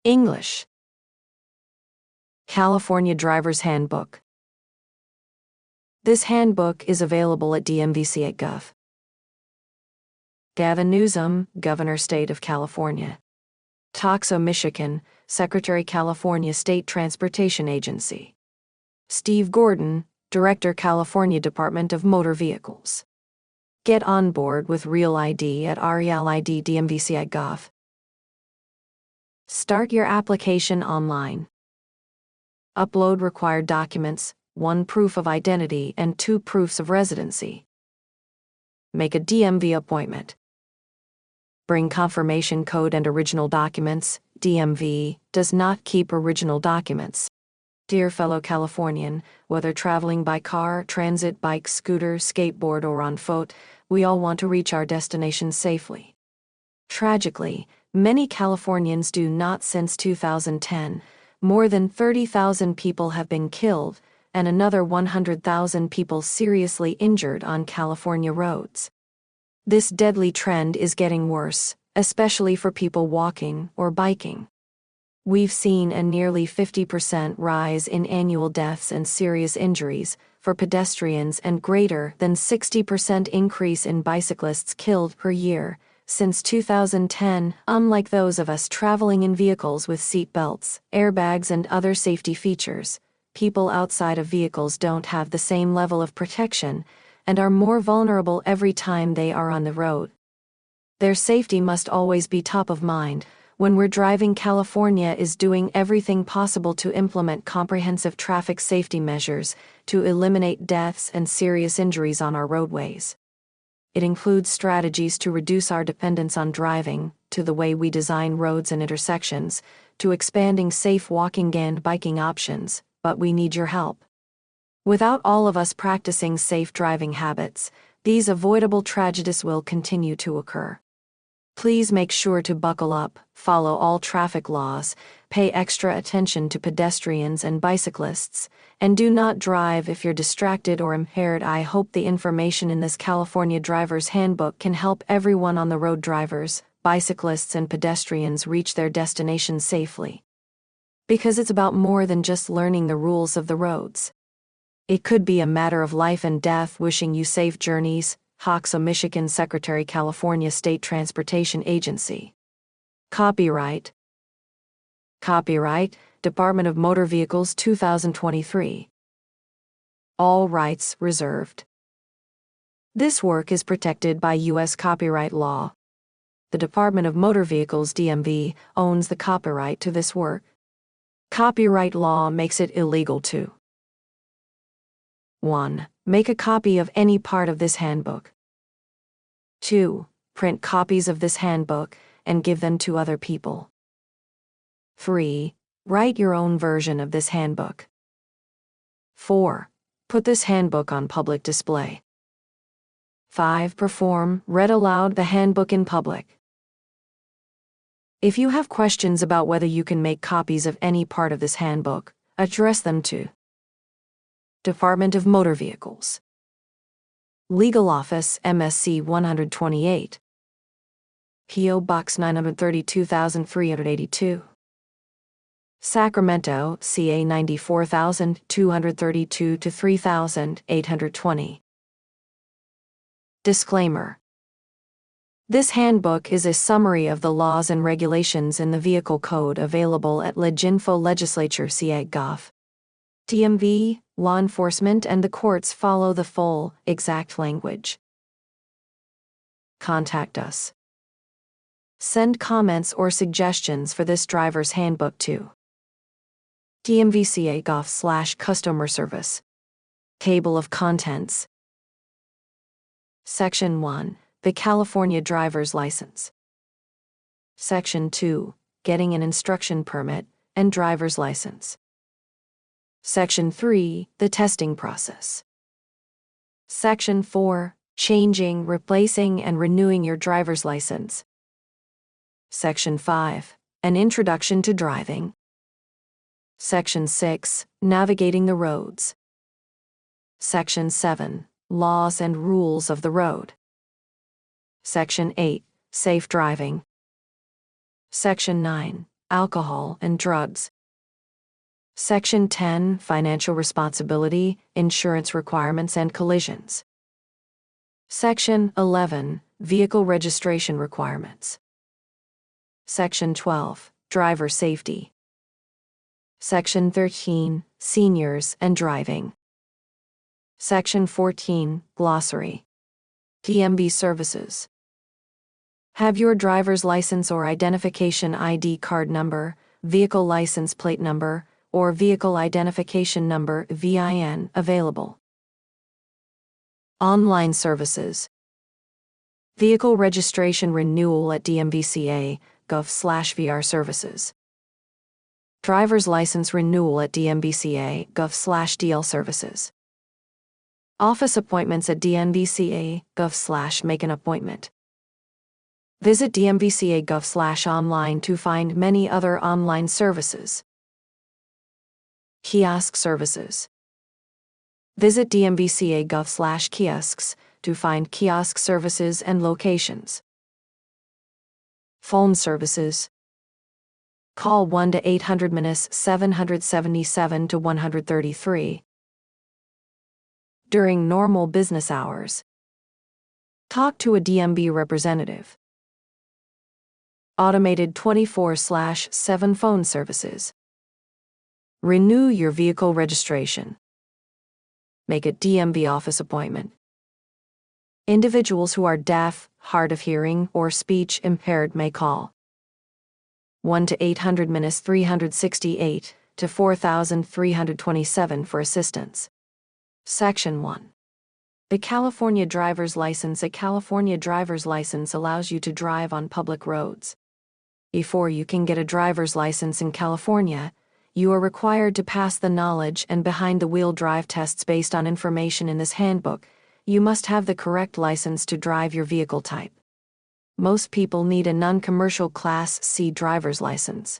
English. California Driver's Handbook. This handbook is available at DMV.gov. Gavin Newsom, Governor, State of California. Toxo, Michigan, Secretary, California State Transportation Agency. Steve Gordon, Director, California Department of Motor Vehicles. Get on board with Real ID at REAL-ID DMV.gov. Start your application online. Upload required documents, 1 proof of identity and 2 proofs of residency. Make a DMV appointment. Bring confirmation code and original documents. DMV does not keep original documents. Dear fellow Californian, whether traveling by car, transit, bike, scooter, skateboard, or on foot, we all want to reach our destination safely. Tragically, many Californians do not. Since 2010, more than 30,000 people have been killed and another 100,000 people seriously injured on California roads. This deadly trend is getting worse, especially for people walking or biking. We've seen a nearly 50% rise in annual deaths and serious injuries for pedestrians and greater than 60% increase in bicyclists killed per year since 2010, unlike those of us traveling in vehicles with seat belts, airbags, and other safety features. People outside of vehicles don't have the same level of protection and are more vulnerable every time they are on the road. Their safety must always be top of mind. When we're driving, California is doing everything possible to implement comprehensive traffic safety measures to eliminate deaths and serious injuries on our roadways. It includes strategies to reduce our dependence on driving, to the way we design roads and intersections, to expanding safe walking and biking options, but we need your help. Without all of us practicing safe driving habits, these avoidable tragedies will continue to occur. Please make sure to buckle up, follow all traffic laws, pay extra attention to pedestrians and bicyclists, and do not drive if you're distracted or impaired. I hope the information in this California Driver's Handbook can help everyone on the road. Drivers, bicyclists, and pedestrians reach their destination safely. Because it's about more than just learning the rules of the roads. It could be a matter of life and death. Wishing you safe journeys. Toxo, Michigan, Secretary, California State Transportation Agency. Copyright. Copyright, Department of Motor Vehicles 2023. All rights reserved. This work is protected by U.S. copyright law. The Department of Motor Vehicles DMV owns the copyright to this work. Copyright law makes it illegal to 1. Make a copy of any part of this handbook. 2. Print copies of this handbook and give them to other people. 3. Write your own version of this handbook. 4. Put this handbook on public display. 5. Perform, read aloud the handbook in public. If you have questions about whether you can make copies of any part of this handbook, address them to Department of Motor Vehicles. Legal Office, MSC 128. P.O. Box 932,382. Sacramento, CA 94,232 to 3,820. Disclaimer. This handbook is a summary of the laws and regulations in the Vehicle Code available at Leginfo Legislature CA.gov. DMV, law enforcement, and the courts follow the full, exact language. Contact us. Send comments or suggestions for this driver's handbook to DMV.gov/customer service. Table of Contents. Section 1. The California Driver's License. Section 2. Getting an instruction permit and driver's license. Section 3. The testing process. Section 4. Changing, replacing, and renewing your driver's license. Section 5. An introduction to driving. Section 6. Navigating the roads. Section 7. Laws and rules of the road. Section 8. Safe driving. Section 9. alcohol and drugs. Section 10, Financial Responsibility, Insurance Requirements and Collisions. Section 11, Vehicle Registration Requirements. Section 12, Driver Safety. Section 13, Seniors and Driving. Section 14, Glossary. DMV Services. Have your driver's license or identification ID card number, vehicle license plate number, or vehicle identification number (VIN) available. Online services. Vehicle registration renewal at DMVCA.gov/VR services. Driver's license renewal at DMVCA.gov/DL services. Office appointments at DMVCA.gov/make an appointment. Visit DMVCA.gov/online to find many other online services. Kiosk services. Visit DMVCA.gov/kiosks to find kiosk services and locations. Phone services. Call 1-800-777-133. During normal business hours. Talk to a DMV representative. Automated 24/7 phone services. Renew your vehicle registration. Make a DMV office appointment. Individuals who are deaf, hard of hearing, or speech impaired may call 1-800-368 to 4327 for assistance. Section 1. The California driver's license. A California driver's license allows you to drive on public roads. Before you can get a driver's license in California, you are required to pass the knowledge and behind-the-wheel drive tests based on information in this handbook. You must have the correct license to drive your vehicle type. Most people need a non-commercial Class C driver's license.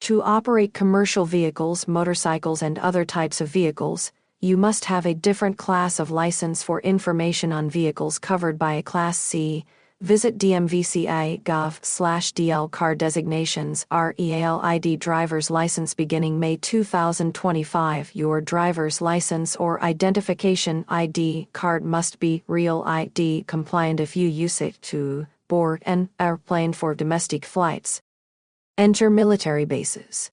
To operate commercial vehicles, motorcycles, and other types of vehicles, you must have a different class of license. For information on vehicles covered by a Class C, visit DMVCA.gov/DL. Car designations. REAL driver's license beginning May 2025. Your driver's license or identification ID card must be Real ID compliant if you use it to board an airplane for domestic flights. Enter military bases.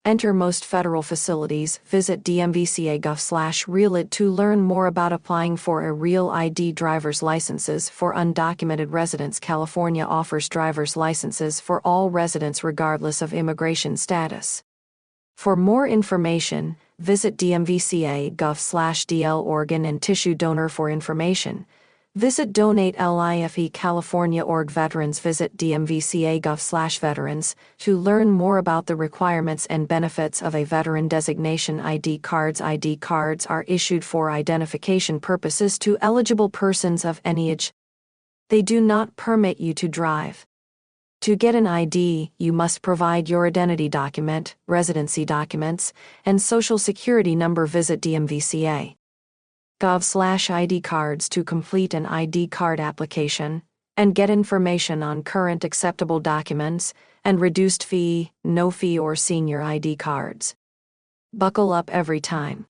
Enter most federal facilities. Visit DMVCA.gov/RealID to learn more about applying for a Real ID driver's licenses for undocumented residents. California offers driver's licenses for all residents regardless of immigration status. For more information, visit DMVCA.gov/DL. Organ and tissue donor. For information, visit Donate LIFE California. Org. Veterans. Visit DMVCA.gov/veterans to learn more about the requirements and benefits of a veteran designation. ID cards. ID cards are issued for identification purposes to eligible persons of any age. They do not permit you to drive. To get an ID, you must provide your identity document, residency documents, and social security number. Visit DMVCA.gov/ID cards to complete an ID card application and get information on current acceptable documents and reduced fee, no fee, or senior ID cards. Buckle up every time.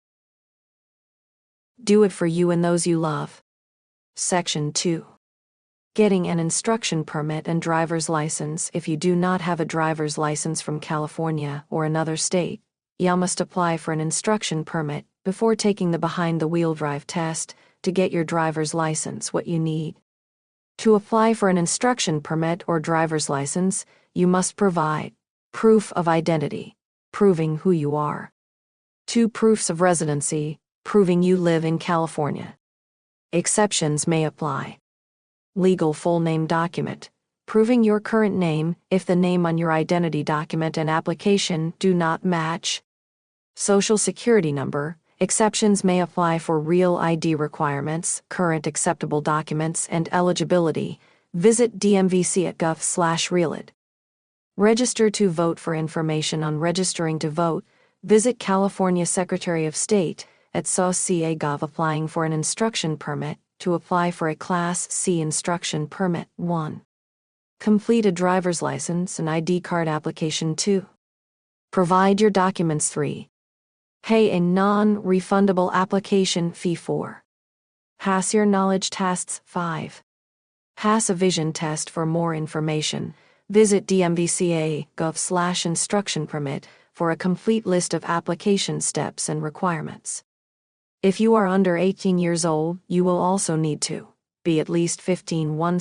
Do it for you and those you love. Section 2. Getting an instruction permit and driver's license. If you do not have a driver's license from California or another state, you must apply for an instruction permit before taking the behind-the-wheel drive test to get your driver's license. What you need. To apply for an instruction permit or driver's license, you must provide proof of identity, proving who you are. 2 proofs of residency, proving you live in California. Exceptions may apply. Legal full name document, proving your current name if the name on your identity document and application do not match. Social security number. Exceptions may apply for Real ID requirements, current acceptable documents, and eligibility. Visit DMVC.gov/RealID. Register to vote. For information on registering to vote, visit California Secretary of State at SOCA.gov. Applying for an instruction permit. To apply for a Class C instruction permit. 1. Complete a driver's license and ID card application 2. Provide your documents 3. Pay a non-refundable application fee 4. Pass your knowledge tests 5. Pass a vision test. For more information, visit dmvca.gov/instruction permit for a complete list of application steps and requirements. If you are under 18 years old, you will also need to be at least 1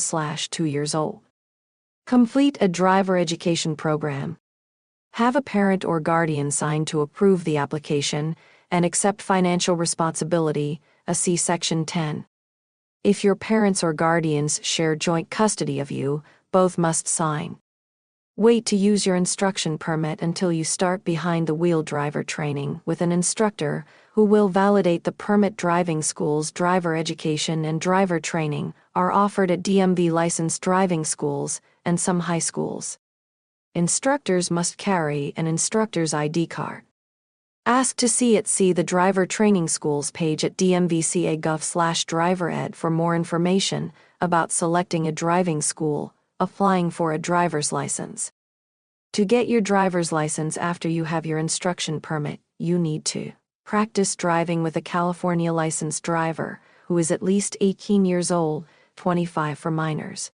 years old. Complete a driver education program. Have a parent or guardian sign to approve the application and accept financial responsibility, see Section 10. If your parents or guardians share joint custody of you, both must sign. Wait to use your instruction permit until you start behind-the-wheel driver training with an instructor who will validate the permit. Driving schools. Driver education and driver training are offered at DMV licensed driving schools and some high schools. Instructors must carry an instructor's ID card. Ask to see the Driver Training Schools page at dmvca.gov/drivered for more information about selecting a driving school, applying for a driver's license. To get your driver's license after you have your instruction permit, you need to practice driving with a California licensed driver who is at least 18 years old, 25 for minors.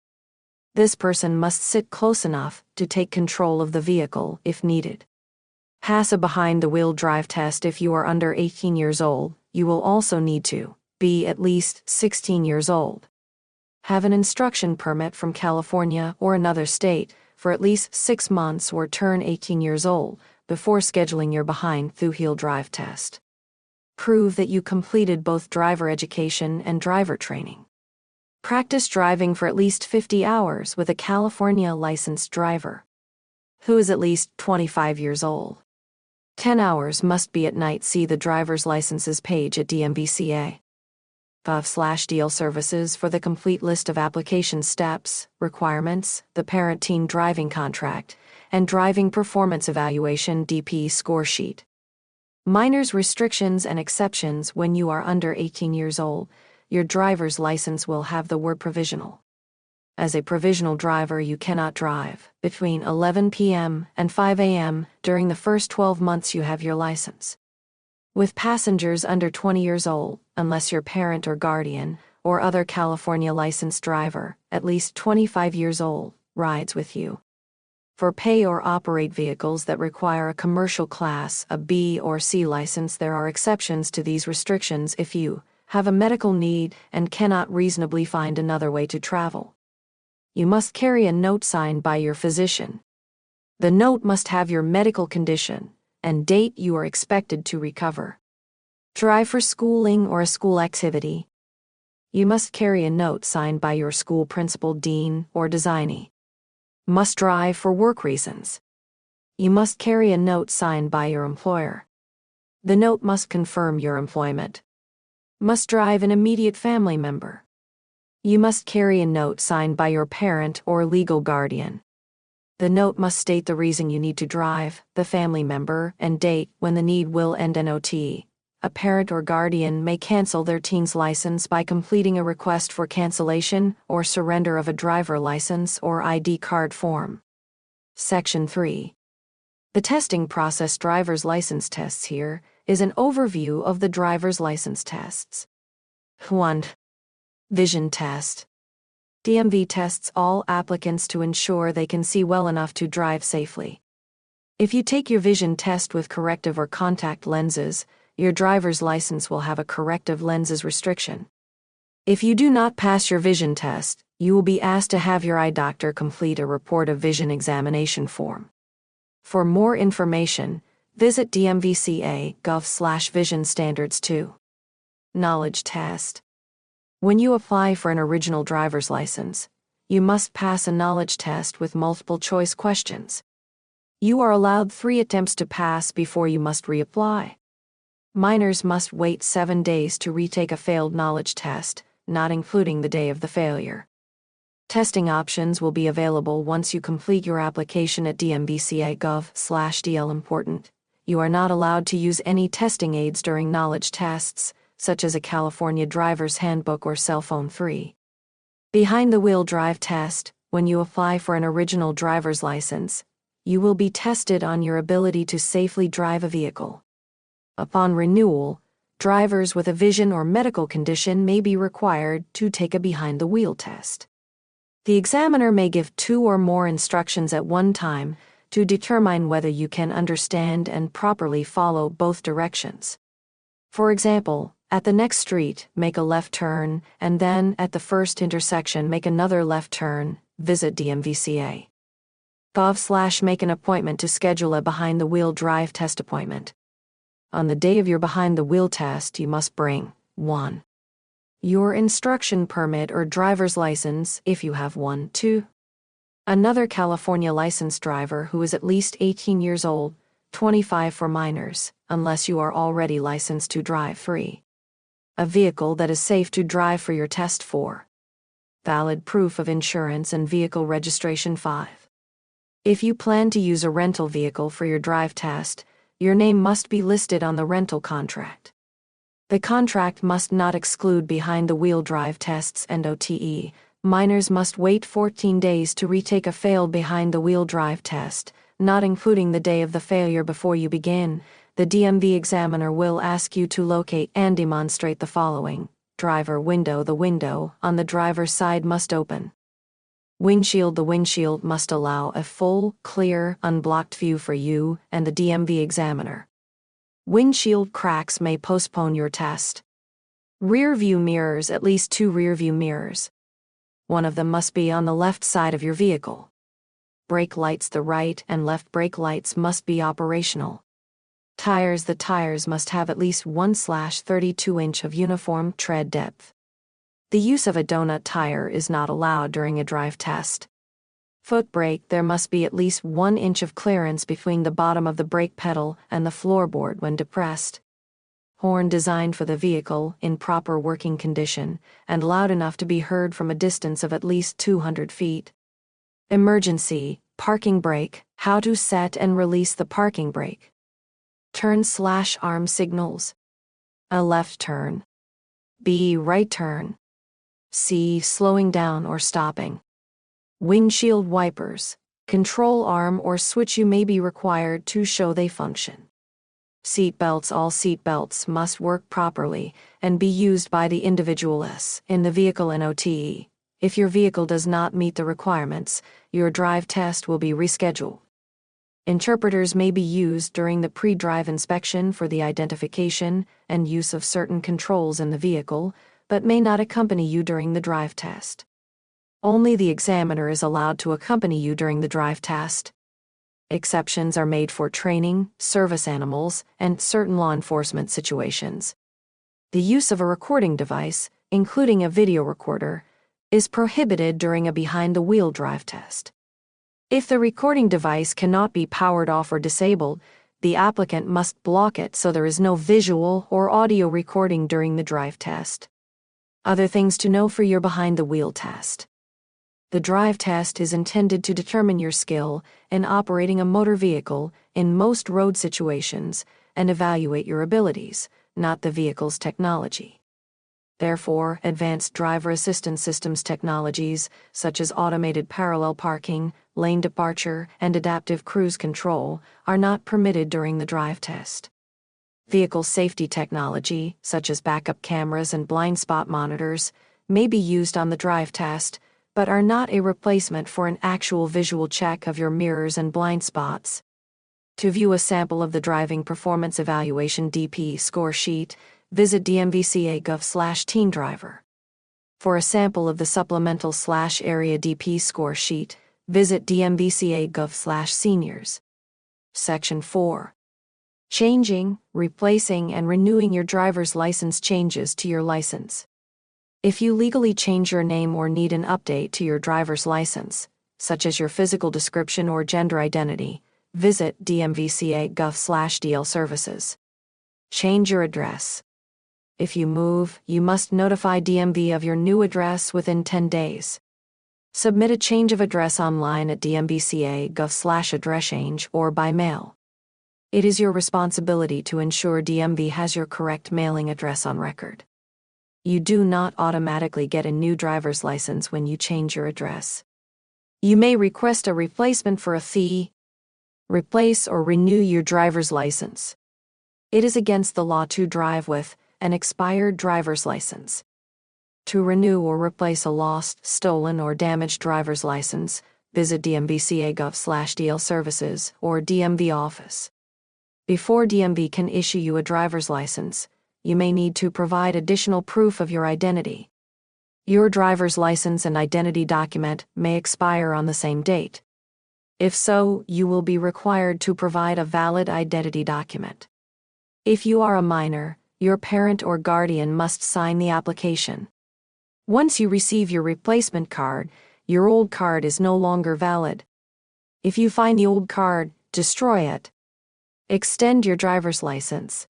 This person must sit close enough to take control of the vehicle if needed. Pass a behind-the-wheel drive test. If you are under 18 years old, you will also need to be at least 16 years old. Have an instruction permit from California or another state for at least 6 months or turn 18 years old before scheduling your behind-the-wheel drive test. Prove that you completed both driver education and driver training. Practice driving for at least 50 hours with a California licensed driver who is at least 25 years old. 10 hours must be at night. See the driver's licenses page at dmvca.gov/deal services for the complete list of application steps, requirements, the parent-teen driving contract, and driving performance evaluation DP score sheet. Minors restrictions and exceptions. When you are under 18 years old, your driver's license will have the word provisional. As a provisional driver, you cannot drive between 11 p.m. and 5 a.m. during the first 12 months you have your license. With passengers under 20 years old, unless your parent or guardian, or other California licensed driver, at least 25 years old, rides with you. For pay or operate vehicles that require a commercial class, a B or C license, there are exceptions to these restrictions if you have a medical need and cannot reasonably find another way to travel. You must carry a note signed by your physician. The note must have your medical condition and date you are expected to recover. Drive for schooling or a school activity. You must carry a note signed by your school principal, dean, or designee. Must drive for work reasons. You must carry a note signed by your employer. The note must confirm your employment. Must drive an immediate family member. You must carry a note signed by your parent or legal guardian. The note must state the reason you need to drive, the family member, and date when the need will end. Not. A parent or guardian may cancel their teen's license by completing a request for cancellation or surrender of a driver license or ID card form. Section 3. The testing process. Driver's license tests. Here is an overview of the driver's license tests. 1. Vision test. DMV tests all applicants to ensure they can see well enough to drive safely. If you take your vision test with corrective or contact lenses, your driver's license will have a corrective lenses restriction. If you do not pass your vision test, you will be asked to have your eye doctor complete a report of vision examination form. For more information, visit dmvca.gov/vision standards 2. Knowledge test. When you apply for an original driver's license, you must pass a knowledge test with multiple choice questions. You are allowed 3 attempts to pass before you must reapply. Minors must wait 7 days to retake a failed knowledge test, not including the day of the failure. Testing options will be available once you complete your application at dmvca.gov/dl. Important: you are not allowed to use any testing aids during knowledge tests, such as a California Driver's Handbook or cell phone. 3. Behind-the-wheel drive test. When you apply for an original driver's license, you will be tested on your ability to safely drive a vehicle. Upon renewal, drivers with a vision or medical condition may be required to take a behind-the-wheel test. The examiner may give 2 or more instructions at one time to determine whether you can understand and properly follow both directions. For example, at the next street, make a left turn, and then, at the first intersection, make another left turn. Visit DMVCA.gov/ make an appointment to schedule a behind-the-wheel drive test appointment. On the day of your behind-the-wheel test, you must bring 1. Your instruction permit or driver's license, if you have one. 2. Another California licensed driver who is at least 18 years old, 25 for minors, unless you are already licensed to drive. 3. A vehicle that is safe to drive for your test. 4. Valid proof of insurance and vehicle registration. 5. If you plan to use a rental vehicle for your drive test, your name must be listed on the rental contract. The contract must not exclude behind-the-wheel drive tests and OTE. Minors must wait 14 days to retake a failed behind-the-wheel drive test, not including the day of the failure. Before you begin, the DMV examiner will ask you to locate and demonstrate the following. Driver window. The window on the driver's side must open. Windshield. The windshield must allow a full, clear, unblocked view for you and the DMV examiner. Windshield cracks may postpone your test. Rear view mirrors. At least 2 rear view mirrors. One of them must be on the left side of your vehicle. Brake lights. The right and left brake lights must be operational. Tires. The tires must have at least 1/32 inch of uniform tread depth. The use of a donut tire is not allowed during a drive test. Foot brake. There must be at least 1 inch of clearance between the bottom of the brake pedal and the floorboard when depressed. Horn designed for the vehicle in proper working condition and loud enough to be heard from a distance of at least 200 feet. Emergency, parking brake. How to set and release the parking brake. Turn/arm signals. A left turn. B. Right turn. C. Slowing down or stopping. Windshield wipers. Control arm or switch. You may be required to show they function. Seat belts. All seat belts must work properly and be used by the individuals in the vehicle and OTE. If your vehicle does not meet the requirements, your drive test will be rescheduled. Interpreters may be used during the pre-drive inspection for the identification and use of certain controls in the vehicle, but may not accompany you during the drive test. Only the examiner is allowed to accompany you during the drive test. Exceptions are made for training, service animals, and certain law enforcement situations. The use of a recording device, including a video recorder, is prohibited during a behind-the-wheel drive test. If the recording device cannot be powered off or disabled, the applicant must block it so there is no visual or audio recording during the drive test. Other things to know for your behind-the-wheel test. The drive test is intended to determine your skill in operating a motor vehicle in most road situations and evaluate your abilities, not the vehicle's technology. Therefore, advanced driver assistance systems technologies, such as automated parallel parking, lane departure, and adaptive cruise control, are not permitted during the drive test. Vehicle safety technology, such as backup cameras and blind spot monitors, may be used on the drive test, but are not a replacement for an actual visual check of your mirrors and blind spots. To view a sample of the Driving Performance Evaluation DP score sheet, visit dmvca.gov/teendriver. For a sample of the supplemental/area DP score sheet, visit dmvca.gov/seniors. Section 4. Changing, replacing, and renewing your driver's license. Changes to your license. If you legally change your name or need an update to your driver's license, such as your physical description or gender identity, visit dmvca.gov/DL services. Change your address. If you move, you must notify DMV of your new address within 10 days. Submit a change of address online at dmvca.gov/addresschange or by mail. It is your responsibility to ensure DMV has your correct mailing address on record. You do not automatically get a new driver's license when you change your address. You may request a replacement for a fee. Replace or renew your driver's license. It is against the law to drive with an expired driver's license. To renew or replace a lost, stolen, or damaged driver's license, visit dmvca.gov/DL services or DMV office. Before DMV can issue you a driver's license, you may need to provide additional proof of your identity. Your driver's license and identity document may expire on the same date. If so, you will be required to provide a valid identity document. If you are a minor, your parent or guardian must sign the application. Once you receive your replacement card, your old card is no longer valid. If you find the old card, destroy it. Extend your driver's license.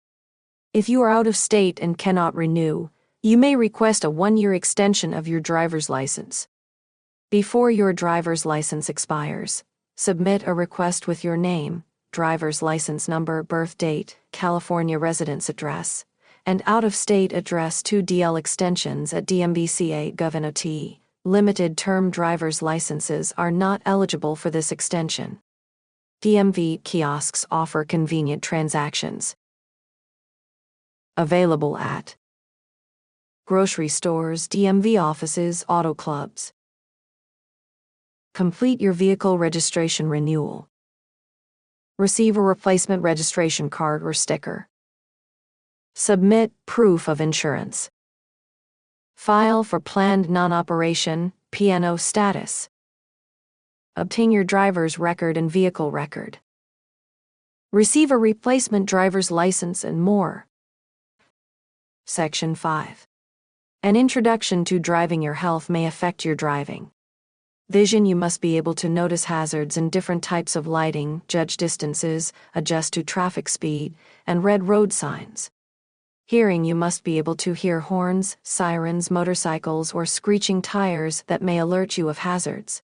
If you are out of state and cannot renew, you may request a 1-year extension of your driver's license. Before your driver's license expires, submit a request with your name, driver's license number, birth date, California residence address, and out-of-state address to DL extensions at dmvca.gov. Limited term driver's licenses are not eligible for this extension. DMV kiosks offer convenient transactions. Available at grocery stores, DMV offices, auto clubs. Complete your vehicle registration renewal. Receive a replacement registration card or sticker. Submit proof of insurance. File for planned non-operation, P&O status. Obtain your driver's record and vehicle record. Receive a replacement driver's license and more. Section 5. An introduction to driving. Your health may affect your driving. Vision. You must be able to notice hazards in different types of lighting, judge distances, adjust to traffic speed, and read road signs. Hearing. You must be able to hear horns, sirens, motorcycles, or screeching tires that may alert you of hazards.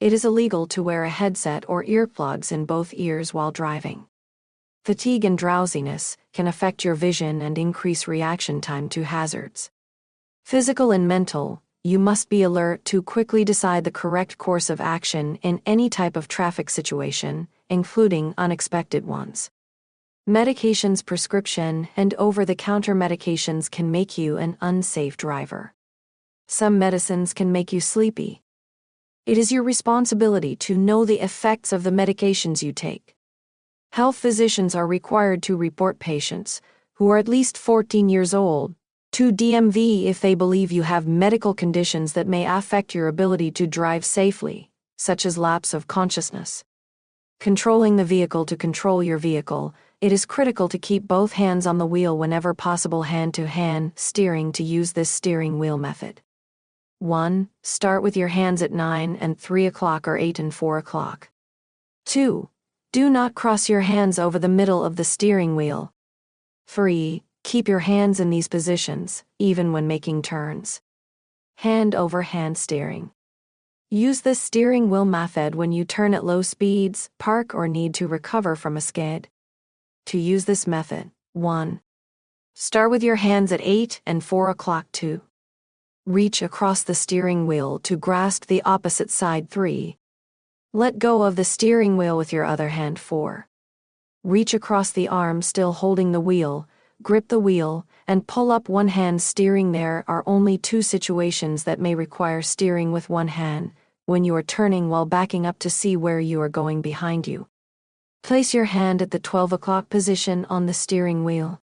It is illegal to wear a headset or earplugs in both ears while driving. Fatigue and drowsiness can affect your vision and increase reaction time to hazards. Physical and mental. You must be alert to quickly decide the correct course of action in any type of traffic situation, including unexpected ones. Medications. Prescription and over-the-counter medications can make you an unsafe driver. Some medicines can make you sleepy. It is your responsibility to know the effects of the medications you take. Health physicians are required to report patients, who are at least 14 years old, to DMV if they believe you have medical conditions that may affect your ability to drive safely, such as lapse of consciousness. Controlling the vehicle. To control your vehicle, it is critical to keep both hands on the wheel whenever possible. Hand-to-hand steering. To use this steering wheel method. 1. Start with your hands at 9 and 3 o'clock or 8 and 4 o'clock. 2. Do not cross your hands over the middle of the steering wheel. 3. Keep your hands in these positions, even when making turns. Hand-over-hand steering. Use this steering wheel method when you turn at low speeds, park, or need to recover from a skid. To use this method, 1. Start with your hands at 8 and 4 o'clock. 2. Reach across the steering wheel to grasp the opposite side. 3. Let go of the steering wheel with your other hand. 4. Reach across the arm still holding the wheel, grip the wheel, and pull up one hand steering. There are only 2 situations that may require steering with one hand: when you are turning while backing up to see where you are going behind you. Place your hand at the 12 o'clock position on the steering wheel.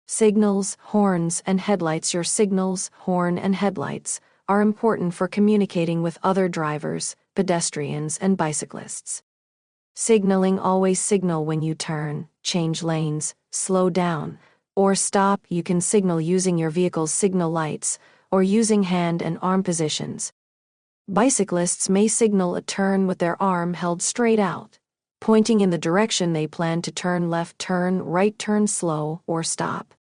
Signals, horns, and headlights. Your signals, horn, and headlights are important for communicating with other drivers, pedestrians, and bicyclists. Signaling. Always signal when you turn, change lanes, slow down, or stop. You can signal using your vehicle's signal lights or using hand and arm positions. Bicyclists may signal a turn with their arm held straight out, pointing in the direction they plan to turn: left turn, right turn, slow, or stop.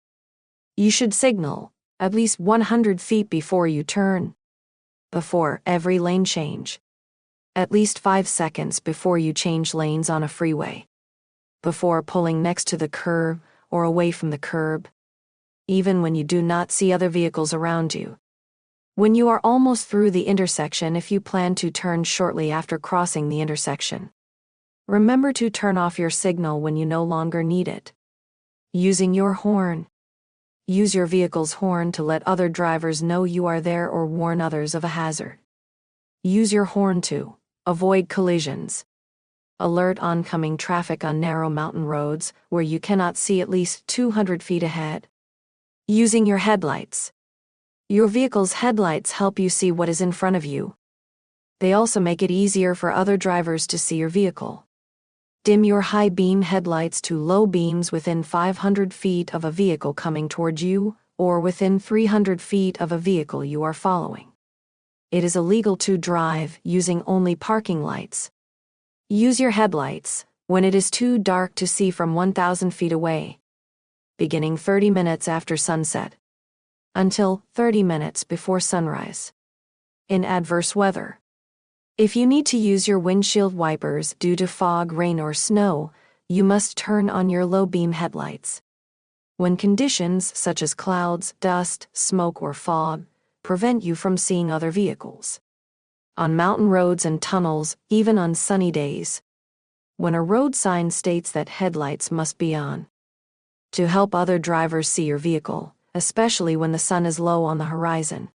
You should signal at least 100 feet before you turn. Before every lane change. At least 5 seconds before you change lanes on a freeway. Before pulling next to the curb or away from the curb. Even when you do not see other vehicles around you. When you are almost through the intersection, if you plan to turn shortly after crossing the intersection, remember to turn off your signal when you no longer need it. Using your horn. Use your vehicle's horn to let other drivers know you are there or warn others of a hazard. Use your horn to avoid collisions. Alert oncoming traffic on narrow mountain roads where you cannot see at least 200 feet ahead. Using your headlights. Your vehicle's headlights help you see what is in front of you. They also make it easier for other drivers to see your vehicle. Dim your high beam headlights to low beams within 500 feet of a vehicle coming towards you or within 300 feet of a vehicle you are following. It is illegal to drive using only parking lights. Use your headlights when it is too dark to see from 1,000 feet away, beginning 30 minutes after sunset, until 30 minutes before sunrise. In adverse weather. If you need to use your windshield wipers due to fog, rain, or snow, you must turn on your low-beam headlights. When conditions such as clouds, dust, smoke, or fog prevent you from seeing other vehicles. On mountain roads and tunnels, even on sunny days. When a road sign states that headlights must be on. To help other drivers see your vehicle, especially when the sun is low on the horizon.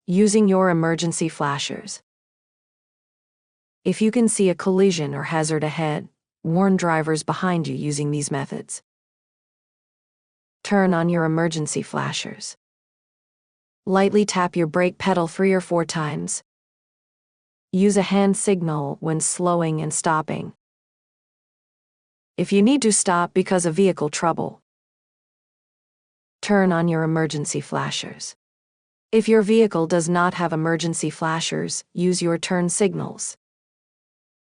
Using your emergency flashers. If you can see a collision or hazard ahead, warn drivers behind you using these methods. Turn on your emergency flashers. Lightly tap your brake pedal 3 or 4 times. Use a hand signal when slowing and stopping. If you need to stop because of vehicle trouble, turn on your emergency flashers. If your vehicle does not have emergency flashers, use your turn signals.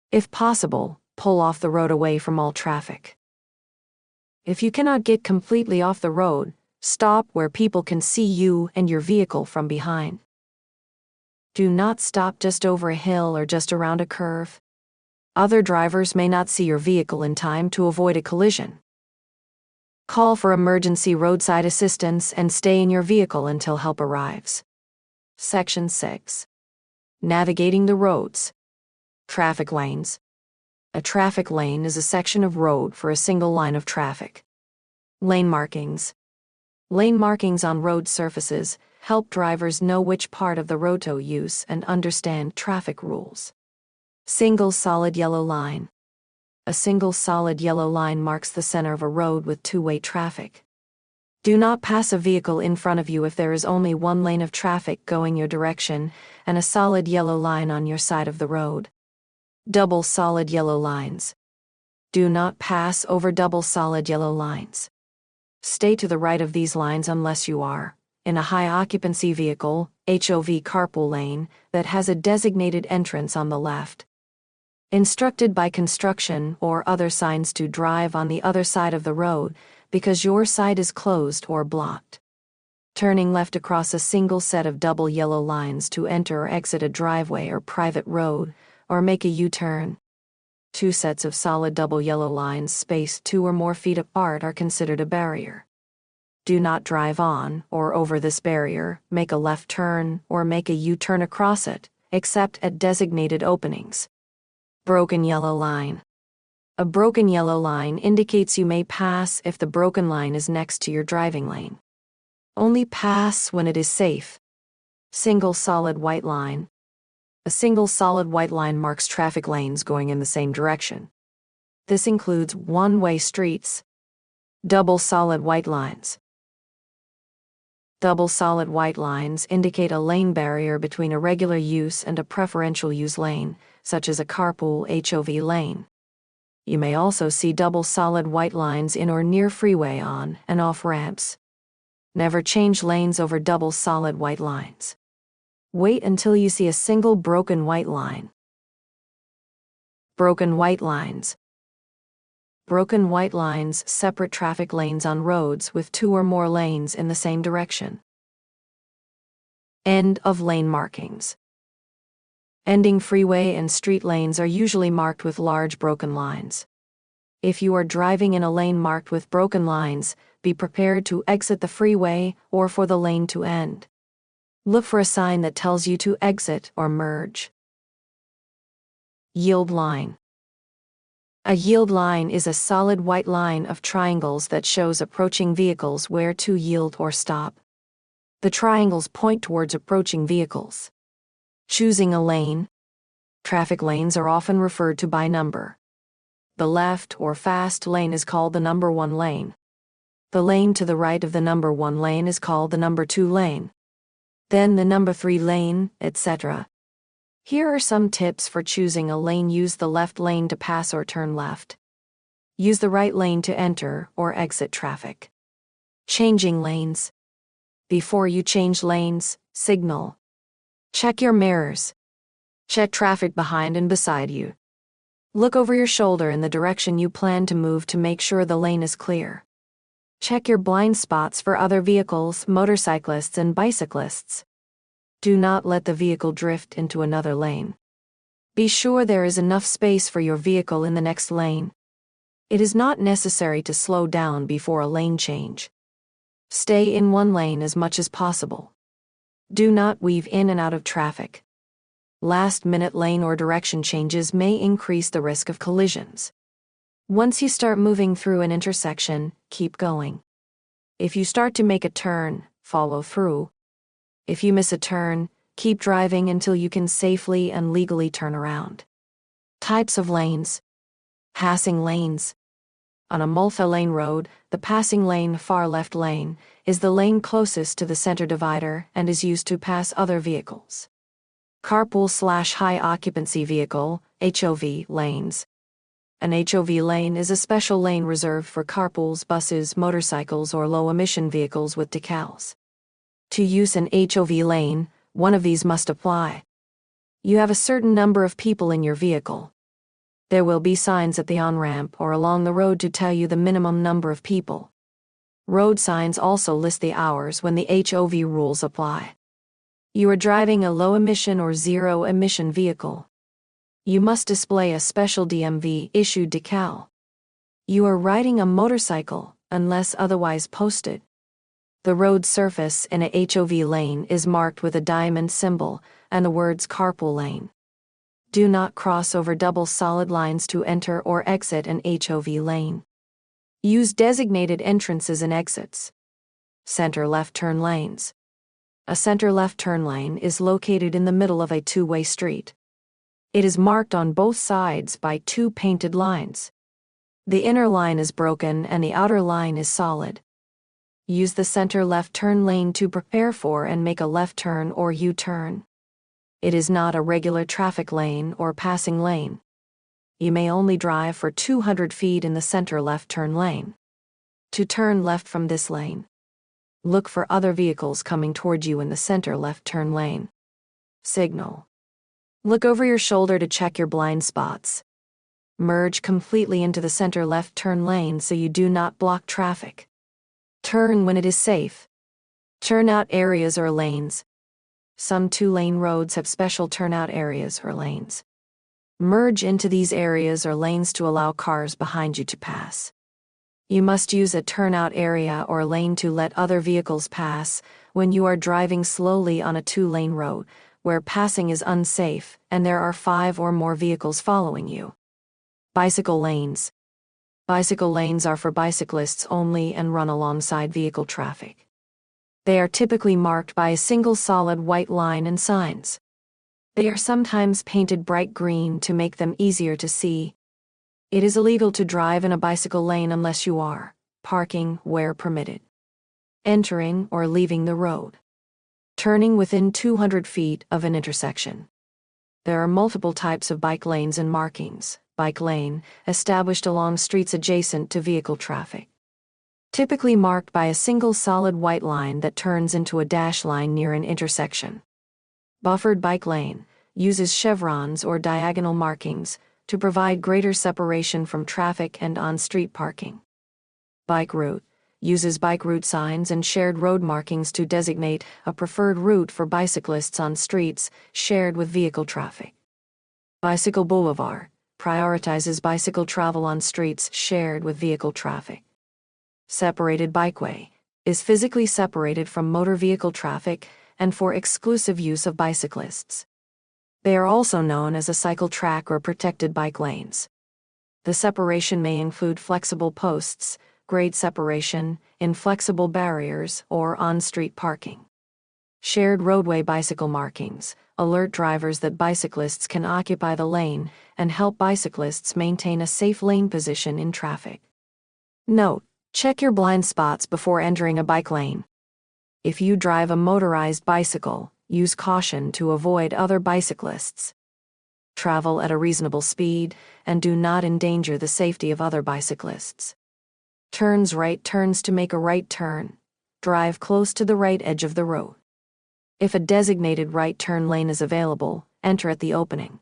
If possible, pull off the road away from all traffic. If you cannot get completely off the road, stop where people can see you and your vehicle from behind. Do not stop just over a hill or just around a curve. Other drivers may not see your vehicle in time to avoid a collision. Call for emergency roadside assistance and stay in your vehicle until help arrives. Section 6. Navigating the roads. Traffic lanes. A traffic lane is a section of road for a single line of traffic. Lane markings. Lane markings on road surfaces help drivers know which part of the road to use and understand traffic rules. Single solid yellow line. A single solid yellow line marks the center of a road with two-way traffic. Do not pass a vehicle in front of you if there is only one lane of traffic going your direction and a solid yellow line on your side of the road. Double solid yellow lines. Do not pass over double solid yellow lines. Stay to the right of these lines unless you are in a high-occupancy vehicle, HOV carpool lane, that has a designated entrance on the left. Instructed by construction or other signs to drive on the other side of the road because your side is closed or blocked. Turning left across a single set of double yellow lines to enter or exit a driveway or private road, or make a U-turn. 2 sets of solid double yellow lines spaced 2 or more feet apart are considered a barrier. Do not drive on or over this barrier, make a left turn, or make a U-turn across it, except at designated openings. Broken yellow line. A broken yellow line indicates you may pass if the broken line is next to your driving lane. Only pass when it is safe. Single solid white line. A single solid white line marks traffic lanes going in the same direction. This includes one-way streets. Double solid white lines. Double solid white lines indicate a lane barrier between a regular use and a preferential use lane, such as a carpool HOV lane. You may also see double solid white lines in or near freeway on and off ramps. Never change lanes over double solid white lines. Wait until you see a single broken white line. Broken white lines. Broken white lines separate traffic lanes on roads with 2 or more lanes in the same direction. End of lane markings. Ending freeway and street lanes are usually marked with large broken lines. If you are driving in a lane marked with broken lines, be prepared to exit the freeway or for the lane to end. Look for a sign that tells you to exit or merge. Yield line. A yield line is a solid white line of triangles that shows approaching vehicles where to yield or stop. The triangles point towards approaching vehicles. Choosing a lane. Traffic lanes are often referred to by number. The left or fast lane is called the number 1 lane. The lane to the right of the number 1 lane is called the number 2 lane. Then the number 3 lane, etc. Here are some tips for choosing a lane. Use the left lane to pass or turn left. Use the right lane to enter or exit traffic. Changing lanes. Before you change lanes, signal. Check your mirrors. Check traffic behind and beside you. Look over your shoulder in the direction you plan to move to make sure the lane is clear. Check your blind spots for other vehicles, motorcyclists, and bicyclists. Do not let the vehicle drift into another lane. Be sure there is enough space for your vehicle in the next lane. It is not necessary to slow down before a lane change. Stay in one lane as much as possible. Do not weave in and out of traffic. Last-minute lane or direction changes may increase the risk of collisions. Once you start moving through an intersection, keep going. If you start to make a turn, follow through. If you miss a turn, keep driving until you can safely and legally turn around. Types of lanes. Passing lanes. On a multi-lane road, the passing lane, far left lane, is the lane closest to the center divider and is used to pass other vehicles. Carpool/high occupancy vehicle, HOV, lanes. An HOV lane is a special lane reserved for carpools, buses, motorcycles, or low-emission vehicles with decals. To use an HOV lane, one of these must apply. You have a certain number of people in your vehicle. There will be signs at the on-ramp or along the road to tell you the minimum number of people. Road signs also list the hours when the HOV rules apply. You are driving a low-emission or zero-emission vehicle. You must display a special DMV-issued decal. You are riding a motorcycle, unless otherwise posted. The road surface in a HOV lane is marked with a diamond symbol and the words carpool lane. Do not cross over double solid lines to enter or exit an HOV lane. Use designated entrances and exits. Center left turn lanes. A center left turn lane is located in the middle of a two-way street. It is marked on both sides by 2 painted lines. The inner line is broken and the outer line is solid. Use the center left turn lane to prepare for and make a left turn or U-turn. It is not a regular traffic lane or passing lane. You may only drive for 200 feet in the center left turn lane. To turn left from this lane, look for other vehicles coming toward you in the center left turn lane. Signal. Look over your shoulder to check your blind spots. Merge completely into the center left turn lane so you do not block traffic. Turn when it is safe. Turnout areas or lanes. Some 2-lane roads have special turnout areas or lanes. Merge into these areas or lanes to allow cars behind you to pass. You must use a turnout area or lane to let other vehicles pass when you are driving slowly on a 2-lane road, where passing is unsafe and there are 5 or more vehicles following you. Bicycle lanes. Bicycle lanes are for bicyclists only and run alongside vehicle traffic. They are typically marked by a single solid white line and signs. They are sometimes painted bright green to make them easier to see. It is illegal to drive in a bicycle lane unless you are parking where permitted, entering or leaving the road, turning within 200 feet of an intersection. There are multiple types of bike lanes and markings. Bike lane, established along streets adjacent to vehicle traffic. Typically marked by a single solid white line that turns into a dash line near an intersection. Buffered bike lane uses chevrons or diagonal markings to provide greater separation from traffic and on-street parking. Bike route uses bike route signs and shared road markings to designate a preferred route for bicyclists on streets shared with vehicle traffic. Bicycle boulevard prioritizes bicycle travel on streets shared with vehicle traffic. Separated bikeway is physically separated from motor vehicle traffic and for exclusive use of bicyclists. They are also known as a cycle track or protected bike lanes. The separation may include flexible posts, grade separation, inflexible barriers, or on-street parking. Shared roadway bicycle markings alert drivers that bicyclists can occupy the lane and help bicyclists maintain a safe lane position in traffic. Note: check your blind spots before entering a bike lane. If you drive a motorized bicycle, use caution to avoid other bicyclists. Travel at a reasonable speed and do not endanger the safety of other bicyclists. Turns right turns to make a right turn. Drive close to the right edge of the road. If a designated right turn lane is available, enter at the opening.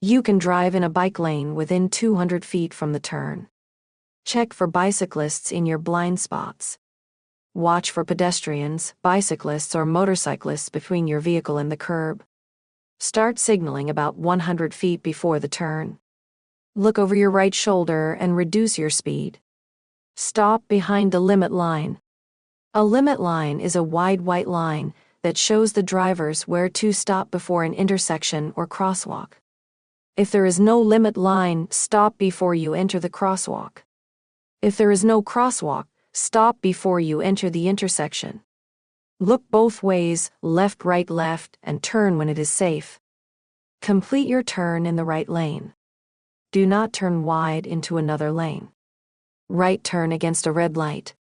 You can drive in a bike lane within 200 feet from the turn. Check for bicyclists in your blind spots. Watch for pedestrians, bicyclists, or motorcyclists between your vehicle and the curb. Start signaling about 100 feet before the turn. Look over your right shoulder and reduce your speed. Stop behind the limit line. A limit line is a wide white line that shows the drivers where to stop before an intersection or crosswalk. If there is no limit line, stop before you enter the crosswalk. If there is no crosswalk, stop before you enter the intersection. Look both ways, left, and turn when it is safe. Complete your turn in the right lane. Do not turn wide into another lane. Right turn against a red light.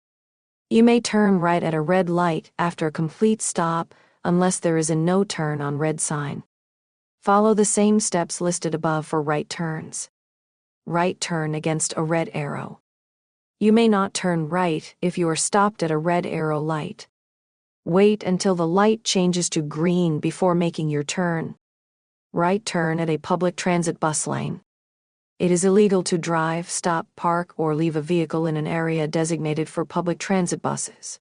You may turn right at a red light after a complete stop unless there is a no turn on red sign. Follow the same steps listed above for right turns. Right turn against a red arrow. You may not turn right if you are stopped at a red arrow light. Wait until the light changes to green before making your turn. Right turn at a public transit bus lane. It is illegal to drive, stop, park, or leave a vehicle in an area designated for public transit buses.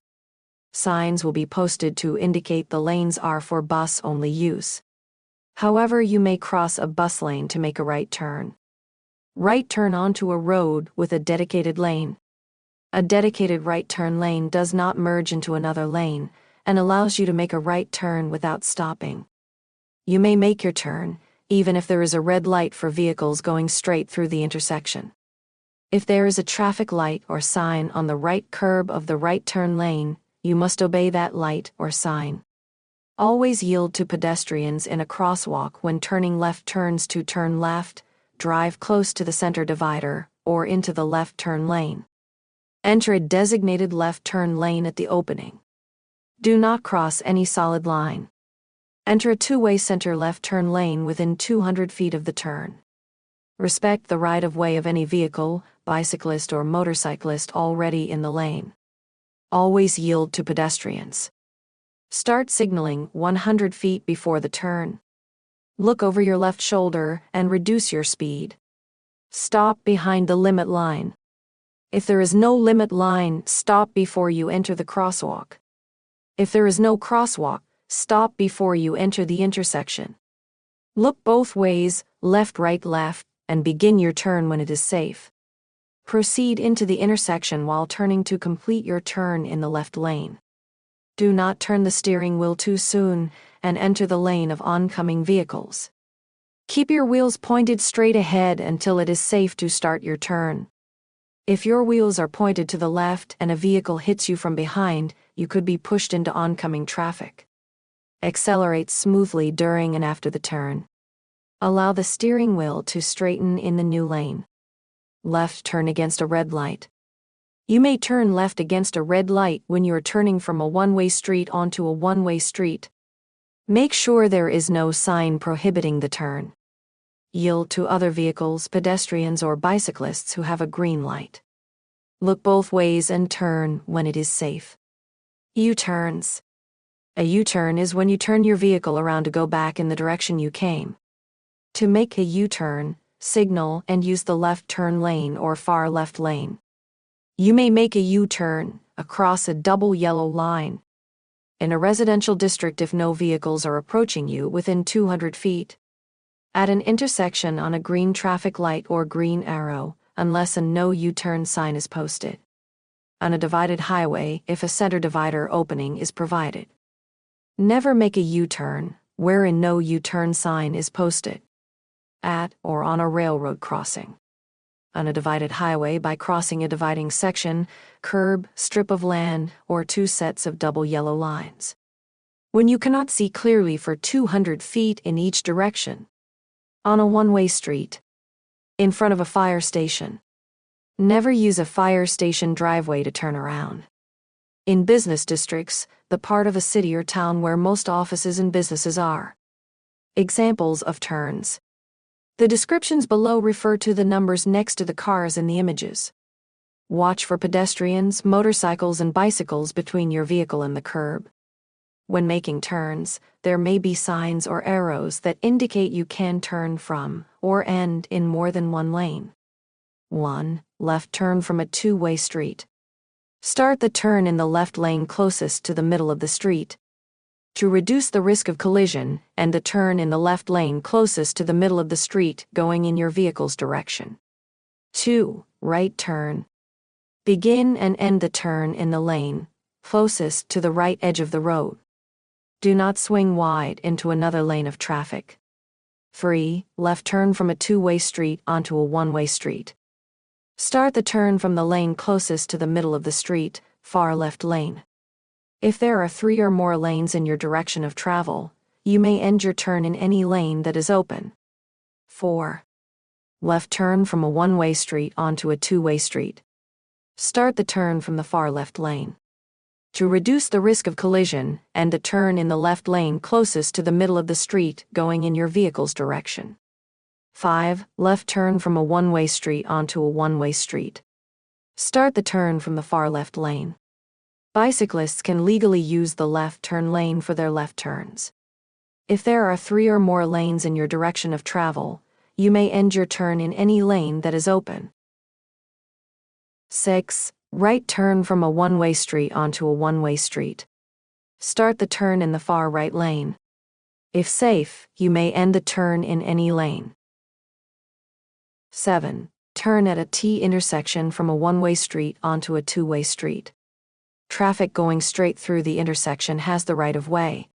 Signs will be posted to indicate the lanes are for bus-only use. However, you may cross a bus lane to make a right turn. Right turn onto a road with a dedicated lane. A dedicated right turn lane does not merge into another lane and allows you to make a right turn without stopping. You may make your turn, even if there is a red light for vehicles going straight through the intersection. If there is a traffic light or sign on the right curb of the right turn lane, you must obey that light or sign. Always yield to pedestrians in a crosswalk when turning left turns to turn left, drive close to the center divider, or into the left turn lane. Enter a designated left turn lane at the opening. Do not cross any solid line. Enter a two-way center left turn lane within 200 feet of the turn. Respect the right-of-way of any vehicle, bicyclist, or motorcyclist already in the lane. Always yield to pedestrians. Start signaling 100 feet before the turn. Look over your left shoulder and reduce your speed. Stop behind the limit line. If there is no limit line, stop before you enter the crosswalk. If there is no crosswalk, stop before you enter the intersection. Look both ways, left, and begin your turn when it is safe. Proceed into the intersection while turning to complete your turn in the left lane. Do not turn the steering wheel too soon and enter the lane of oncoming vehicles. Keep your wheels pointed straight ahead until it is safe to start your turn. If your wheels are pointed to the left and a vehicle hits you from behind, you could be pushed into oncoming traffic. Accelerate smoothly during and after the turn. Allow the steering wheel to straighten in the new lane. Left turn against a red light. You may turn left against a red light when you are turning from a one-way street onto a one-way street. Make sure there is no sign prohibiting the turn. Yield to other vehicles, pedestrians, or bicyclists who have a green light. Look both ways and turn when it is safe. U-turns. A U-turn is when you turn your vehicle around to go back in the direction you came. To make a U-turn, signal and use the left turn lane or far left lane. You may make a U-turn across a double yellow line. In a residential district if no vehicles are approaching you within 200 feet. At an intersection on a green traffic light or green arrow, unless a no U-turn sign is posted. On a divided highway if a center divider opening is provided. Never make a U-turn wherein no U-turn sign is posted, at or on a railroad crossing, on a divided highway by crossing a dividing section, curb, strip of land, or two sets of double yellow lines. When you cannot see clearly for 200 feet in each direction, on a one-way street, in front of a fire station. Never use a fire station driveway to turn around. In business districts, the part of a city or town where most offices and businesses are. Examples of turns. The descriptions below refer to the numbers next to the cars in the images. Watch for pedestrians, motorcycles, and bicycles between your vehicle and the curb. When making turns, there may be signs or arrows that indicate you can turn from or end in more than one lane. 1. Left turn from a two-way street. Start the turn in the left lane closest to the middle of the street. To reduce the risk of collision, end the turn in the left lane closest to the middle of the street going in your vehicle's direction. 2. Right turn. Begin and end the turn in the lane closest to the right edge of the road. Do not swing wide into another lane of traffic. 3. Left turn from a two-way street onto a one-way street. Start the turn from the lane closest to the middle of the street, far left lane. If there are 3 or more lanes in your direction of travel, you may end your turn in any lane that is open. 4. Left turn from a one-way street onto a two-way street. Start the turn from the far left lane. To reduce the risk of collision, end the turn in the left lane closest to the middle of the street going in your vehicle's direction. 5. Left turn from a one-way street onto a one-way street. Start the turn from the far left lane. Bicyclists can legally use the left turn lane for their left turns. If there are 3 or more lanes in your direction of travel, you may end your turn in any lane that is open. 6. Right turn from a one-way street onto a one-way street. Start the turn in the far right lane. If safe, you may end the turn in any lane. 7. Turn at a T intersection from a one-way street onto a two-way street. Traffic going straight through the intersection has the right of way.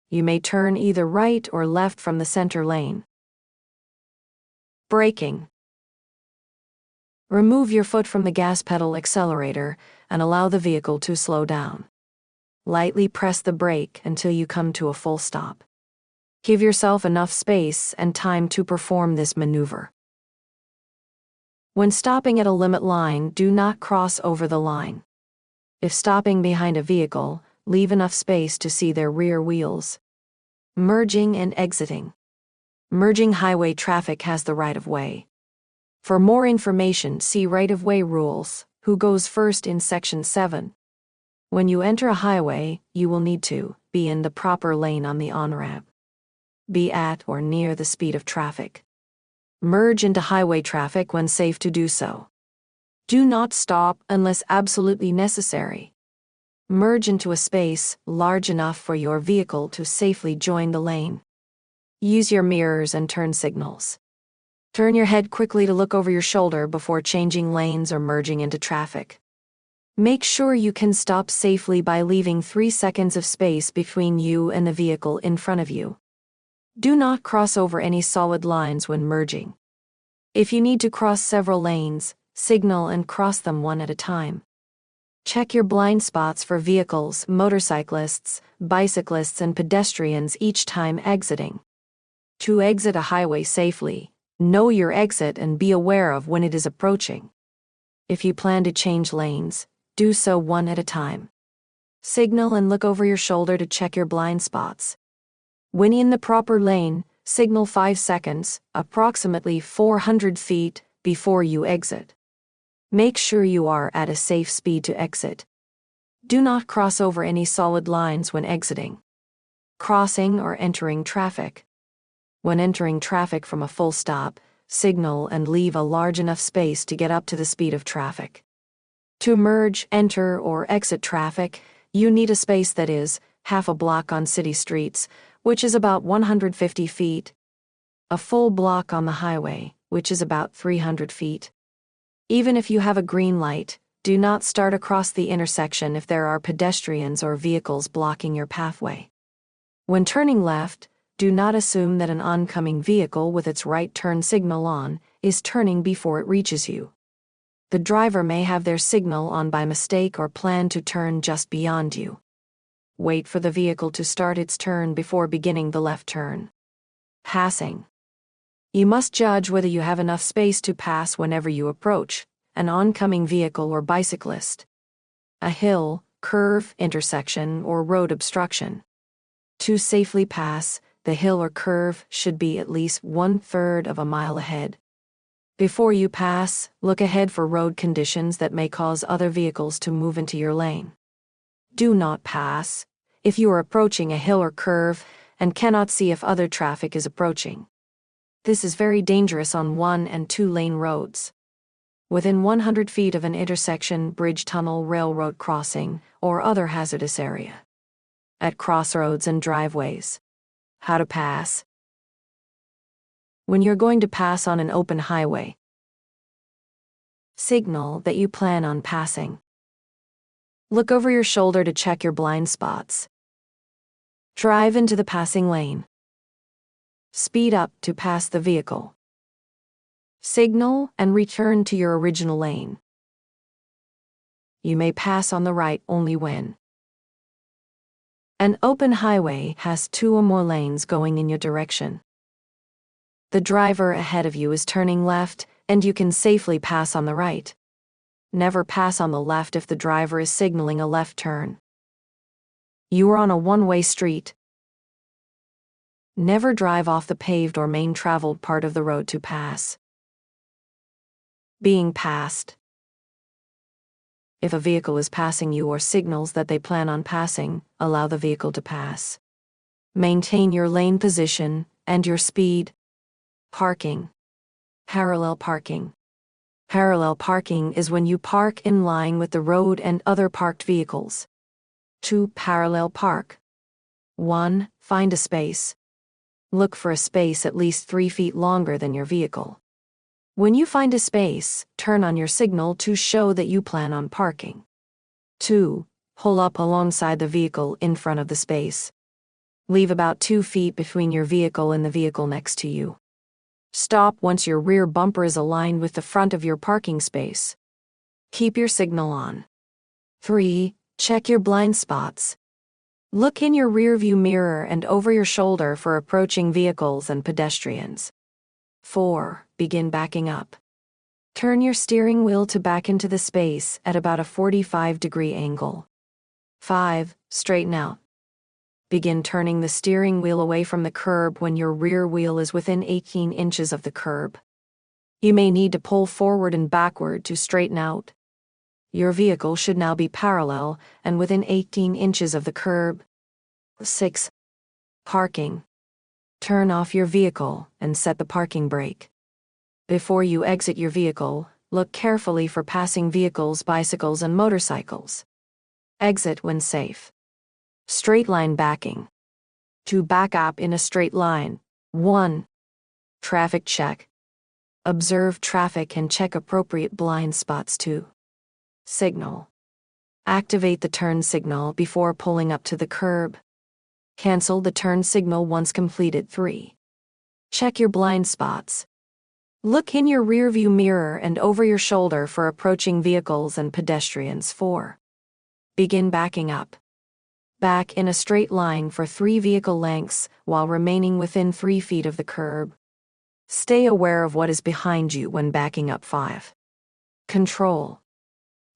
You may turn either right or left from the center lane. Braking. Remove your foot from the gas pedal accelerator and allow the vehicle to slow down. Lightly press the brake until you come to a full stop. Give yourself enough space and time to perform this maneuver. When stopping at a limit line, do not cross over the line. If stopping behind a vehicle, leave enough space to see their rear wheels. Merging and exiting. Merging highway traffic has the right of way. For more information, see right-of-way rules, who goes first in Section 7. When you enter a highway, you will need to be in the proper lane on the on-ramp. Be at or near the speed of traffic. Merge into highway traffic when safe to do so. Do not stop unless absolutely necessary. Merge into a space large enough for your vehicle to safely join the lane. Use your mirrors and turn signals. Turn your head quickly to look over your shoulder before changing lanes or merging into traffic. Make sure you can stop safely by leaving 3 seconds of space between you and the vehicle in front of you. Do not cross over any solid lines when merging. If you need to cross several lanes, signal and cross them one at a time. Check your blind spots for vehicles, motorcyclists, bicyclists, and pedestrians each time exiting. To exit a highway safely, know your exit and be aware of when it is approaching. If you plan to change lanes, do so one at a time. Signal and look over your shoulder to check your blind spots. When in the proper lane, signal 5 seconds, approximately 400 feet, before you exit. Make sure you are at a safe speed to exit. Do not cross over any solid lines when exiting. Crossing or entering traffic. When entering traffic from a full stop, signal and leave a large enough space to get up to the speed of traffic. To merge, enter, or exit traffic, you need a space that is half a block on city streets, which is about 150 feet. A full block on the highway, which is about 300 feet. Even if you have a green light, do not start across the intersection if there are pedestrians or vehicles blocking your pathway. When turning left, do not assume that an oncoming vehicle with its right turn signal on is turning before it reaches you. The driver may have their signal on by mistake or plan to turn just beyond you. Wait for the vehicle to start its turn before beginning the left turn. Passing. You must judge whether you have enough space to pass whenever you approach an oncoming vehicle or bicyclist, a hill, curve, intersection, or road obstruction. To safely pass, the hill or curve should be at least 1/3 of a mile ahead. Before you pass, look ahead for road conditions that may cause other vehicles to move into your lane. Do not pass if you are approaching a hill or curve and cannot see if other traffic is approaching. This is very dangerous on 1- and 2-lane roads. Within 100 feet of an intersection, bridge, tunnel, railroad crossing, or other hazardous area. At crossroads and driveways. How to pass. When you're going to pass on an open highway, signal that you plan on passing. Look over your shoulder to check your blind spots. Drive into the passing lane. Speed up to pass the vehicle. Signal and return to your original lane. You may pass on the right only when an open highway has 2 or more lanes going in your direction. The driver ahead of you is turning left, and you can safely pass on the right. Never pass on the left if the driver is signaling a left turn. You are on a one-way street. Never drive off the paved or main traveled part of the road to pass. Being passed. If a vehicle is passing you or signals that they plan on passing, allow the vehicle to pass. Maintain your lane position and your speed. Parking. Parallel parking. Parallel parking is when you park in line with the road and other parked vehicles. 2. Parallel park. 1. Find a space. Look for a space at least 3 feet longer than your vehicle. When you find a space, turn on your signal to show that you plan on parking. 2. Pull up alongside the vehicle in front of the space. Leave about 2 feet between your vehicle and the vehicle next to you. Stop once your rear bumper is aligned with the front of your parking space. Keep your signal on. 3. Check your blind spots. Look in your rearview mirror and over your shoulder for approaching vehicles and pedestrians. 4. Begin backing up. Turn your steering wheel to back into the space at about a 45-degree angle. 5. Straighten out. Begin turning the steering wheel away from the curb when your rear wheel is within 18 inches of the curb. You may need to pull forward and backward to straighten out. Your vehicle should now be parallel and within 18 inches of the curb. 6. Parking. Turn off your vehicle and set the parking brake. Before you exit your vehicle, look carefully for passing vehicles, bicycles, and motorcycles. Exit when safe. Straight line backing. To back up in a straight line. 1. Traffic check. Observe traffic and check appropriate blind spots. 2. Signal. Activate the turn signal before pulling up to the curb. Cancel the turn signal once completed. 3. Check your blind spots. Look in your rearview mirror and over your shoulder for approaching vehicles and pedestrians. 4. Begin backing up. Back in a straight line for 3 vehicle lengths while remaining within 3 feet of the curb. Stay aware of what is behind you when backing up. 5. Control.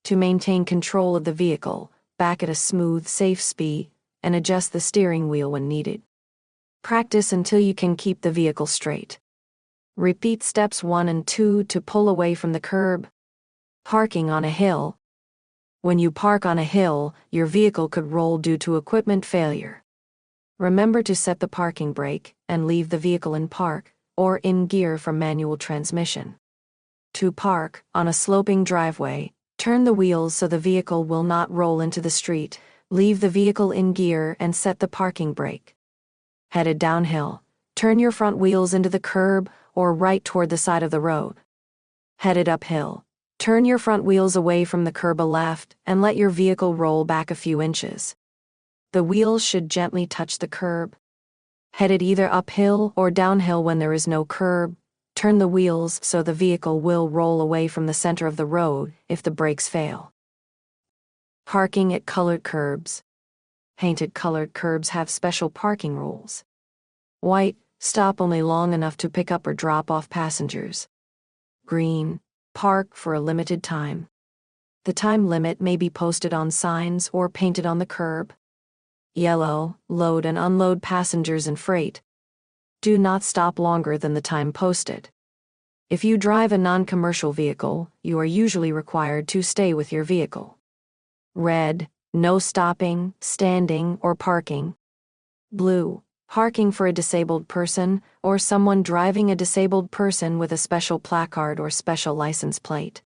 To maintain control of the vehicle, back at a smooth, safe speed and adjust the steering wheel when needed. Practice until you can keep the vehicle straight. Repeat steps 1 and 2 to pull away from the curb. Parking on a hill. When you park on a hill, your vehicle could roll due to equipment failure. Remember to set the parking brake and leave the vehicle in park or in gear for manual transmission. To park on a sloping driveway, turn the wheels so the vehicle will not roll into the street. Leave the vehicle in gear and set the parking brake. Headed downhill, turn your front wheels into the curb or right toward the side of the road. Headed uphill, turn your front wheels away from the curb left and let your vehicle roll back a few inches. The wheels should gently touch the curb. Headed either uphill or downhill when there is no curb, turn the wheels so the vehicle will roll away from the center of the road if the brakes fail. Parking at colored curbs. Painted colored curbs have special parking rules. White, stop only long enough to pick up or drop off passengers. Green, park for a limited time. The time limit may be posted on signs or painted on the curb. Yellow, load and unload passengers and freight. Do not stop longer than the time posted. If you drive a non-commercial vehicle, you are usually required to stay with your vehicle. Red, no stopping, standing, or parking. Blue, parking for a disabled person or someone driving a disabled person with a special placard or special license plate.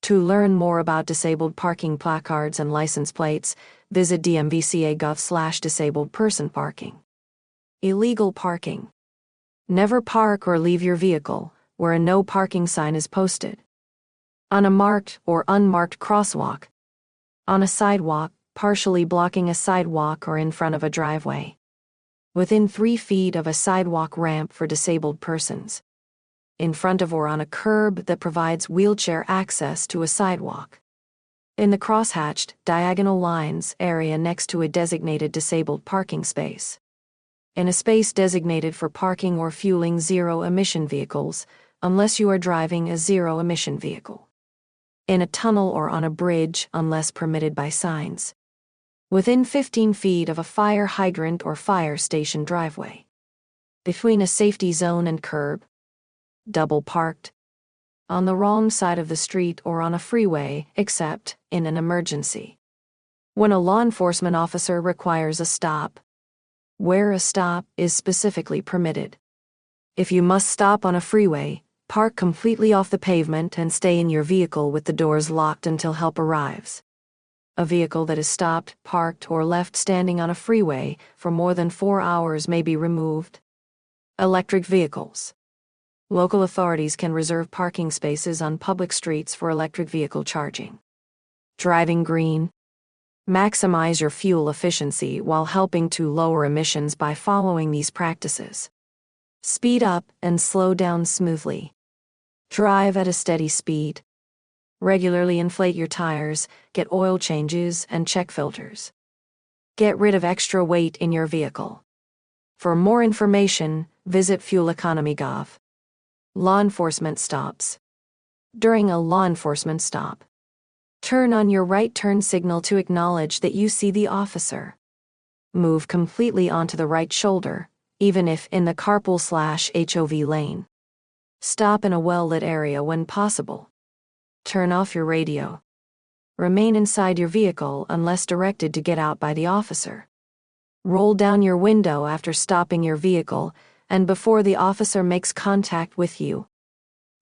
To learn more about disabled parking placards and license plates, visit dmvca.gov/disabled person parking. Illegal parking. Never park or leave your vehicle where a no parking sign is posted. On a marked or unmarked crosswalk. On a sidewalk, partially blocking a sidewalk or in front of a driveway. Within 3 feet of a sidewalk ramp for disabled persons. In front of or on a curb that provides wheelchair access to a sidewalk. In the crosshatched, diagonal lines area next to a designated disabled parking space. In a space designated for parking or fueling zero-emission vehicles, unless you are driving a zero-emission vehicle. In a tunnel or on a bridge, unless permitted by signs. Within 15 feet of a fire hydrant or fire station driveway. Between a safety zone and curb. Double parked. On the wrong side of the street or on a freeway, except in an emergency. When a law enforcement officer requires a stop. Where a stop is specifically permitted. If you must stop on a freeway, park completely off the pavement and stay in your vehicle with the doors locked until help arrives. A vehicle that is stopped, parked, or left standing on a freeway for more than 4 hours may be removed. Electric vehicles. Local authorities can reserve parking spaces on public streets for electric vehicle charging. Driving green. Maximize your fuel efficiency while helping to lower emissions by following these practices. Speed up and slow down smoothly. Drive at a steady speed. Regularly inflate your tires, get oil changes, and check filters. Get rid of extra weight in your vehicle. For more information, visit fueleconomy.gov. Law enforcement stops. During a law enforcement stop, turn on your right turn signal to acknowledge that you see the officer. Move completely onto the right shoulder, even if in the carpool/HOV lane. Stop in a well-lit area when possible. Turn off your radio. Remain inside your vehicle unless directed to get out by the officer. Roll down your window after stopping your vehicle and before the officer makes contact with you.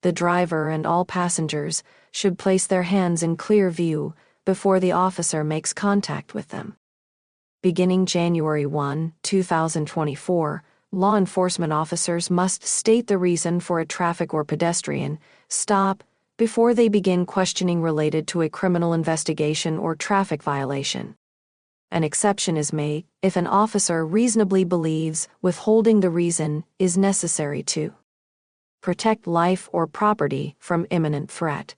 The driver and all passengers should place their hands in clear view before the officer makes contact with them. Beginning January 1, 2024, law enforcement officers must state the reason for a traffic or pedestrian stop before they begin questioning related to a criminal investigation or traffic violation. An exception is made if an officer reasonably believes withholding the reason is necessary to protect life or property from imminent threat.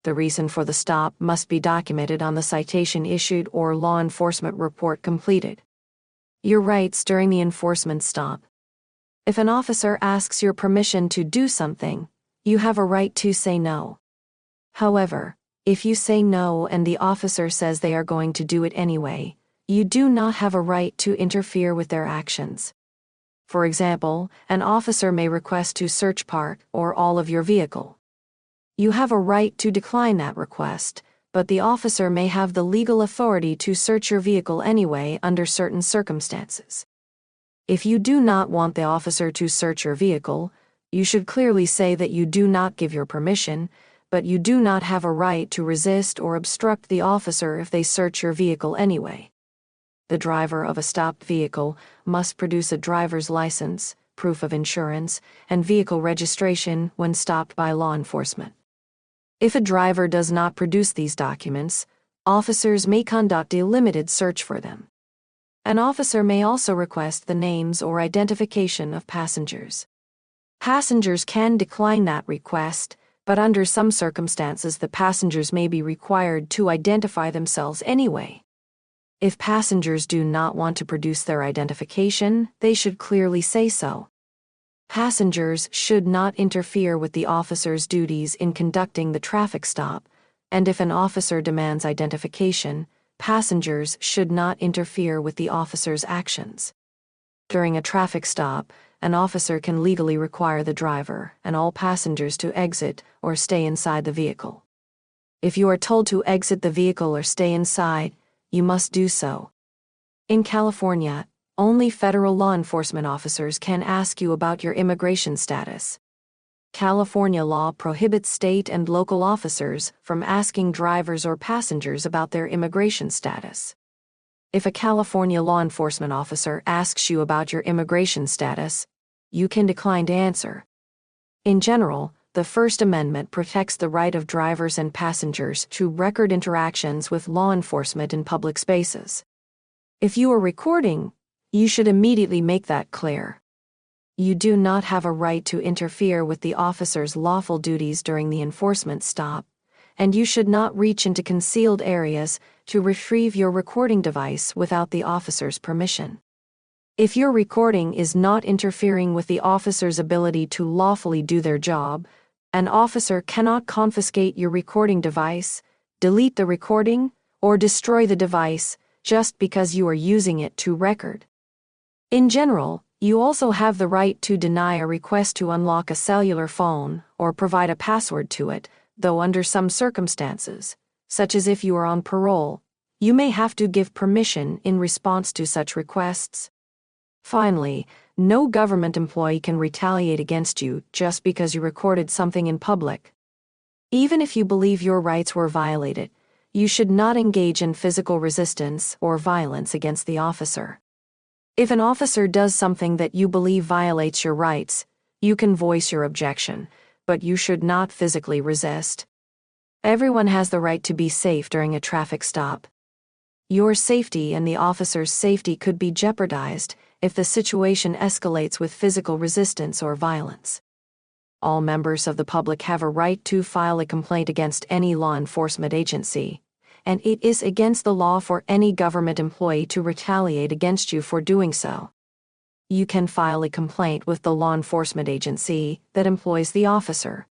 The reason for the stop must be documented on the citation issued or law enforcement report completed. Your rights during the enforcement stop. If an officer asks your permission to do something, you have a right to say no. However, if you say no and the officer says they are going to do it anyway, you do not have a right to interfere with their actions. For example, an officer may request to search part or all of your vehicle. You have a right to decline that request, but the officer may have the legal authority to search your vehicle anyway under certain circumstances. If you do not want the officer to search your vehicle, you should clearly say that you do not give your permission, but you do not have a right to resist or obstruct the officer if they search your vehicle anyway. The driver of a stopped vehicle must produce a driver's license, proof of insurance, and vehicle registration when stopped by law enforcement. If a driver does not produce these documents, officers may conduct a limited search for them. An officer may also request the names or identification of passengers. Passengers can decline that request, but under some circumstances the passengers may be required to identify themselves anyway. If passengers do not want to produce their identification, they should clearly say so. Passengers should not interfere with the officer's duties in conducting the traffic stop, and if an officer demands identification, passengers should not interfere with the officer's actions. During a traffic stop, an officer can legally require the driver and all passengers to exit or stay inside the vehicle. If you are told to exit the vehicle or stay inside, you must do so. In California, only federal law enforcement officers can ask you about your immigration status. California law prohibits state and local officers from asking drivers or passengers about their immigration status. If a California law enforcement officer asks you about your immigration status, you can decline to answer. In general, the First Amendment protects the right of drivers and passengers to record interactions with law enforcement in public spaces. If you are recording, you should immediately make that clear. You do not have a right to interfere with the officer's lawful duties during the enforcement stop, and you should not reach into concealed areas to retrieve your recording device without the officer's permission. If your recording is not interfering with the officer's ability to lawfully do their job, an officer cannot confiscate your recording device, delete the recording, or destroy the device just because you are using it to record. In general, you also have the right to deny a request to unlock a cellular phone or provide a password to it, though under some circumstances, such as if you are on parole, you may have to give permission in response to such requests. Finally, no government employee can retaliate against you just because you recorded something in public. Even if you believe your rights were violated, you should not engage in physical resistance or violence against the officer. If an officer does something that you believe violates your rights, you can voice your objection, but you should not physically resist. Everyone has the right to be safe during a traffic stop. Your safety and the officer's safety could be jeopardized if the situation escalates with physical resistance or violence. All members of the public have a right to file a complaint against any law enforcement agency, and it is against the law for any government employee to retaliate against you for doing so. You can file a complaint with the law enforcement agency that employs the officer.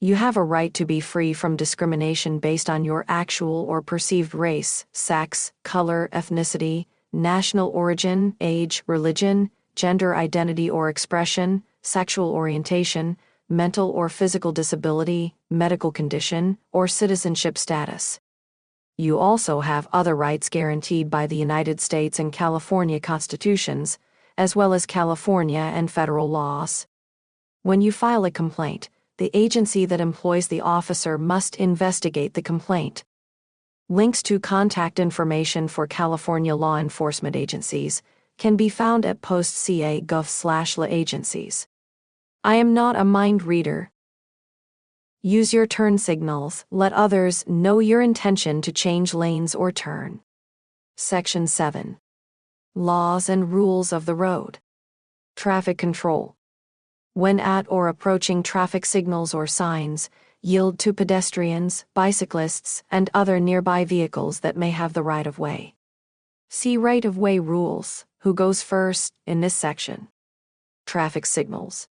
You have a right to be free from discrimination based on your actual or perceived race, sex, color, ethnicity, national origin, age, religion, gender identity or expression, sexual orientation, mental or physical disability, medical condition, or citizenship status. You also have other rights guaranteed by the United States and California constitutions, as well as California and federal laws. When you file a complaint, the agency that employs the officer must investigate the complaint. Links to contact information for California law enforcement agencies can be found at postca.gov/laagencies. I am not a mind reader. Use your turn signals. Let others know your intention to change lanes or turn. Section 7. Laws and rules of the road. Traffic control. When at or approaching traffic signals or signs, yield to pedestrians, bicyclists, and other nearby vehicles that may have the right-of-way. See right-of-way rules, who goes first, in this section. Traffic signals.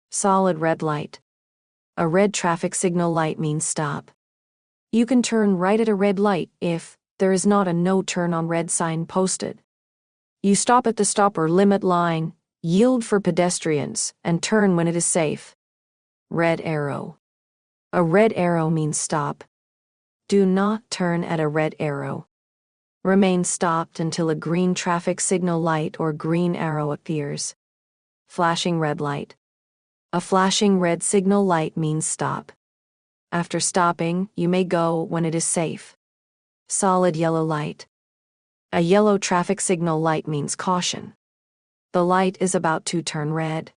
Solid red light. A red traffic signal light means stop. You can turn right at a red light if there is not a no turn on red sign posted. You stop at the stop or limit line, yield for pedestrians, and turn when it is safe. Red arrow. A red arrow means stop. Do not turn at a red arrow. Remain stopped until a green traffic signal light or green arrow appears. Flashing red light. A flashing red signal light means stop. After stopping, you may go when it is safe. Solid yellow light. A yellow traffic signal light means caution. The light is about to turn red.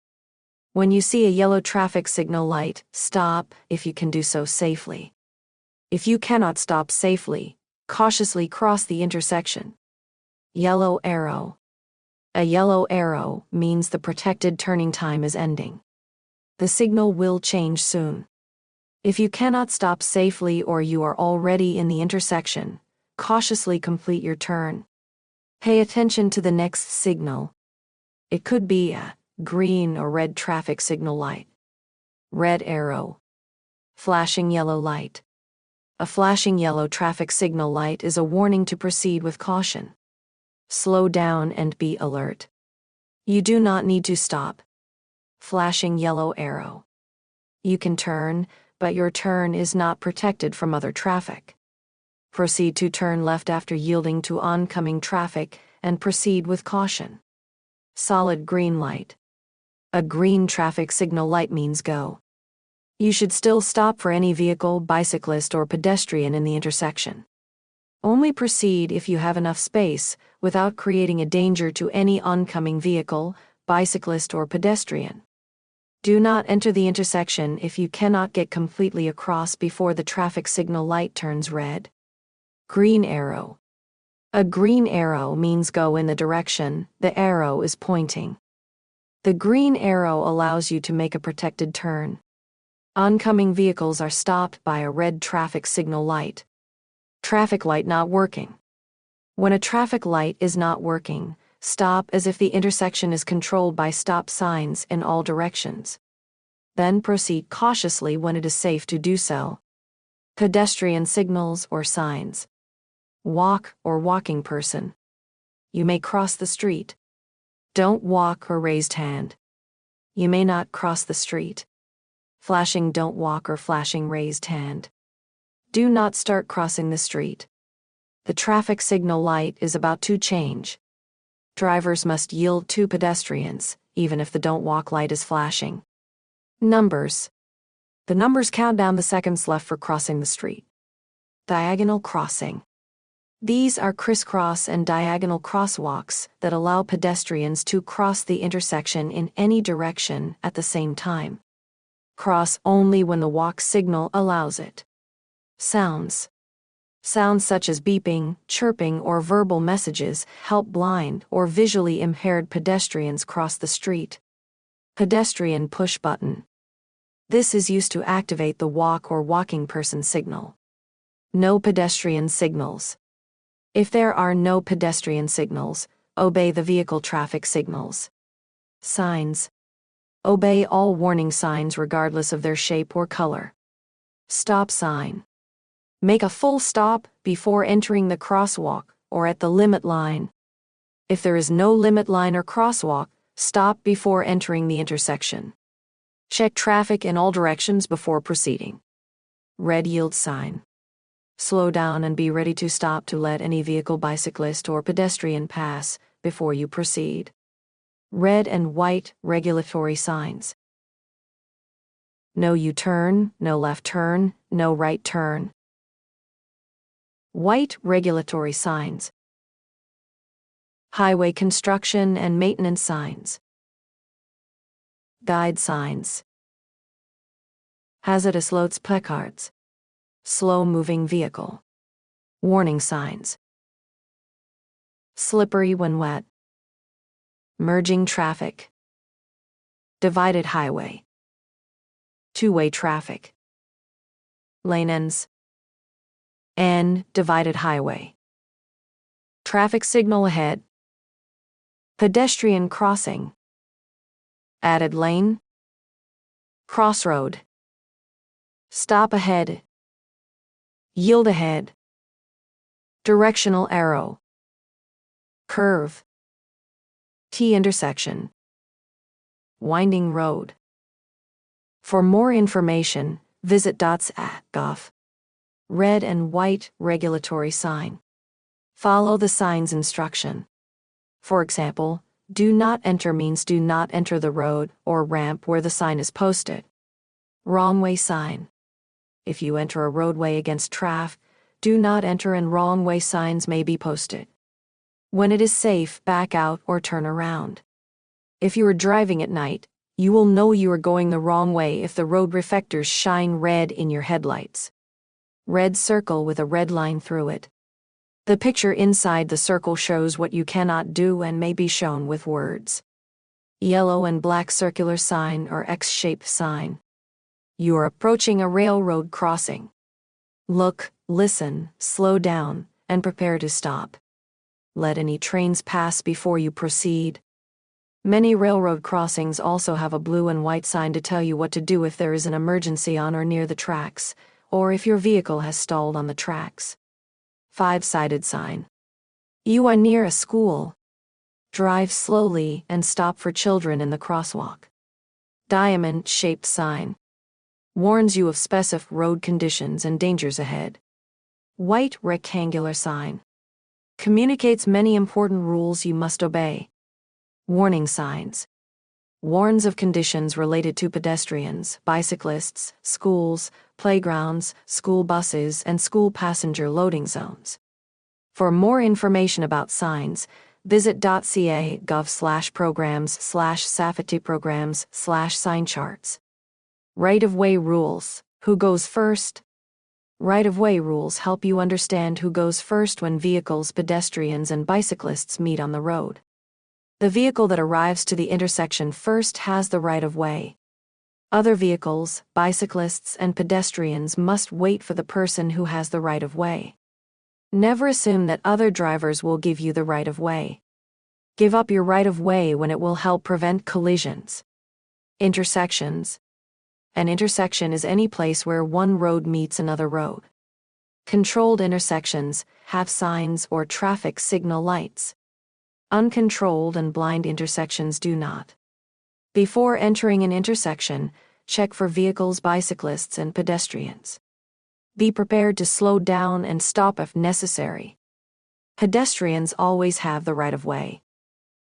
When you see a yellow traffic signal light, stop if you can do so safely. If you cannot stop safely, cautiously cross the intersection. Yellow arrow. A yellow arrow means the protected turning time is ending. The signal will change soon. If you cannot stop safely or you are already in the intersection, cautiously complete your turn. Pay attention to the next signal. It could be a green or red traffic signal light. Red arrow. Flashing yellow light. A flashing yellow traffic signal light is a warning to proceed with caution. Slow down and be alert. You do not need to stop. Flashing yellow arrow. You can turn, but your turn is not protected from other traffic. Proceed to turn left after yielding to oncoming traffic and proceed with caution. Solid green light. A green traffic signal light means go. You should still stop for any vehicle, bicyclist, or pedestrian in the intersection. Only proceed if you have enough space without creating a danger to any oncoming vehicle, bicyclist, or pedestrian. Do not enter the intersection if you cannot get completely across before the traffic signal light turns red. Green arrow. A green arrow means go in the direction the arrow is pointing. The green arrow allows you to make a protected turn. Oncoming vehicles are stopped by a red traffic signal light. Traffic light not working. When a traffic light is not working, stop as if the intersection is controlled by stop signs in all directions. Then proceed cautiously when it is safe to do so. Pedestrian signals or signs. Walk or walking person. You may cross the street. Don't walk or raised hand. You may not cross the street. Flashing don't walk or flashing raised hand. Do not start crossing the street. The traffic signal light is about to change. Drivers must yield to pedestrians, even if the don't walk light is flashing. Numbers. The numbers count down the seconds left for crossing the street. Diagonal crossing. These are crisscross and diagonal crosswalks that allow pedestrians to cross the intersection in any direction at the same time. Cross only when the walk signal allows it. Sounds. Sounds such as beeping, chirping, or verbal messages help blind or visually impaired pedestrians cross the street. Pedestrian push button. This is used to activate the walk or walking person signal. No pedestrian signals. If there are no pedestrian signals, obey the vehicle traffic signals. Signs. Obey all warning signs regardless of their shape or color. Stop sign. Make a full stop before entering the crosswalk or at the limit line. If there is no limit line or crosswalk, stop before entering the intersection. Check traffic in all directions before proceeding. Red yield sign. Slow down and be ready to stop to let any vehicle, bicyclist, or pedestrian pass before you proceed. Red and white regulatory signs. No U-turn, no left turn, no right turn. White regulatory signs. Highway construction and maintenance signs. Guide signs. Hazardous loads placards. Slow-moving vehicle. Warning signs. Slippery when wet. Merging traffic. Divided highway. Two-way traffic. Lane ends. And divided highway. Traffic signal ahead. Pedestrian crossing. Added lane. Crossroad. Stop ahead. Yield ahead. Directional arrow. Curve. T-intersection. Winding road. For more information, visit dots.gov. Red and white regulatory sign. Follow the sign's instruction. For example, do not enter means do not enter the road or ramp where the sign is posted. Wrong way sign. If you enter a roadway against traffic, do not enter and wrong way signs may be posted. When it is safe, back out or turn around. If you are driving at night, you will know you are going the wrong way if the road reflectors shine red in your headlights. Red circle with a red line through it. The picture inside the circle shows what you cannot do and may be shown with words. Yellow and black circular sign or X-shaped sign. You are approaching a railroad crossing. Look, listen, slow down, and prepare to stop. Let any trains pass before you proceed. Many railroad crossings also have a blue and white sign to tell you what to do if there is an emergency on or near the tracks, or if your vehicle has stalled on the tracks. 5-sided sign. You are near a school. Drive slowly and stop for children in the crosswalk. Diamond-shaped sign. Warns you of specific road conditions and dangers ahead. White rectangular sign. Communicates many important rules you must obey. Warning signs. Warns of conditions related to pedestrians, bicyclists, schools, playgrounds, school buses, and school passenger loading zones. For more information about signs, visit .ca.gov/programs/safety programs/sign charts. Right-of-way rules. Who goes first? Right-of-way rules help you understand who goes first when vehicles, pedestrians, and bicyclists meet on the road. The vehicle that arrives to the intersection first has the right-of-way. Other vehicles, bicyclists, and pedestrians must wait for the person who has the right-of-way. Never assume that other drivers will give you the right-of-way. Give up your right-of-way when it will help prevent collisions. Intersections. An intersection is any place where one road meets another road. Controlled intersections have signs or traffic signal lights. Uncontrolled and blind intersections do not. Before entering an intersection, check for vehicles, bicyclists, and pedestrians. Be prepared to slow down and stop if necessary. Pedestrians always have the right-of-way.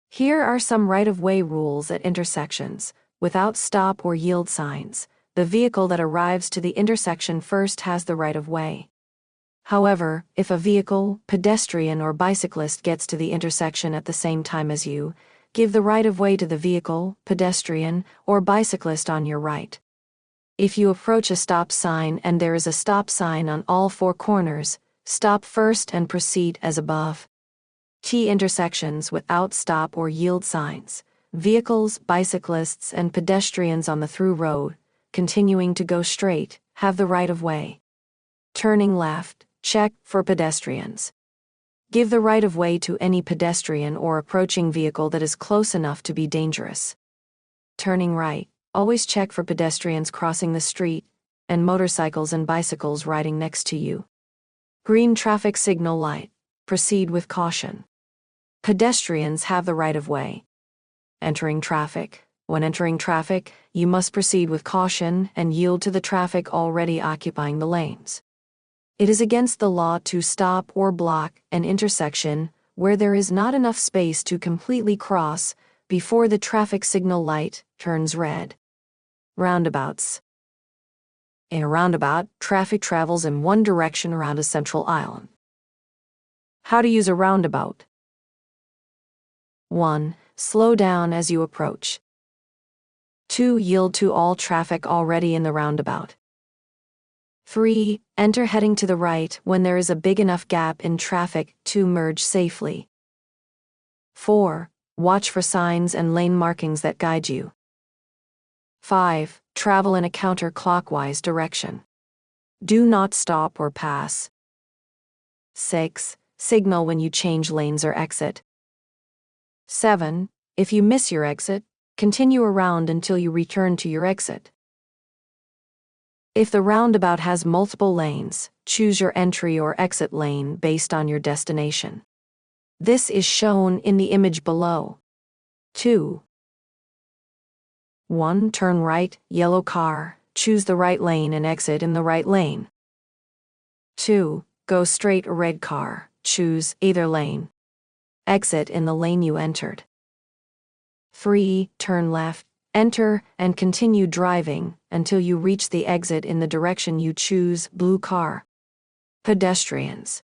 Here are some right-of-way rules at intersections. Without stop or yield signs, the vehicle that arrives to the intersection first has the right-of-way. However, if a vehicle, pedestrian, or bicyclist gets to the intersection at the same time as you, give the right-of-way to the vehicle, pedestrian, or bicyclist on your right. If you approach a stop sign and there is a stop sign on all 4 corners, stop first and proceed as above. T intersections without stop or yield signs. Vehicles, bicyclists, and pedestrians on the through road, continuing to go straight, have the right-of-way. Turning left, check for pedestrians. Give the right-of-way to any pedestrian or approaching vehicle that is close enough to be dangerous. Turning right, always check for pedestrians crossing the street, and motorcycles and bicycles riding next to you. Green traffic signal light, proceed with caution. Pedestrians have the right-of-way. Entering traffic. When entering traffic, you must proceed with caution and yield to the traffic already occupying the lanes. It is against the law to stop or block an intersection where there is not enough space to completely cross before the traffic signal light turns red. Roundabouts. In a roundabout, traffic travels in one direction around a central island. How to use a roundabout. 1. Slow down as you approach. 2. Yield to all traffic already in the roundabout. 3. Enter heading to the right when there is a big enough gap in traffic to merge safely. 4. Watch for signs and lane markings that guide you. 5. Travel in a counterclockwise direction. Do not stop or pass. 6. Signal when you change lanes or exit. 7. If you miss your exit, continue around until you return to your exit. If the roundabout has multiple lanes, choose your entry or exit lane based on your destination. This is shown in the image below. 2. 1. Turn right, yellow car, choose the right lane and exit in the right lane. 2. Go straight, red car, choose either lane. Exit in the lane you entered. 3. Turn left, enter, and continue driving until you reach the exit in the direction you choose, blue car. Pedestrians.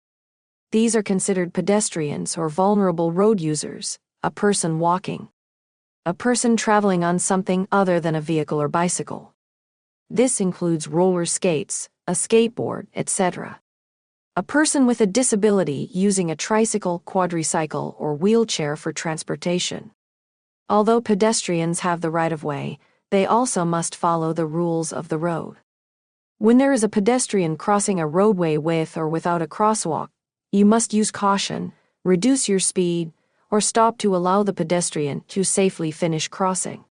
These are considered pedestrians or vulnerable road users, a person walking. A person traveling on something other than a vehicle or bicycle. This includes roller skates, a skateboard, etc. A person with a disability using a tricycle, quadricycle, or wheelchair for transportation. Although pedestrians have the right of way, they also must follow the rules of the road. When there is a pedestrian crossing a roadway with or without a crosswalk, you must use caution, reduce your speed, or stop to allow the pedestrian to safely finish crossing.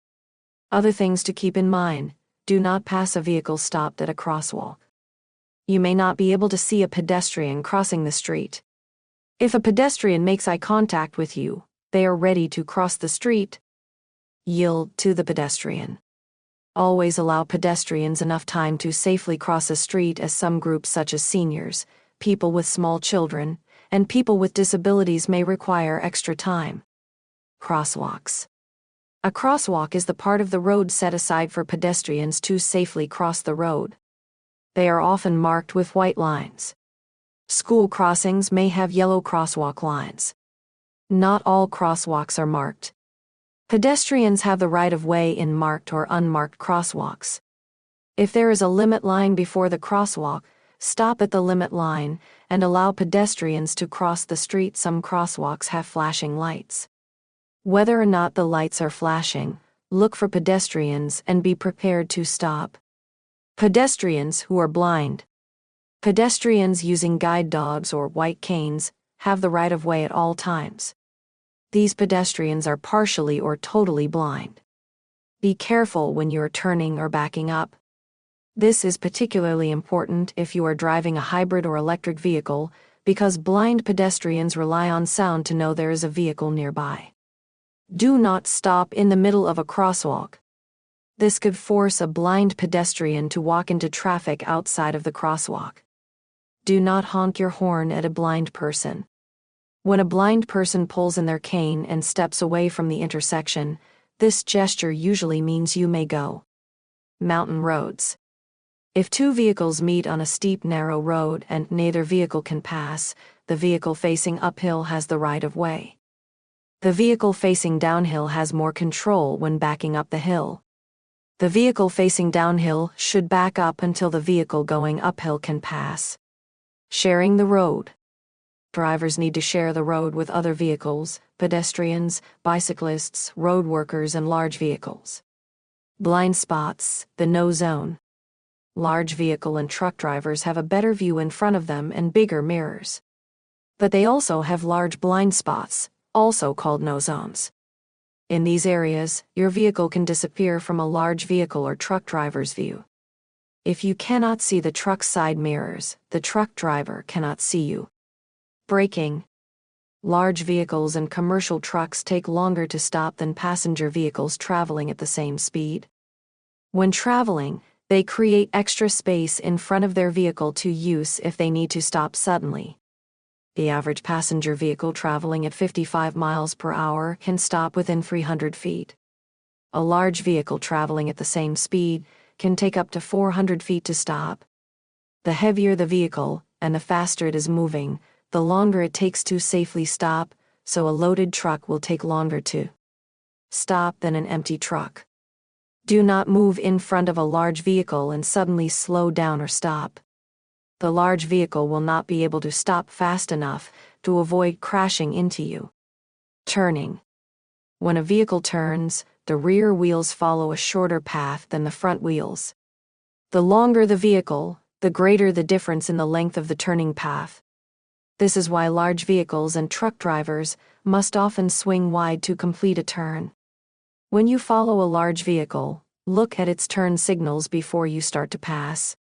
Other things to keep in mind: do not pass a vehicle stopped at a crosswalk. You may not be able to see a pedestrian crossing the street. If a pedestrian makes eye contact with you, they are ready to cross the street. Yield to the pedestrian. Always allow pedestrians enough time to safely cross a street, as some groups such as seniors, people with small children, and people with disabilities may require extra time. Crosswalks. A crosswalk is the part of the road set aside for pedestrians to safely cross the road. They are often marked with white lines. School crossings may have yellow crosswalk lines. Not all crosswalks are marked. Pedestrians have the right of way in marked or unmarked crosswalks. If there is a limit line before the crosswalk, stop at the limit line and allow pedestrians to cross the street. Some crosswalks have flashing lights. Whether or not the lights are flashing, look for pedestrians and be prepared to stop. Pedestrians who are blind. Pedestrians using guide dogs or white canes have the right of way at all times. These pedestrians are partially or totally blind. Be careful when you are turning or backing up. This is particularly important if you are driving a hybrid or electric vehicle, because blind pedestrians rely on sound to know there is a vehicle nearby. Do not stop in the middle of a crosswalk. This could force a blind pedestrian to walk into traffic outside of the crosswalk. Do not honk your horn at a blind person. When a blind person pulls in their cane and steps away from the intersection, this gesture usually means you may go. Mountain roads. If two vehicles meet on a steep, narrow road and neither vehicle can pass, the vehicle facing uphill has the right of way. The vehicle facing downhill has more control when backing up the hill. The vehicle facing downhill should back up until the vehicle going uphill can pass. Sharing the road. Drivers need to share the road with other vehicles, pedestrians, bicyclists, road workers, and large vehicles. Blind spots, the no zone. Large vehicle and truck drivers have a better view in front of them and bigger mirrors. But they also have large blind spots, also called no zones. In these areas, your vehicle can disappear from a large vehicle or truck driver's view. If you cannot see the truck's side mirrors, the truck driver cannot see you. Braking. Large vehicles and commercial trucks take longer to stop than passenger vehicles traveling at the same speed. When traveling, they create extra space in front of their vehicle to use if they need to stop suddenly. The average passenger vehicle traveling at 55 miles per hour can stop within 300 feet. A large vehicle traveling at the same speed can take up to 400 feet to stop. The heavier the vehicle, and the faster it is moving, the longer it takes to safely stop, so a loaded truck will take longer to stop than an empty truck. Do not move in front of a large vehicle and suddenly slow down or stop. The large vehicle will not be able to stop fast enough to avoid crashing into you. Turning. When a vehicle turns, the rear wheels follow a shorter path than the front wheels. The longer the vehicle, the greater the difference in the length of the turning path. This is why large vehicles and truck drivers must often swing wide to complete a turn. When you follow a large vehicle, look at its turn signals before you start to pass.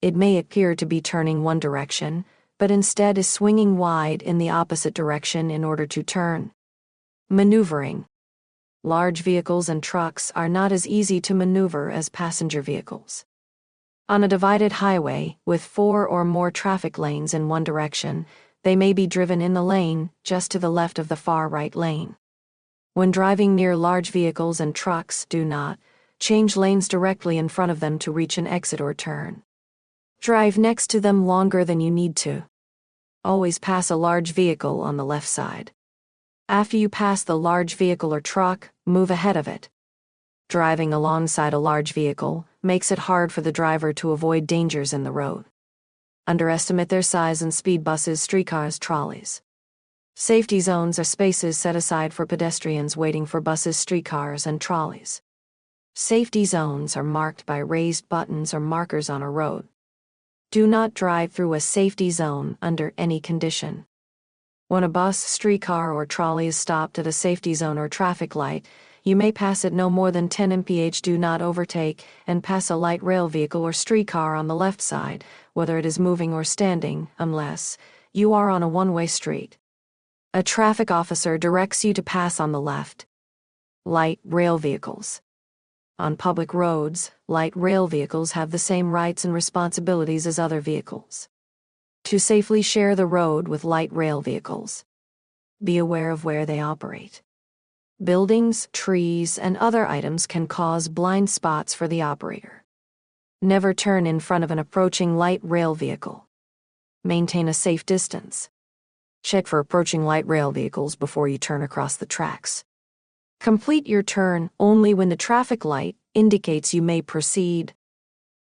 It may appear to be turning one direction, but instead is swinging wide in the opposite direction in order to turn. Maneuvering. Large vehicles and trucks are not as easy to maneuver as passenger vehicles. On a divided highway, with 4 or more traffic lanes in one direction, they may be driven in the lane just to the left of the far right lane. When driving near large vehicles and trucks, do not change lanes directly in front of them to reach an exit or turn. Drive next to them longer than you need to. Always pass a large vehicle on the left side. After you pass the large vehicle or truck, move ahead of it. Driving alongside a large vehicle makes it hard for the driver to avoid dangers in the road. Underestimate their size and speed: buses, streetcars, trolleys. Safety zones are spaces set aside for pedestrians waiting for buses, streetcars, and trolleys. Safety zones are marked by raised buttons or markers on a road. Do not drive through a safety zone under any condition. When a bus, streetcar, or trolley is stopped at a safety zone or traffic light, you may pass at no more than 10 mph. Do not overtake and pass a light rail vehicle or streetcar on the left side, whether it is moving or standing, unless you are on a one-way street. A traffic officer directs you to pass on the left. Light rail vehicles. On public roads, light rail vehicles have the same rights and responsibilities as other vehicles. To safely share the road with light rail vehicles, be aware of where they operate. Buildings, trees, and other items can cause blind spots for the operator. Never turn in front of an approaching light rail vehicle. Maintain a safe distance. Check for approaching light rail vehicles before you turn across the tracks. Complete your turn only when the traffic light indicates you may proceed.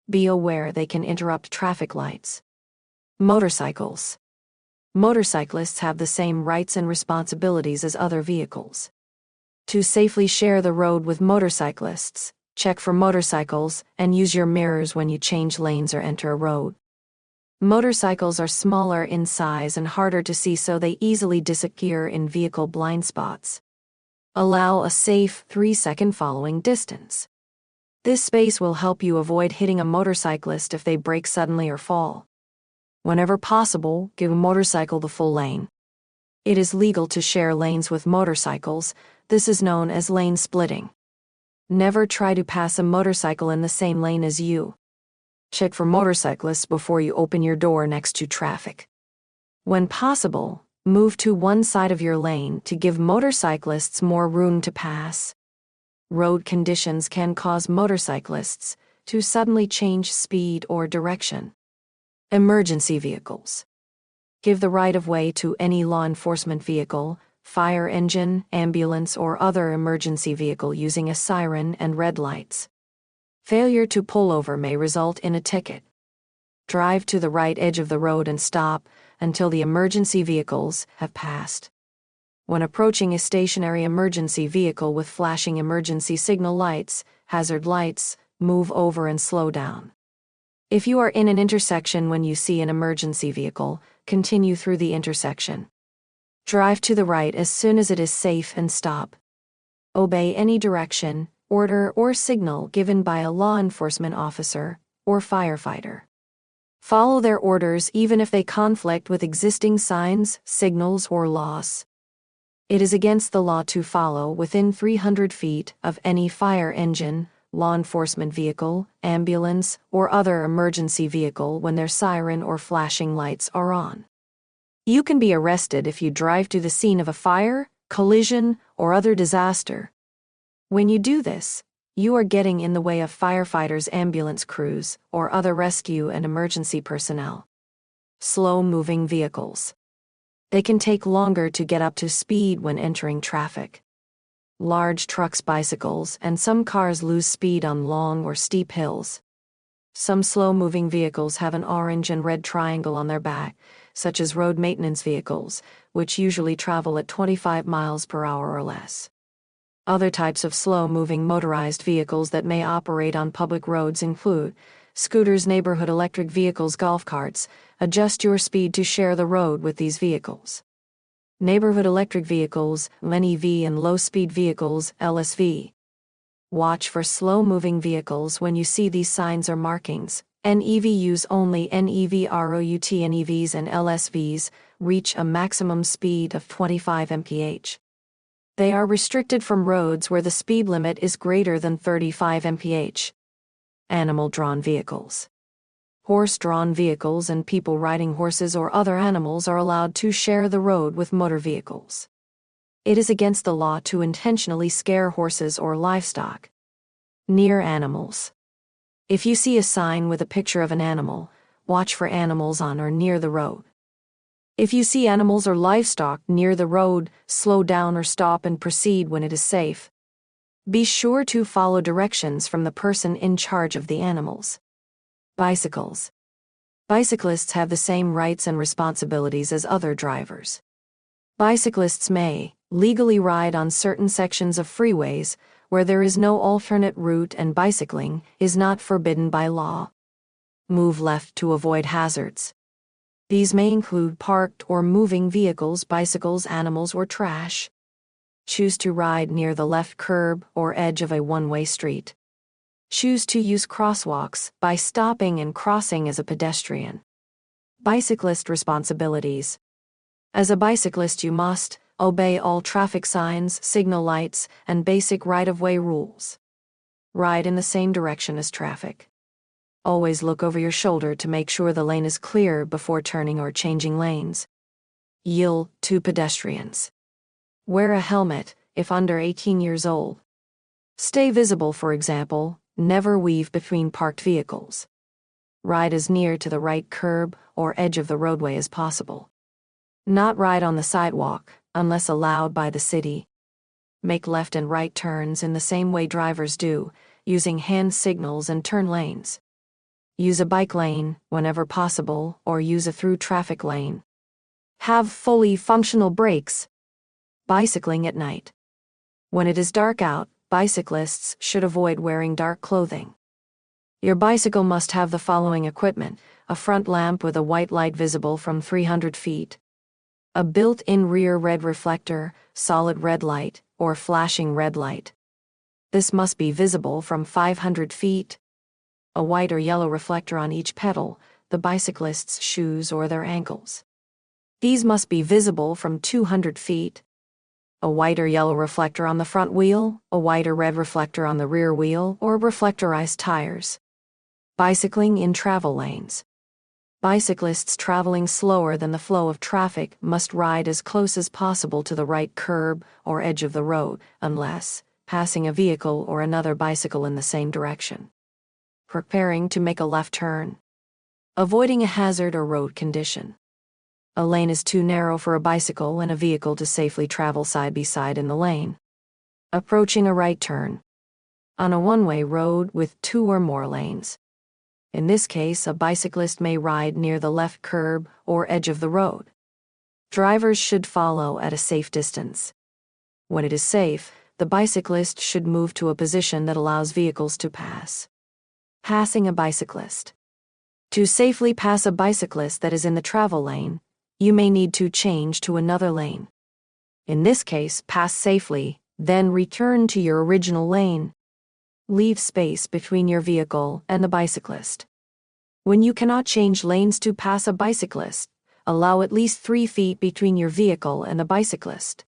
Be aware they can interrupt traffic lights. Motorcycles. Motorcyclists have the same rights and responsibilities as other vehicles. To safely share the road with motorcyclists, check for motorcycles and use your mirrors when you change lanes or enter a road. Motorcycles are smaller in size and harder to see, so they easily disappear in vehicle blind spots. Allow a safe 3-second following distance. This space will help you avoid hitting a motorcyclist if they brake suddenly or fall. Whenever possible, give a motorcycle the full lane. It is legal to share lanes with motorcycles. This is known as lane splitting. Never try to pass a motorcycle in the same lane as you. Check for motorcyclists before you open your door next to traffic. When possible, move to one side of your lane to give motorcyclists more room to pass. Road conditions can cause motorcyclists to suddenly change speed or direction. Emergency vehicles. Give the right-of-way to any law enforcement vehicle, fire engine, ambulance, or other emergency vehicle using a siren and red lights. Failure to pull over may result in a ticket. Drive to the right edge of the road and stop until the emergency vehicles have passed. When approaching a stationary emergency vehicle with flashing emergency signal lights, hazard lights, move over and slow down. If you are in an intersection when you see an emergency vehicle, continue through the intersection. Drive to the right as soon as it is safe and stop. Obey any direction, order, or signal given by a law enforcement officer or firefighter. Follow their orders even if they conflict with existing signs, signals, or laws. It is against the law to follow within 300 feet of any fire engine, law enforcement vehicle, ambulance, or other emergency vehicle when their siren or flashing lights are on. You can be arrested if you drive to the scene of a fire, collision, or other disaster. When you do this, you are getting in the way of firefighters, ambulance crews, or other rescue and emergency personnel. Slow-moving vehicles. They can take longer to get up to speed when entering traffic. Large trucks, bicycles, and some cars lose speed on long or steep hills. Some slow-moving vehicles have an orange and red triangle on their back, such as road maintenance vehicles, which usually travel at 25 miles per hour or less. Other types of slow-moving motorized vehicles that may operate on public roads include scooters, neighborhood electric vehicles, golf carts. Adjust your speed to share the road with these vehicles. Neighborhood electric vehicles, NEV, and low-speed vehicles, LSV. Watch for slow-moving vehicles when you see these signs or markings. NEV use only NEV route. NEVs and LSVs reach a maximum speed of 25 mph. They are restricted from roads where the speed limit is greater than 35 mph. Animal-drawn vehicles. Horse-drawn vehicles and people riding horses or other animals are allowed to share the road with motor vehicles. It is against the law to intentionally scare horses or livestock. Near animals. If you see a sign with a picture of an animal, watch for animals on or near the road. If you see animals or livestock near the road, slow down or stop and proceed when it is safe. Be sure to follow directions from the person in charge of the animals. Bicycles. Bicyclists have the same rights and responsibilities as other drivers. Bicyclists may legally ride on certain sections of freeways where there is no alternate route and bicycling is not forbidden by law. Move left to avoid hazards. These may include parked or moving vehicles, bicycles, animals, or trash. Choose to ride near the left curb or edge of a one-way street. Choose to use crosswalks by stopping and crossing as a pedestrian. Bicyclist responsibilities. As a bicyclist, you must obey all traffic signs, signal lights, and basic right-of-way rules. Ride in the same direction as traffic. Always look over your shoulder to make sure the lane is clear before turning or changing lanes. Yield to pedestrians. Wear a helmet if under 18 years old. Stay visible, for example, never weave between parked vehicles. Ride as near to the right curb or edge of the roadway as possible. Not ride on the sidewalk, unless allowed by the city. Make left and right turns in the same way drivers do, using hand signals and turn lanes. Use a bike lane whenever possible or use a through traffic lane. Have fully functional brakes. Bicycling at night. When it is dark out, bicyclists should avoid wearing dark clothing. Your bicycle must have the following equipment: a front lamp with a white light visible from 300 feet, a built-in rear red reflector, solid red light, or flashing red light. This must be visible from 500 feet, a white or yellow reflector on each pedal, the bicyclist's shoes or their ankles. These must be visible from 200 feet, a white or yellow reflector on the front wheel, a white or red reflector on the rear wheel, or reflectorized tires. Bicycling in travel lanes. Bicyclists traveling slower than the flow of traffic must ride as close as possible to the right curb or edge of the road, unless passing a vehicle or another bicycle in the same direction. Preparing to make a left turn. Avoiding a hazard or road condition. A lane is too narrow for a bicycle and a vehicle to safely travel side by side in the lane. Approaching a right turn. On a one-way road with 2 or more lanes. In this case, a bicyclist may ride near the left curb or edge of the road. Drivers should follow at a safe distance. When it is safe, the bicyclist should move to a position that allows vehicles to pass. Passing a bicyclist. To safely pass a bicyclist that is in the travel lane, you may need to change to another lane. In this case, pass safely, then return to your original lane. Leave space between your vehicle and the bicyclist. When you cannot change lanes to pass a bicyclist, allow at least 3 feet between your vehicle and the bicyclist.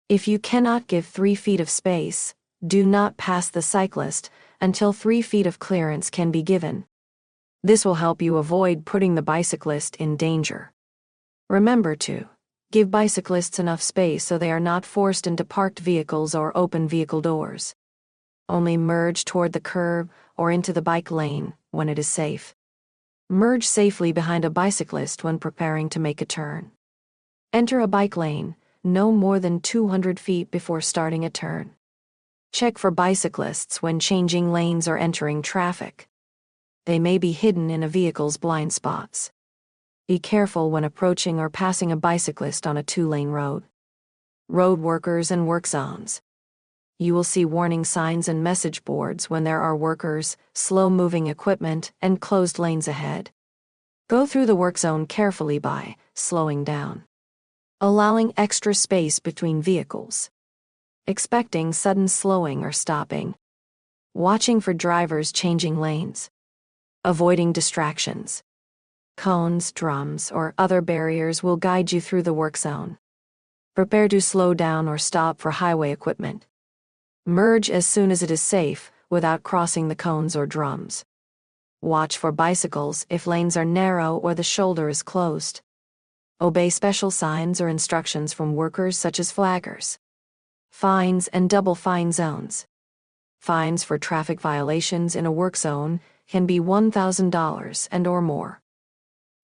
If you cannot give 3 feet of space, do not pass the cyclist until 3 feet of clearance can be given. This will help you avoid putting the bicyclist in danger. Remember to give bicyclists enough space so they are not forced into parked vehicles or open vehicle doors. Only merge toward the curb or into the bike lane when it is safe. Merge safely behind a bicyclist when preparing to make a turn. Enter a bike lane no more than 200 feet before starting a turn. Check for bicyclists when changing lanes or entering traffic. They may be hidden in a vehicle's blind spots. Be careful when approaching or passing a bicyclist on a 2-lane road. Road workers and work zones. You will see warning signs and message boards when there are workers, slow-moving equipment, and closed lanes ahead. Go through the work zone carefully by slowing down. Allowing extra space between vehicles. Expecting sudden slowing or stopping. Watching for drivers changing lanes. Avoiding distractions. Cones, drums, or other barriers will guide you through the work zone. Prepare to slow down or stop for highway equipment. Merge as soon as it is safe, without crossing the cones or drums. Watch for bicycles if lanes are narrow or the shoulder is closed. Obey special signs or instructions from workers such as flaggers. Fines and double fine zones. Fines for traffic violations in a work zone can be $1,000 and or more.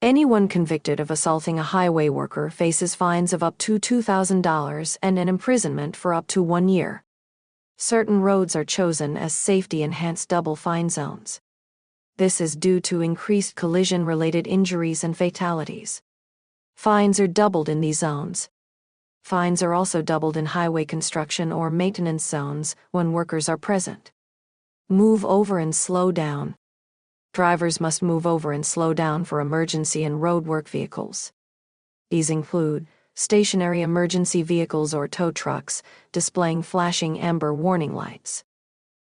Anyone convicted of assaulting a highway worker faces fines of up to $2,000 and an imprisonment for up to 1 year. Certain roads are chosen as safety-enhanced double fine zones. This is due to increased collision-related injuries and fatalities. Fines are doubled in these zones. Fines are also doubled in highway construction or maintenance zones when workers are present. Move over and slow down. Drivers must move over and slow down for emergency and roadwork vehicles. These include stationary emergency vehicles or tow trucks displaying flashing amber warning lights.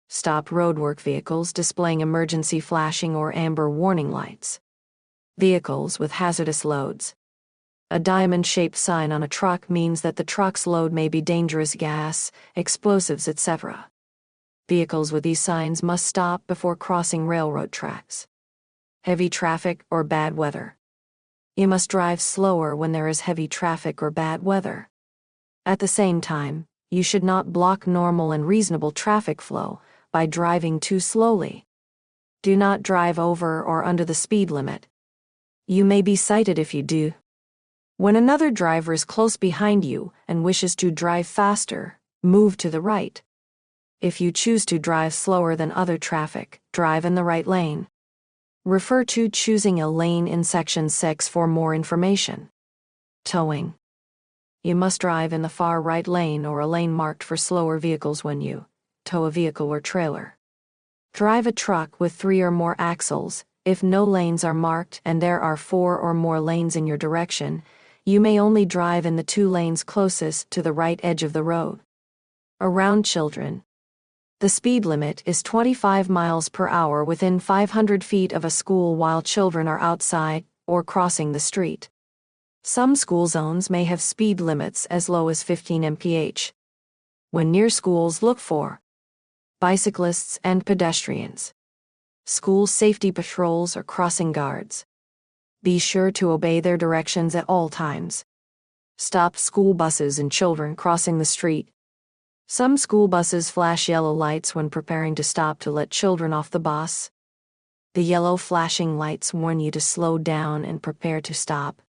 Stopped roadwork vehicles displaying emergency flashing or amber warning lights. Vehicles with hazardous loads. A diamond-shaped sign on a truck means that the truck's load may be dangerous gas, explosives, etc. Vehicles with these signs must stop before crossing railroad tracks. Heavy traffic or bad weather. You must drive slower when there is heavy traffic or bad weather. At the same time, you should not block normal and reasonable traffic flow by driving too slowly. Do not drive over or under the speed limit. You may be cited if you do. When another driver is close behind you and wishes to drive faster, move to the right. If you choose to drive slower than other traffic, drive in the right lane. Refer to choosing a lane in Section 6 for more information. Towing. You must drive in the far right lane or a lane marked for slower vehicles when you tow a vehicle or trailer. Drive a truck with 3 or more axles. If no lanes are marked and there are 4 or more lanes in your direction, you may only drive in the 2 lanes closest to the right edge of the road. Around children. The speed limit is 25 miles per hour within 500 feet of a school while children are outside or crossing the street. Some school zones may have speed limits as low as 15 mph. When near schools, look for bicyclists and pedestrians, school safety patrols or crossing guards. Be sure to obey their directions at all times. Stop school buses and children crossing the street. Some school buses flash yellow lights when preparing to stop to let children off the bus. The yellow flashing lights warn you to slow down and prepare to stop.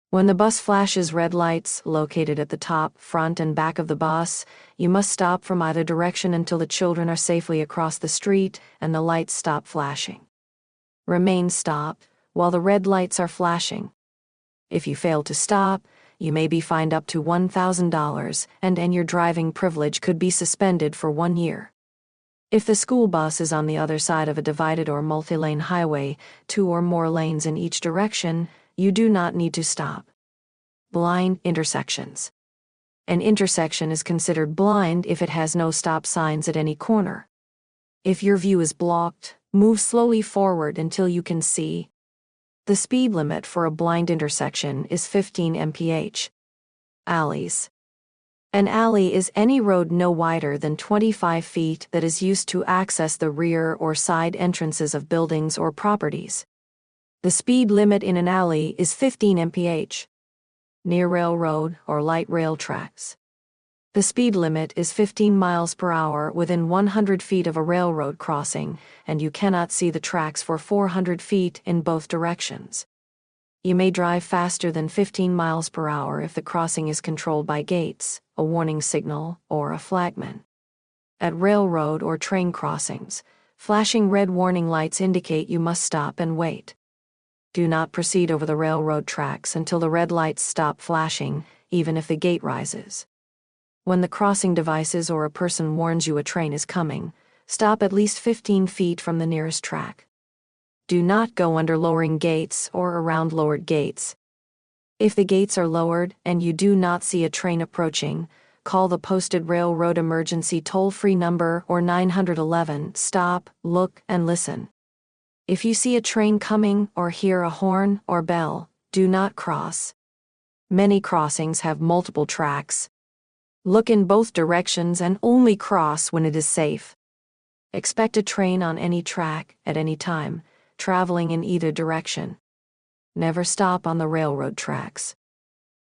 When the bus flashes red lights located at the top, front, and back of the bus, you must stop from either direction until the children are safely across the street and the lights stop flashing. Remain stopped while the red lights are flashing. If you fail to stop, you may be fined up to $1,000 and your driving privilege could be suspended for 1 year. If the school bus is on the other side of a divided or multi-lane highway, 2 or more lanes in each direction, you do not need to stop. Blind intersections. An intersection is considered blind if it has no stop signs at any corner. If your view is blocked, move slowly forward until you can see. The speed limit for a blind intersection is 15 mph. Alleys. An alley is any road no wider than 25 feet that is used to access the rear or side entrances of buildings or properties. The speed limit in an alley is 15 mph. Near railroad or light rail tracks. The speed limit is 15 miles per hour within 100 feet of a railroad crossing, and you cannot see the tracks for 400 feet in both directions. You may drive faster than 15 miles per hour if the crossing is controlled by gates, a warning signal, or a flagman. At railroad or train crossings, flashing red warning lights indicate you must stop and wait. Do not proceed over the railroad tracks until the red lights stop flashing, even if the gate rises. When the crossing devices or a person warns you a train is coming, stop at least 15 feet from the nearest track. Do not go under lowering gates or around lowered gates. If the gates are lowered and you do not see a train approaching, call the posted railroad emergency toll-free number or 911, stop, look, and listen. If you see a train coming or hear a horn or bell, do not cross. Many crossings have multiple tracks. Look in both directions and only cross when it is safe. Expect a train on any track at any time, traveling in either direction. Never stop on the railroad tracks.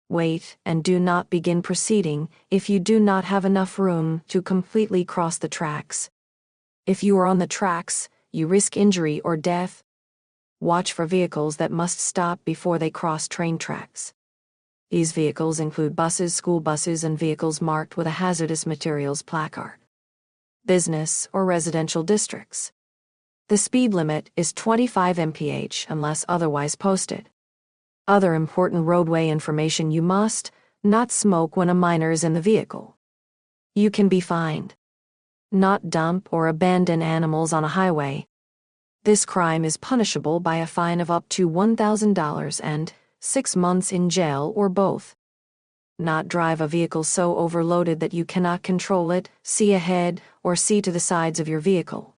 Wait and do not begin proceeding if you do not have enough room to completely cross the tracks. If you are on the tracks, you risk injury or death. Watch for vehicles that must stop before they cross train tracks. These vehicles include buses, school buses, and vehicles marked with a hazardous materials placard. Business or residential districts. The speed limit is 25 mph unless otherwise posted. Other important roadway information: you must not smoke when a minor is in the vehicle. You can be fined. Not dump or abandon animals on a highway. This crime is punishable by a fine of up to $1,000 and 6 months in jail or both. Not drive a vehicle so overloaded that you cannot control it, see ahead, or see to the sides of your vehicle.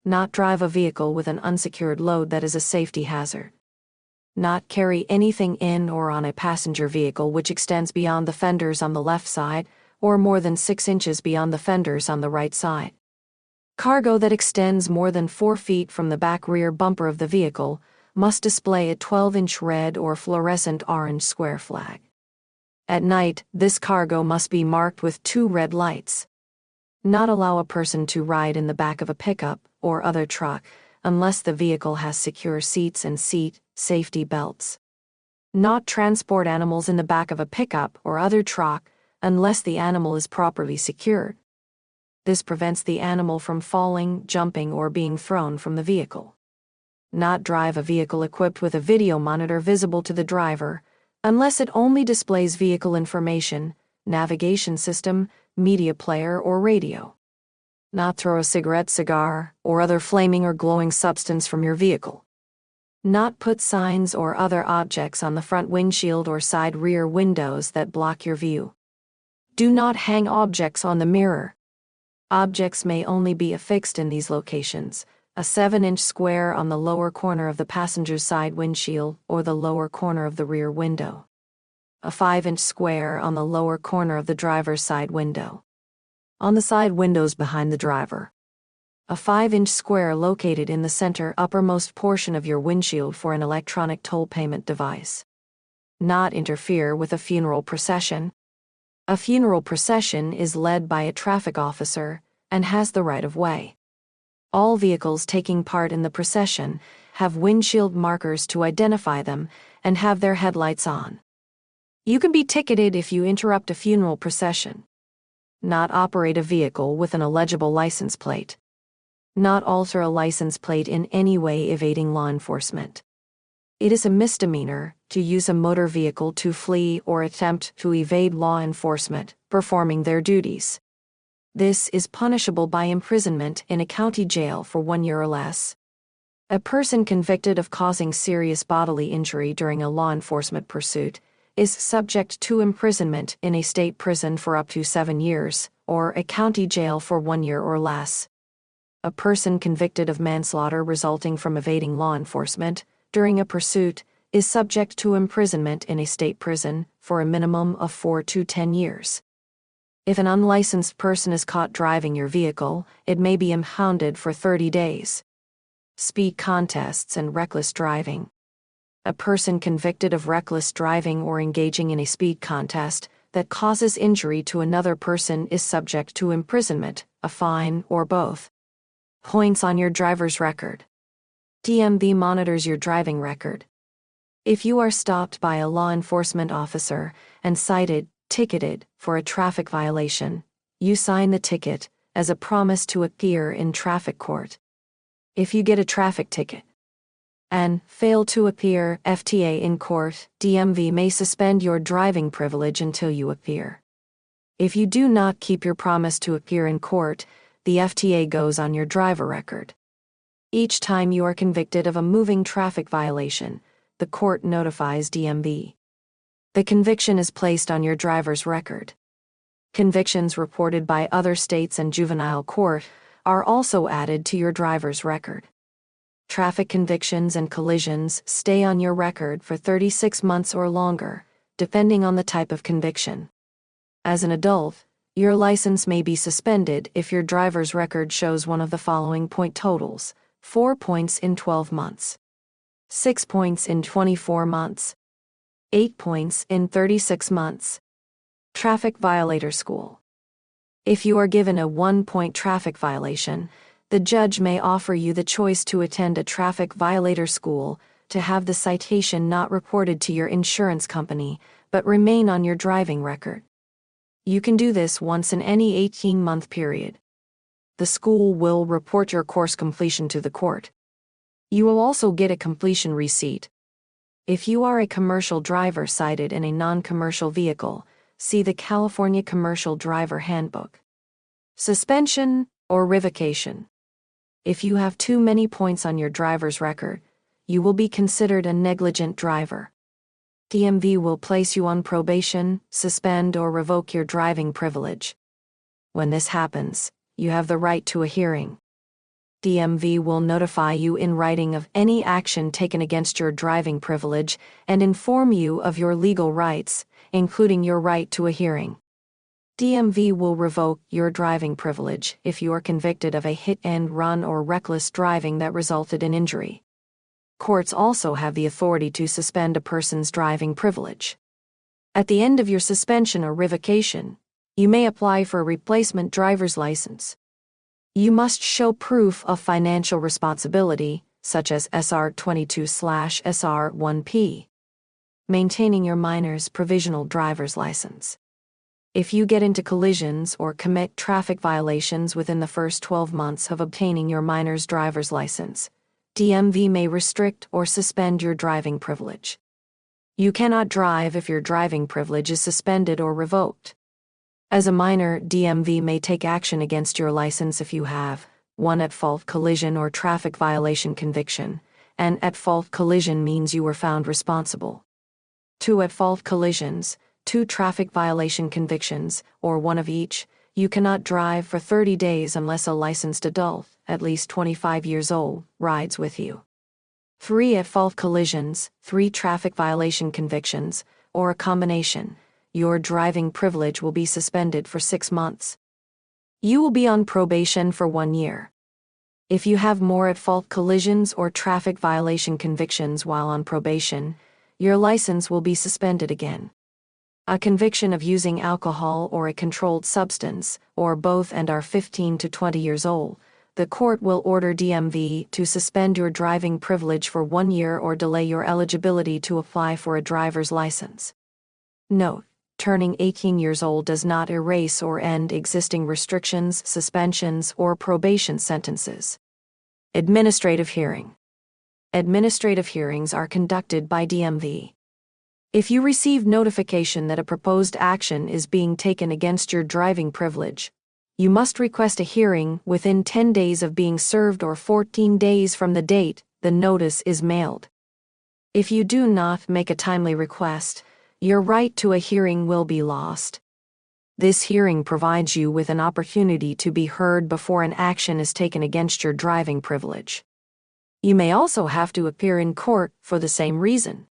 Not drive a vehicle with an unsecured load that is a safety hazard. Not carry anything in or on a passenger vehicle which extends beyond the fenders on the left side or more than 6 inches beyond the fenders on the right side. Cargo that extends more than 4 feet from the back rear bumper of the vehicle must display a 12-inch red or fluorescent orange square flag. At night, this cargo must be marked with 2 red lights. Not allow a person to ride in the back of a pickup or other truck unless the vehicle has secure seats and seat safety belts. Not transport animals in the back of a pickup or other truck unless the animal is properly secured. This prevents the animal from falling, jumping, or being thrown from the vehicle. Not drive a vehicle equipped with a video monitor visible to the driver unless it only displays vehicle information, navigation system, media player, or radio. Not throw a cigarette, cigar, or other flaming or glowing substance from your vehicle. Not put signs or other objects on the front windshield or side rear windows that block your view. Do not hang objects on the mirror. Objects may only be affixed in these locations: a 7-inch square on the lower corner of the passenger's side windshield or the lower corner of the rear window. A 5-inch square on the lower corner of the driver's side window. On the side windows behind the driver. A 5-inch square located in the center uppermost portion of your windshield for an electronic toll payment device. Not interfere with a funeral procession. A funeral procession is led by a traffic officer and has the right of way. All vehicles taking part in the procession have windshield markers to identify them and have their headlights on. You can be ticketed if you interrupt a funeral procession. Not operate a vehicle with an illegible license plate. Not alter a license plate in any way evading law enforcement. It is a misdemeanor to use a motor vehicle to flee or attempt to evade law enforcement performing their duties. This is punishable by imprisonment in a county jail for 1 year or less. A person convicted of causing serious bodily injury during a law enforcement pursuit is subject to imprisonment in a state prison for up to 7 years, or a county jail for 1 year or less. A person convicted of manslaughter resulting from evading law enforcement during a pursuit is subject to imprisonment in a state prison for a minimum of 4 to 10 years. If an unlicensed person is caught driving your vehicle, it may be impounded for 30 days. Speed contests and reckless driving. A person convicted of reckless driving or engaging in a speed contest that causes injury to another person is subject to imprisonment, a fine, or both. Points on your driver's record. DMV monitors your driving record. If you are stopped by a law enforcement officer and cited, ticketed, for a traffic violation, you sign the ticket as a promise to appear in traffic court. If you get a traffic ticket and fail to appear FTA in court, DMV may suspend your driving privilege until you appear. If you do not keep your promise to appear in court, the FTA goes on your driver record. Each time you are convicted of a moving traffic violation, the court notifies DMV. The conviction is placed on your driver's record. Convictions reported by other states and juvenile court are also added to your driver's record. Traffic convictions and collisions stay on your record for 36 months or longer, depending on the type of conviction. As an adult, your license may be suspended if your driver's record shows one of the following point totals: 4 points in 12 months, 6 points in 24 months, 8 points in 36 months. Traffic Violator School. If you are given a 1-point traffic violation, the judge may offer you the choice to attend a traffic violator school to have the citation not reported to your insurance company but remain on your driving record. You can do this once in any 18-month period. the school will report your course completion to the court. You will also get a completion receipt. If you are a commercial driver cited in a non-commercial vehicle, see the California Commercial Driver Handbook. Suspension or revocation. If you have too many points on your driver's record, you will be considered a negligent driver. DMV will place you on probation, suspend or revoke your driving privilege. When this happens, you have the right to a hearing. DMV will notify you in writing of any action taken against your driving privilege and inform you of your legal rights, including your right to a hearing. DMV will revoke your driving privilege if you are convicted of a hit-and-run or reckless driving that resulted in injury. Courts also have the authority to suspend a person's driving privilege. At the end of your suspension or revocation, you may apply for a replacement driver's license. You must show proof of financial responsibility, such as SR 22/SR 1P. Maintaining your minor's provisional driver's license. If you get into collisions or commit traffic violations within the first 12 months of obtaining your minor's driver's license, DMV may restrict or suspend your driving privilege. You cannot drive if your driving privilege is suspended or revoked. As a minor, DMV may take action against your license if you have 1 at-fault collision or traffic violation conviction, and at-fault collision means you were found responsible. 2 at-fault collisions, 2 traffic violation convictions, or 1 of each. You cannot drive for 30 days unless a licensed adult, at least 25 years old, rides with you. 3 at-fault collisions, 3 traffic violation convictions, or a combination. Your driving privilege will be suspended for 6 months. You will be on probation for 1 year. If you have more at-fault collisions or traffic violation convictions while on probation, your license will be suspended again. A conviction of using alcohol or a controlled substance, or both and are 15 to 20 years old, the court will order DMV to suspend your driving privilege for 1 year or delay your eligibility to apply for a driver's license. Note: turning 18 years old does not erase or end existing restrictions, suspensions, or probation sentences. Administrative hearing. Administrative hearings are conducted by DMV. If you receive notification that a proposed action is being taken against your driving privilege, you must request a hearing within 10 days of being served or 14 days from the date the notice is mailed. If you do not make a timely request, your right to a hearing will be lost. This hearing provides you with an opportunity to be heard before an action is taken against your driving privilege. You may also have to appear in court for the same reason.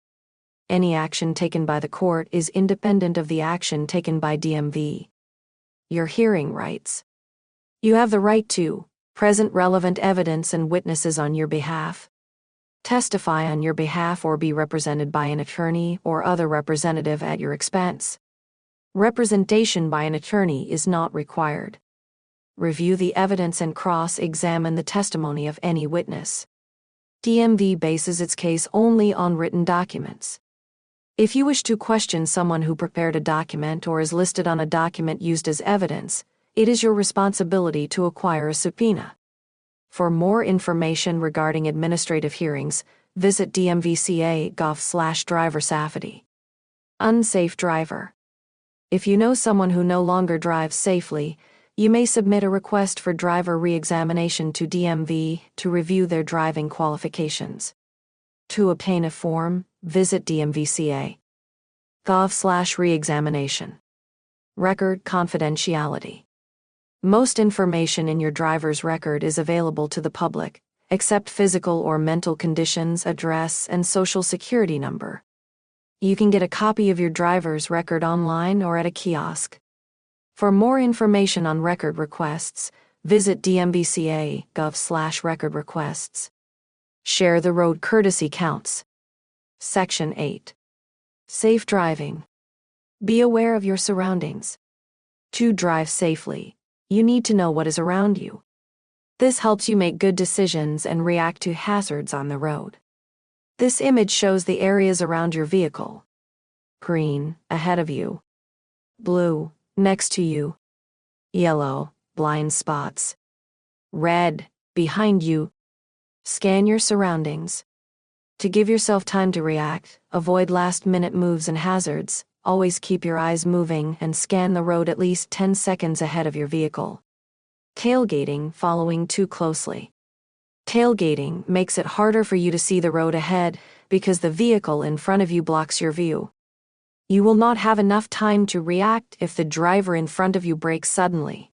Any action taken by the court is independent of the action taken by DMV. Your hearing rights. You have the right to present relevant evidence and witnesses on your behalf, testify on your behalf or be represented by an attorney or other representative at your expense. Representation by an attorney is not required. Review the evidence and cross-examine the testimony of any witness. DMV bases its case only on written documents. If you wish to question someone who prepared a document or is listed on a document used as evidence, it is your responsibility to acquire a subpoena. For more information regarding administrative hearings, visit dmvca.gov/driver safety. Unsafe driver. If you know someone who no longer drives safely, you may submit a request for driver re-examination to DMV to review their driving qualifications. To obtain a form, visit dmvca.gov/re-examination. Record confidentiality. Most information in your driver's record is available to the public, except physical or mental conditions, address, and social security number. You can get a copy of your driver's record online or at a kiosk. For more information on record requests, visit dmvca.gov/record requests. Share the road courtesy counts. Section 8. Safe driving. Be aware of your surroundings. To drive safely, you need to know what is around you. This helps you make good decisions and react to hazards on the road. This image shows the areas around your vehicle. Green, ahead of you. Blue, next to you. Yellow, blind spots. red, behind you. Scan your surroundings. To give yourself time to react, avoid last-minute moves and hazards. Always keep your eyes moving and scan the road at least 10 seconds ahead of your vehicle. Tailgating, following too closely. Tailgating makes it harder for you to see the road ahead because the vehicle in front of you blocks your view. You will not have enough time to react if the driver in front of you brakes suddenly.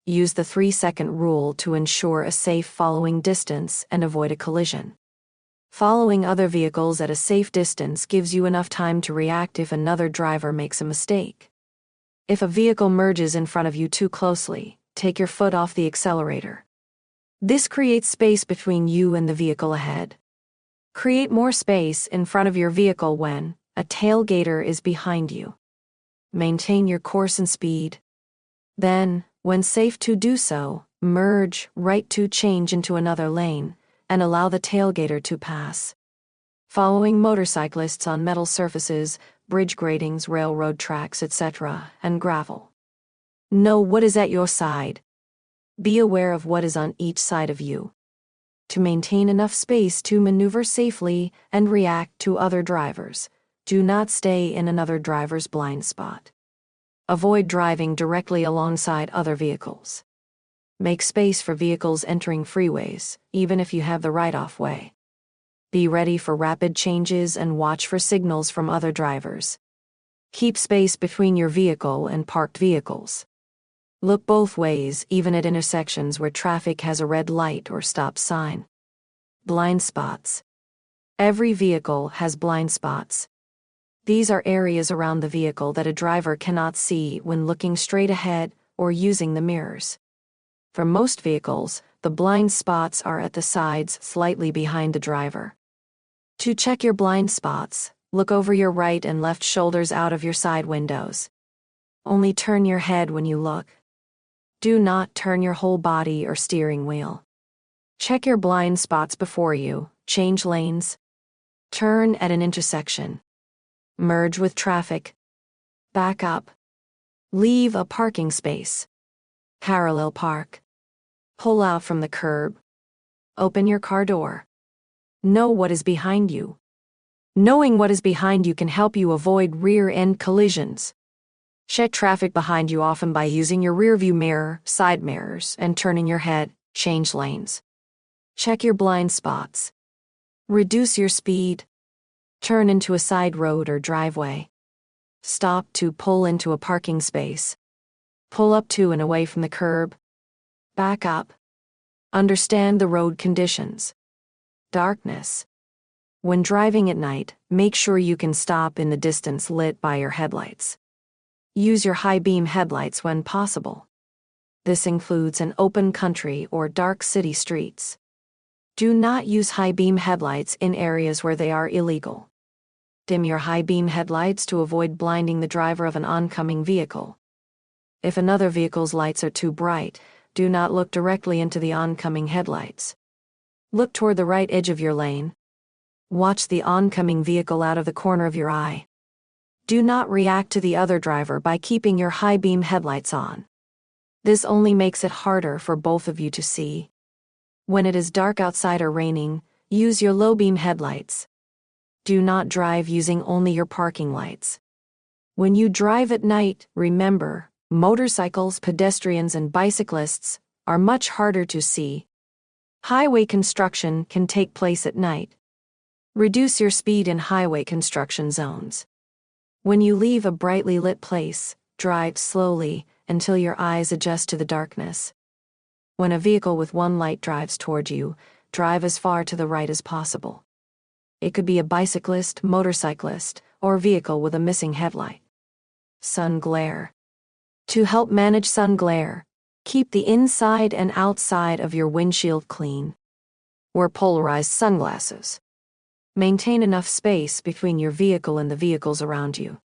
Use the 3-second rule to ensure a safe following distance and avoid a collision. Following other vehicles at a safe distance gives you enough time to react if another driver makes a mistake. If a vehicle merges in front of you too closely, take your foot off the accelerator. This creates space between you and the vehicle ahead. Create more space in front of your vehicle when a tailgater is behind you. Maintain your course and speed. Then, when safe to do so, merge right to change into another lane and allow the tailgater to pass. Following motorcyclists on metal surfaces, bridge gratings, railroad tracks, etc., and gravel. Know what is at your side. Be aware of what is on each side of you. To maintain enough space to maneuver safely and react to other drivers, do not stay in another driver's blind spot. Avoid driving directly alongside other vehicles. Make space for vehicles entering freeways, even if you have the right-of way. Be ready for rapid changes and watch for signals from other drivers. Keep space between your vehicle and parked vehicles. Look both ways, even at intersections where traffic has a red light or stop sign. Blind spots. Every vehicle has blind spots. These are areas around the vehicle that a driver cannot see when looking straight ahead or using the mirrors. For most vehicles, the blind spots are at the sides slightly behind the driver. To check your blind spots, look over your right and left shoulders out of your side windows. Only turn your head when you look. Do not turn your whole body or steering wheel. Check your blind spots before you, change lanes. Turn at an intersection. Merge with traffic. Back up. Leave a parking space. Parallel park. Pull out from the curb. Open your car door. Know what is behind you. Knowing what is behind you can help you avoid rear-end collisions. Check traffic behind you often by using your rearview mirror, side mirrors, and turning your head, change lanes. Check your blind spots. Reduce your speed. Turn into a side road or driveway. Stop to pull into a parking space. Pull up to and away from the curb. Back up. Understand the road conditions. Darkness. When driving at night, make sure you can stop in the distance lit by your headlights. Use your high-beam headlights when possible. This includes an open country or dark city streets. Do not use high-beam headlights in areas where they are illegal. Dim your high-beam headlights to avoid blinding the driver of an oncoming vehicle. If another vehicle's lights are too bright, do not look directly into the oncoming headlights. Look toward the right edge of your lane. Watch the oncoming vehicle out of the corner of your eye. Do not react to the other driver by keeping your high-beam headlights on. This only makes it harder for both of you to see. When it is dark outside or raining, use your low-beam headlights. Do not drive using only your parking lights. When you drive at night, remember, motorcycles, pedestrians, and bicyclists are much harder to see. Highway construction can take place at night. Reduce your speed in highway construction zones. When you leave a brightly lit place, drive slowly until your eyes adjust to the darkness. When a vehicle with one light drives toward you, drive as far to the right as possible. It could be a bicyclist, motorcyclist, or vehicle with a missing headlight. Sun glare. To help manage sun glare, keep the inside and outside of your windshield clean. Wear polarized sunglasses. Maintain enough space between your vehicle and the vehicles around you.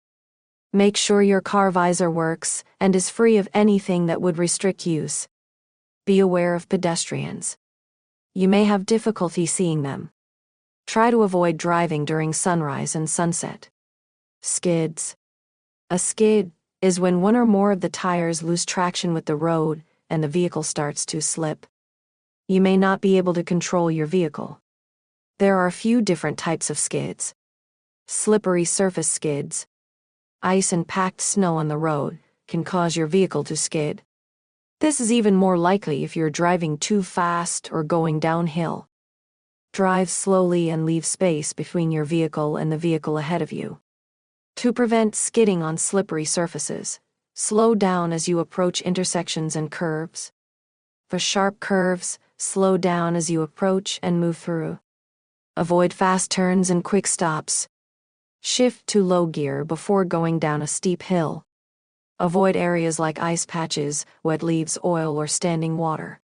Make sure your car visor works and is free of anything that would restrict use. Be aware of pedestrians. You may have difficulty seeing them. Try to avoid driving during sunrise and sunset. Skids. A skid is when one or more of the tires lose traction with the road and the vehicle starts to slip. you may not be able to control your vehicle. There are a few different types of skids. Slippery surface skids. Ice and packed snow on the road can cause your vehicle to skid. This is even more likely if you're driving too fast or going downhill. Drive slowly and leave space between your vehicle and the vehicle ahead of you. To prevent skidding on slippery surfaces, slow down as you approach intersections and curves. For sharp curves, slow down as you approach and move through. Avoid fast turns and quick stops. Shift to low gear before going down a steep hill. Avoid areas like ice patches, wet leaves, oil, or standing water.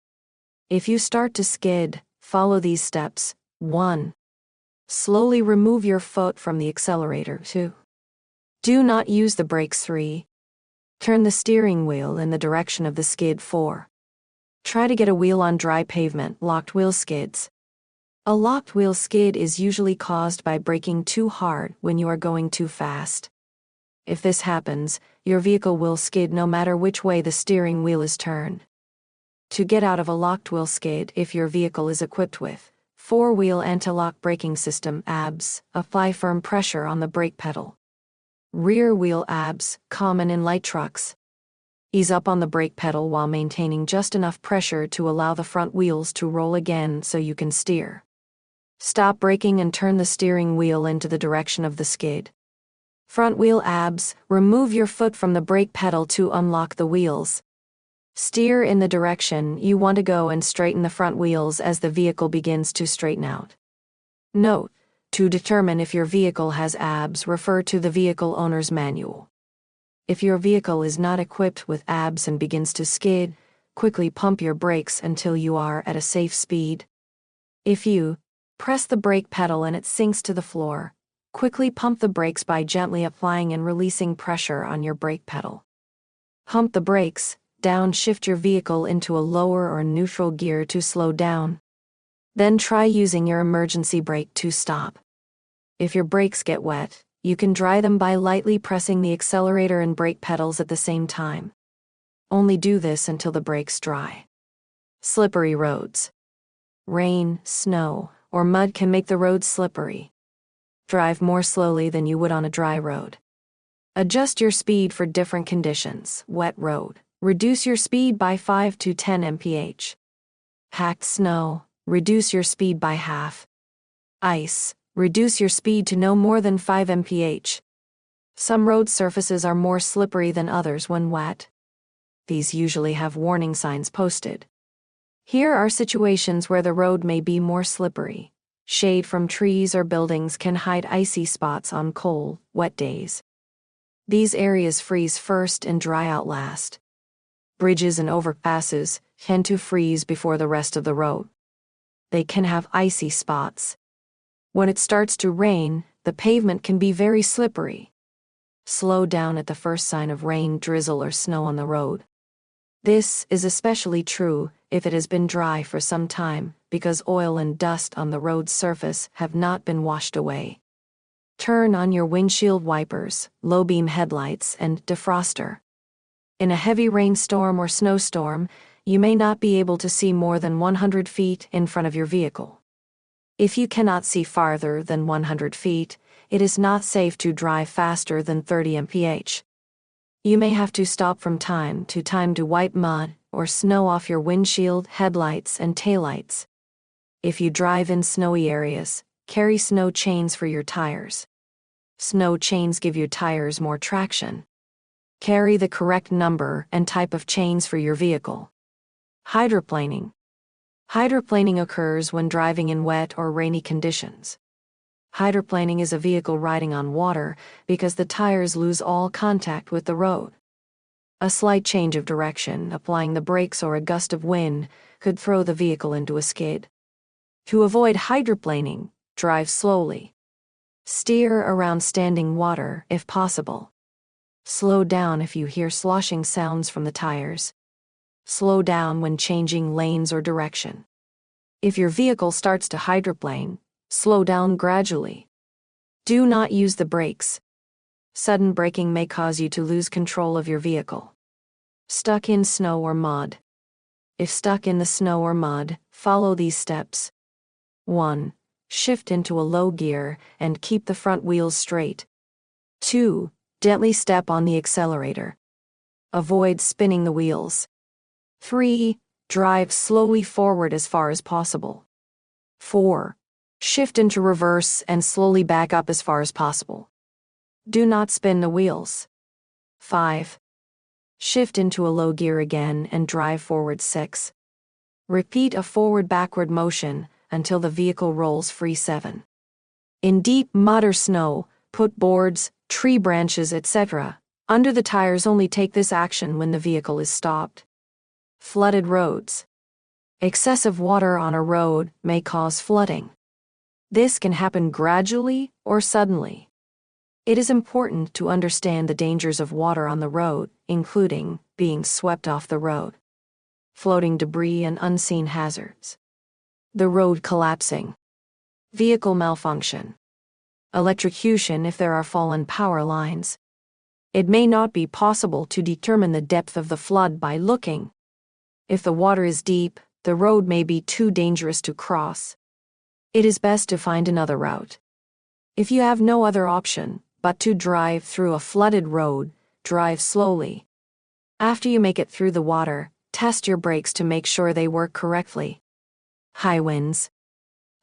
If you start to skid, follow these steps. 1. Slowly remove your foot from the accelerator. 2. Do not use the brakes. 3. Turn the steering wheel in the direction of the skid. 4. Try to get a wheel on dry pavement. Locked wheel skids. A locked wheel skid is usually caused by braking too hard when you are going too fast. If this happens, your vehicle will skid no matter which way the steering wheel is turned. To get out of a locked wheel skid, if your vehicle is equipped with 4-wheel anti-lock braking system ABS, apply firm pressure on the brake pedal. Rear wheel ABS, common in light trucks. Ease up on the brake pedal while maintaining just enough pressure to allow the front wheels to roll again so you can steer. Stop braking and turn the steering wheel into the direction of the skid. Front wheel ABS, remove your foot from the brake pedal to unlock the wheels. Steer in the direction you want to go and straighten the front wheels as the vehicle begins to straighten out. Note: to determine if your vehicle has ABS, refer to the vehicle owner's manual. If your vehicle is not equipped with ABS and begins to skid, quickly pump your brakes until you are at a safe speed. If you press the brake pedal and it sinks to the floor, quickly pump the brakes by gently applying and releasing pressure on your brake pedal. Pump the brakes, downshift your vehicle into a lower or neutral gear to slow down. Then try using your emergency brake to stop. If your brakes get wet, you can dry them by lightly pressing the accelerator and brake pedals at the same time. Only do this until the brakes dry. Slippery roads. Rain, snow, or mud can make the roads slippery. Drive more slowly than you would on a dry road. Adjust your speed for different conditions. Wet road, reduce your speed by 5 to 10 mph. Packed snow, reduce your speed by half. Ice, reduce your speed to no more than 5 mph. Some road surfaces are more slippery than others when wet. These usually have warning signs posted. Here are situations where the road may be more slippery. Shade from trees or buildings can hide icy spots on cold, wet days. These areas freeze first and dry out last. Bridges and overpasses tend to freeze before the rest of the road. They can have icy spots. When it starts to rain, the pavement can be very slippery. Slow down at the first sign of rain, drizzle, or snow on the road. This is especially true if it has been dry for some time, because oil and dust on the road's surface have not been washed away. Turn on your windshield wipers, low-beam headlights, and defroster. In a heavy rainstorm or snowstorm, you may not be able to see more than 100 feet in front of your vehicle. If you cannot see farther than 100 feet, it is not safe to drive faster than 30 mph. You may have to stop from time to wipe mud or snow off your windshield, headlights, and taillights. If you drive in snowy areas, carry snow chains for your tires. Snow chains give your tires more traction. Carry the correct number and type of chains for your vehicle. Hydroplaning. Hydroplaning occurs when driving in wet or rainy conditions. Hydroplaning is a vehicle riding on water because the tires lose all contact with the road. A slight change of direction, applying the brakes, or a gust of wind could throw the vehicle into a skid. To avoid hydroplaning, drive slowly. Steer around standing water if possible. Slow down if you hear sloshing sounds from the tires. Slow down when changing lanes or direction. If your vehicle starts to hydroplane, slow down gradually. Do not use the brakes. Sudden braking may cause you to lose control of your vehicle. Stuck in snow or mud. If stuck in the snow or mud, follow these steps. 1. Shift into a low gear and keep the front wheels straight. 2. Gently step on the accelerator. Avoid spinning the wheels. 3. Drive slowly forward as far as possible. 4. Shift into reverse and slowly back up as far as possible. Do not spin the wheels. 5. Shift into a low gear again and drive forward 6. Repeat a forward-backward motion until the vehicle rolls free 7. In deep mud or snow, put boards, tree branches, etc. under the tires. Only take this action when the vehicle is stopped. Flooded roads. Excessive water on a road may cause flooding. This can happen gradually or suddenly. It is important to understand the dangers of water on the road, including being swept off the road, floating debris, and unseen hazards. The road collapsing. Vehicle malfunction. Electrocution if there are fallen power lines. It may not be possible to determine the depth of the flood by looking. If the water is deep, the road may be too dangerous to cross. It is best to find another route. If you have no other option but to drive through a flooded road, drive slowly. After you make it through the water, test your brakes to make sure they work correctly. High winds.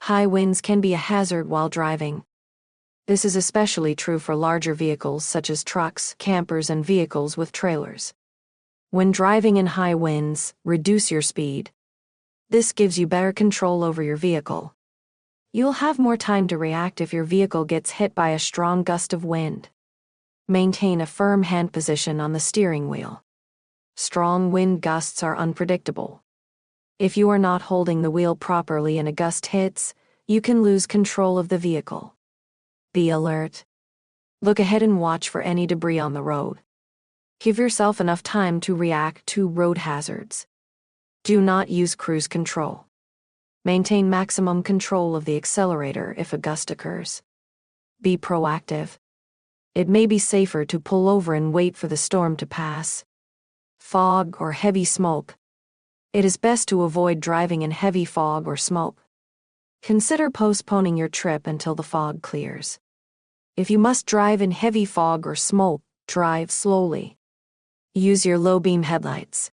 High winds can be a hazard while driving. This is especially true for larger vehicles such as trucks, campers, and vehicles with trailers. When driving in high winds, reduce your speed. This gives you better control over your vehicle. You'll have more time to react if your vehicle gets hit by a strong gust of wind. Maintain a firm hand position on the steering wheel. Strong wind gusts are unpredictable. If you are not holding the wheel properly and a gust hits, you can lose control of the vehicle. Be alert. Look ahead and watch for any debris on the road. Give yourself enough time to react to road hazards. Do not use cruise control. Maintain maximum control of the accelerator if a gust occurs. Be proactive. It may be safer to pull over and wait for the storm to pass. Fog or heavy smoke. It is best to avoid driving in heavy fog or smoke. Consider postponing your trip until the fog clears. If you must drive in heavy fog or smoke, drive slowly. Use your low-beam headlights.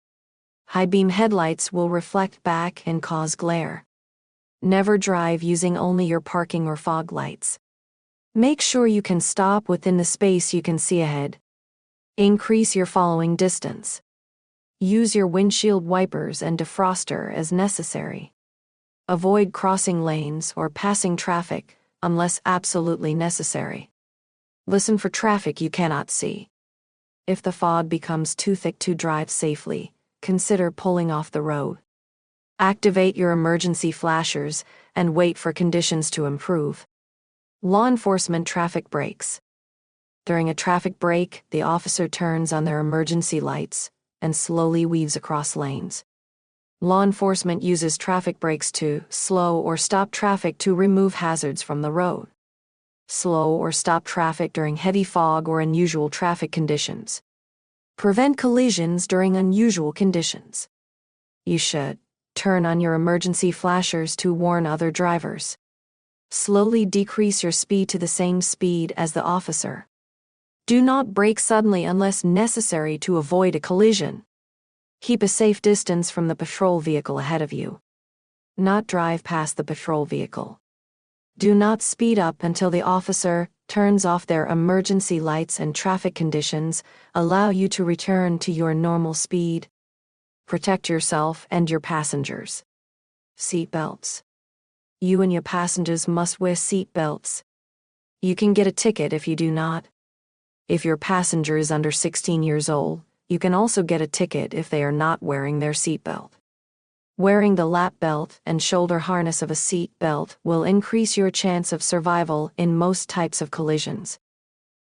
High-beam headlights will reflect back and cause glare. Never drive using only your parking or fog lights. Make sure you can stop within the space you can see ahead. Increase your following distance. Use your windshield wipers and defroster as necessary. Avoid crossing lanes or passing traffic unless absolutely necessary. Listen for traffic you cannot see. If the fog becomes too thick to drive safely, consider pulling off the road. Activate your emergency flashers and wait for conditions to improve. Law enforcement traffic breaks. During a traffic break, the officer turns on their emergency lights and slowly weaves across lanes. Law enforcement uses traffic breaks to slow or stop traffic to remove hazards from the road. Slow or stop traffic during heavy fog or unusual traffic conditions. Prevent collisions during unusual conditions. You should turn on your emergency flashers to warn other drivers. Slowly decrease your speed to the same speed as the officer. Do not brake suddenly unless necessary to avoid a collision. Keep a safe distance from the patrol vehicle ahead of you. Not drive past the patrol vehicle. Do not speed up until the officer turns off their emergency lights and traffic conditions allow you to return to your normal speed. Protect yourself and your passengers. Seat belts. You and your passengers must wear seat belts. You can get a ticket if you do not. If your passenger is under 16 years old, you can also get a ticket if they are not wearing their seat belt. Wearing the lap belt and shoulder harness of a seat belt will increase your chance of survival in most types of collisions.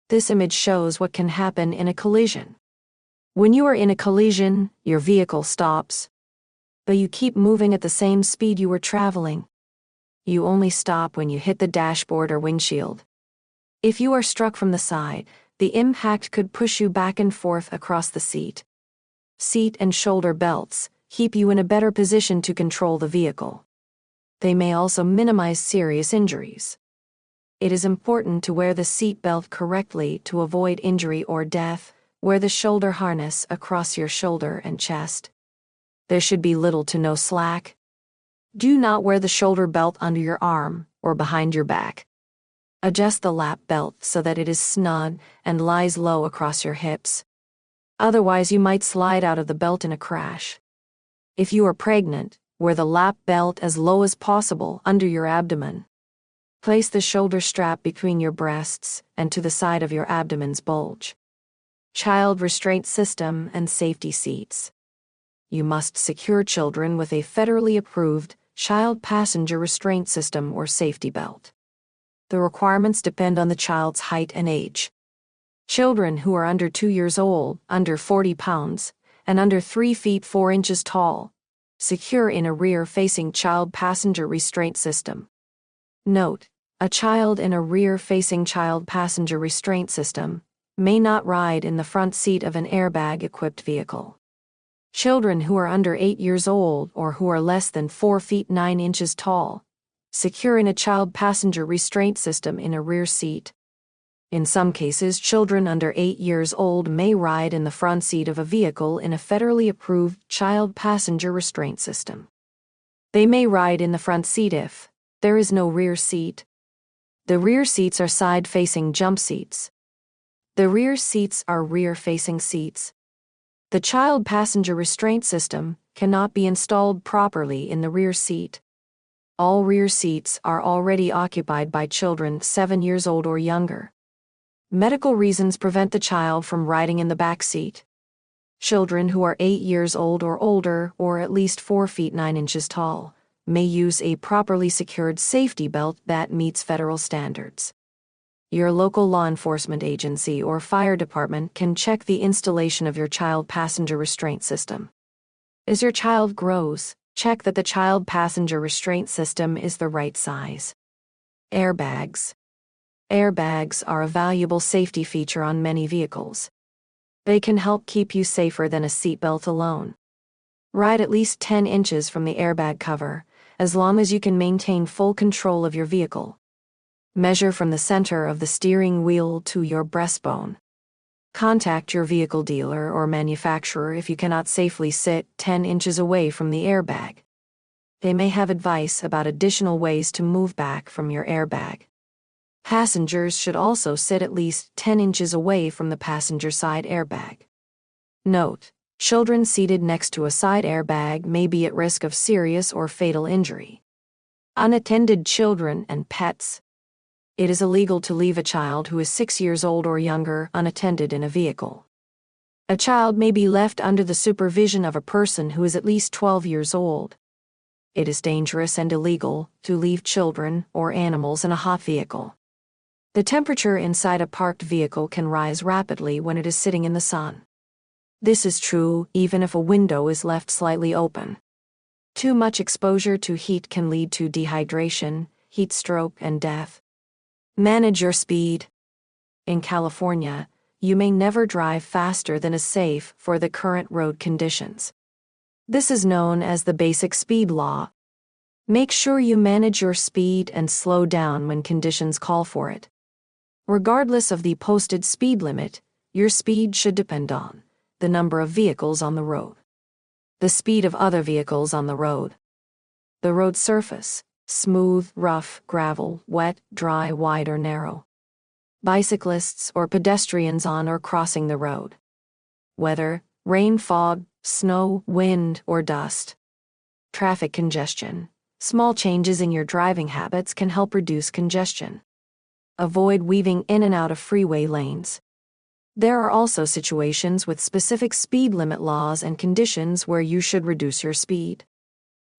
This image shows what can happen in a collision. When you are in a collision, your vehicle stops, but you keep moving at the same speed you were traveling. You only stop when you hit the dashboard or windshield. If you are struck from the side, the impact could push you back and forth across the seat. Seat and shoulder belts, keep you in a better position to control the vehicle. They may also minimize serious injuries. It is important to wear the seat belt correctly to avoid injury or death. Wear the shoulder harness across your shoulder and chest. There should be little to no slack. Do not wear the shoulder belt under your arm or behind your back. Adjust the lap belt so that it is snug and lies low across your hips. Otherwise, you might slide out of the belt in a crash. If you are pregnant, wear the lap belt as low as possible under your abdomen. Place the shoulder strap between your breasts and to the side of your abdomen's bulge. Child restraint system and safety seats. You must secure children with a federally approved child passenger restraint system or safety belt. The requirements depend on the child's height and age. Children who are under 2 years old, under 40 pounds, and under 3 feet 4 inches tall, secure in a rear-facing child passenger restraint system. Note: a child in a rear-facing child passenger restraint system may not ride in the front seat of an airbag-equipped vehicle. Children who are under 8 years old or who are less than 4 feet 9 inches tall, secure in a child passenger restraint system in a rear seat. In some cases, children under 8 years old may ride in the front seat of a vehicle in a federally approved child passenger restraint system. They may ride in the front seat if there is no rear seat. The rear seats are side-facing jump seats. The rear seats are rear-facing seats. The child passenger restraint system cannot be installed properly in the rear seat. All rear seats are already occupied by children 7 years old or younger. Medical reasons prevent the child from riding in the back seat. Children who are 8 years old or older, or at least 4 feet 9 inches tall, may use a properly secured safety belt that meets federal standards. Your local law enforcement agency or fire department can check the installation of your child passenger restraint system. As your child grows, check that the child passenger restraint system is the right size. Airbags. Airbags are a valuable safety feature on many vehicles. They can help keep you safer than a seatbelt alone. Ride at least 10 inches from the airbag cover, as long as you can maintain full control of your vehicle. Measure from the center of the steering wheel to your breastbone. Contact your vehicle dealer or manufacturer if you cannot safely sit 10 inches away from the airbag. They may have advice about additional ways to move back from your airbag. Passengers should also sit at least 10 inches away from the passenger side airbag. Note: children seated next to a side airbag may be at risk of serious or fatal injury. Unattended children and pets. It is illegal to leave a child who is 6 years old or younger unattended in a vehicle. A child may be left under the supervision of a person who is at least 12 years old. It is dangerous and illegal to leave children or animals in a hot vehicle. The temperature inside a parked vehicle can rise rapidly when it is sitting in the sun. This is true even if a window is left slightly open. Too much exposure to heat can lead to dehydration, heat stroke, and death. Manage your speed. In California, you may never drive faster than is safe for the current road conditions. This is known as the basic speed law. Make sure you manage your speed and slow down when conditions call for it. Regardless of the posted speed limit, your speed should depend on the number of vehicles on the road, the speed of other vehicles on the road, the road surface, smooth, rough, gravel, wet, dry, wide, or narrow, bicyclists or pedestrians on or crossing the road, weather, rain, fog, snow, wind, or dust, traffic congestion. Small changes in your driving habits can help reduce congestion. Avoid weaving in and out of freeway lanes. There are also situations with specific speed limit laws and conditions where you should reduce your speed.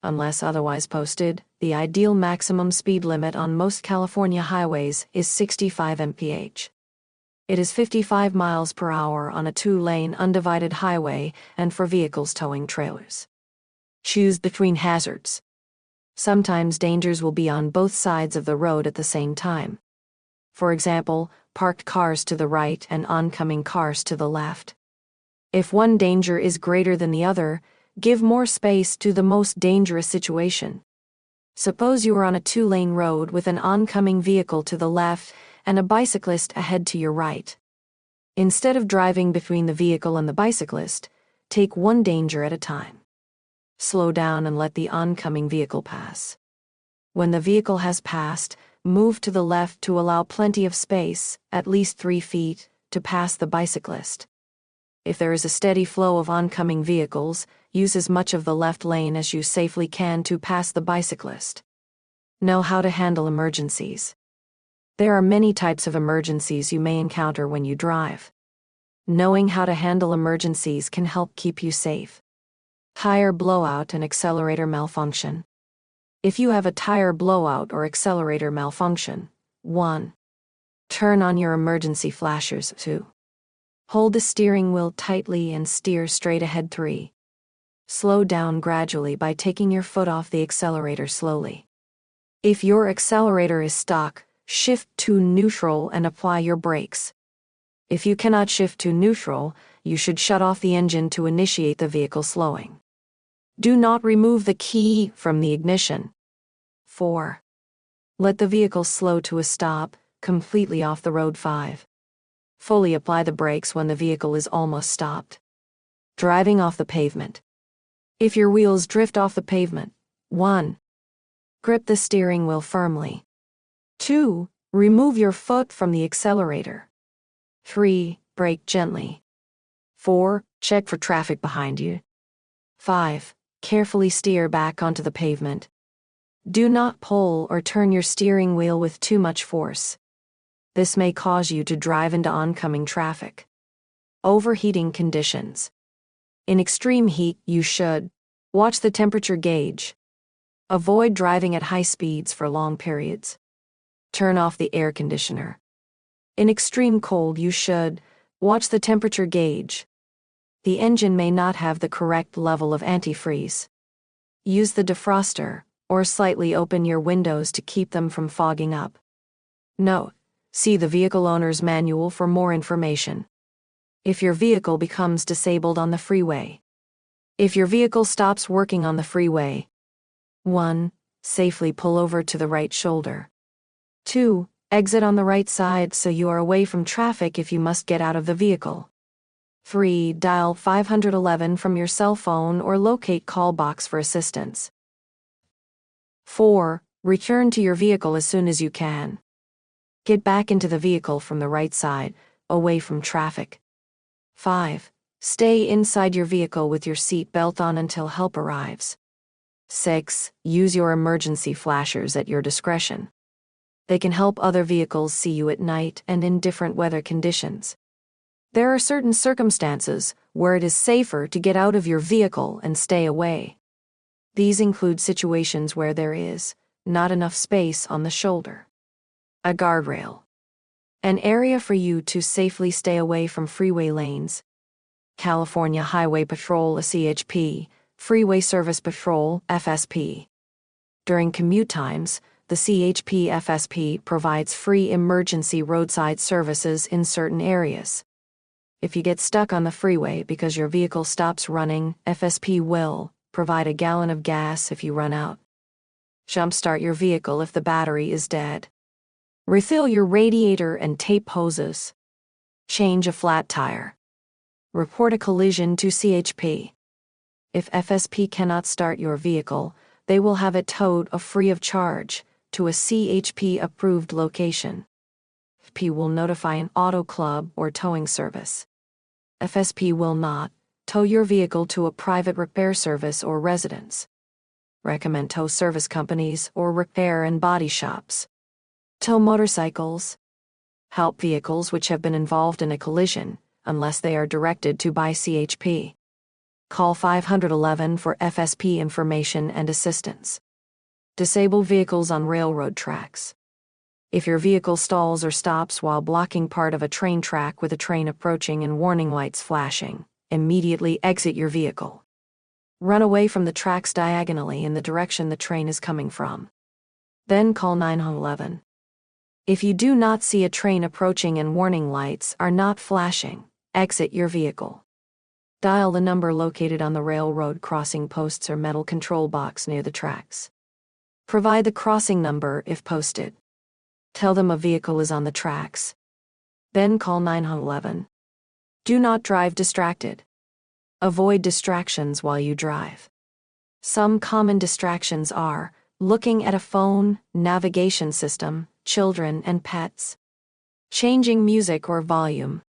Unless otherwise posted, the ideal maximum speed limit on most California highways is 65 mph. It is 55 miles per hour on a 2-lane undivided highway and for vehicles towing trailers. Choose between hazards. Sometimes dangers will be on both sides of the road at the same time. For example, parked cars to the right and oncoming cars to the left. If one danger is greater than the other, Give more space to the most dangerous situation. Suppose you are on a 2-lane road with an oncoming vehicle to the left and a bicyclist ahead to your right. Instead of driving between the vehicle and the bicyclist, take one danger at a time. Slow down and let the oncoming vehicle pass. When the vehicle has passed, move to the left to allow plenty of space, at least 3 feet, to pass the bicyclist. If there is a steady flow of oncoming vehicles, use as much of the left lane as you safely can to pass the bicyclist. Know how to handle emergencies. There are many types of emergencies you may encounter when you drive. Knowing how to handle emergencies can help keep you safe. Tire blowout and accelerator malfunction. If you have a tire blowout or accelerator malfunction, 1. Turn on your emergency flashers. 2. Hold the steering wheel tightly and steer straight ahead. 3. Slow down gradually by taking your foot off the accelerator slowly. If your accelerator is stuck, shift to neutral and apply your brakes. If you cannot shift to neutral, you should shut off the engine to initiate the vehicle slowing. Do not remove the key from the ignition. 4. Let the vehicle slow to a stop, completely off the road. 5. Fully apply the brakes when the vehicle is almost stopped. Driving off the pavement. If your wheels drift off the pavement, 1. Grip the steering wheel firmly. 2. Remove your foot from the accelerator. 3. Brake gently. 4. Check for traffic behind you. 5. Carefully steer back onto the pavement. Do not pull or turn your steering wheel with too much force. This may cause you to drive into oncoming traffic. Overheating conditions. In extreme heat, you should watch the temperature gauge. Avoid driving at high speeds for long periods. Turn off the air conditioner. In extreme cold, you should watch the temperature gauge. The engine may not have the correct level of antifreeze. Use the defroster, or slightly open your windows to keep them from fogging up. Note: see the vehicle owner's manual for more information. If your vehicle becomes disabled on the freeway. If your vehicle stops working on the freeway, 1. Safely pull over to the right shoulder. 2. Exit on the right side so you are away from traffic if you must get out of the vehicle. 3. Dial 511 from your cell phone or locate call box for assistance. 4. Return to your vehicle as soon as you can. Get back into the vehicle from the right side, away from traffic. 5. Stay inside your vehicle with your seat belt on until help arrives. 6. Use your emergency flashers at your discretion. They can help other vehicles see you at night and in different weather conditions. There are certain circumstances where it is safer to get out of your vehicle and stay away. These include situations where there is not enough space on the shoulder, a guardrail, an area for you to safely stay away from freeway lanes, California Highway Patrol, a CHP, Freeway Service Patrol, FSP. During commute times, the CHP FSP provides free emergency roadside services in certain areas. If you get stuck on the freeway because your vehicle stops running, FSP will provide a gallon of gas if you run out. Jumpstart your vehicle if the battery is dead. Refill your radiator and tape hoses. Change a flat tire. Report a collision to CHP. If FSP cannot start your vehicle, they will have it towed free of charge to a CHP-approved location. FSP will notify an auto club or towing service. FSP will not tow your vehicle to a private repair service or residence. Recommend tow service companies or repair and body shops. Tow motorcycles. Help vehicles which have been involved in a collision, unless they are directed to by CHP. Call 511 for FSP information and assistance. Disable vehicles on railroad tracks. If your vehicle stalls or stops while blocking part of a train track with a train approaching and warning lights flashing, immediately exit your vehicle. Run away from the tracks diagonally in the direction the train is coming from. Then call 911. If you do not see a train approaching and warning lights are not flashing, exit your vehicle. Dial the number located on the railroad crossing posts or metal control box near the tracks. Provide the crossing number if posted. Tell them a vehicle is on the tracks. Then call 911. Do not drive distracted. Avoid distractions while you drive. Some common distractions are looking at a phone, navigation system, children and pets. Changing music or volume.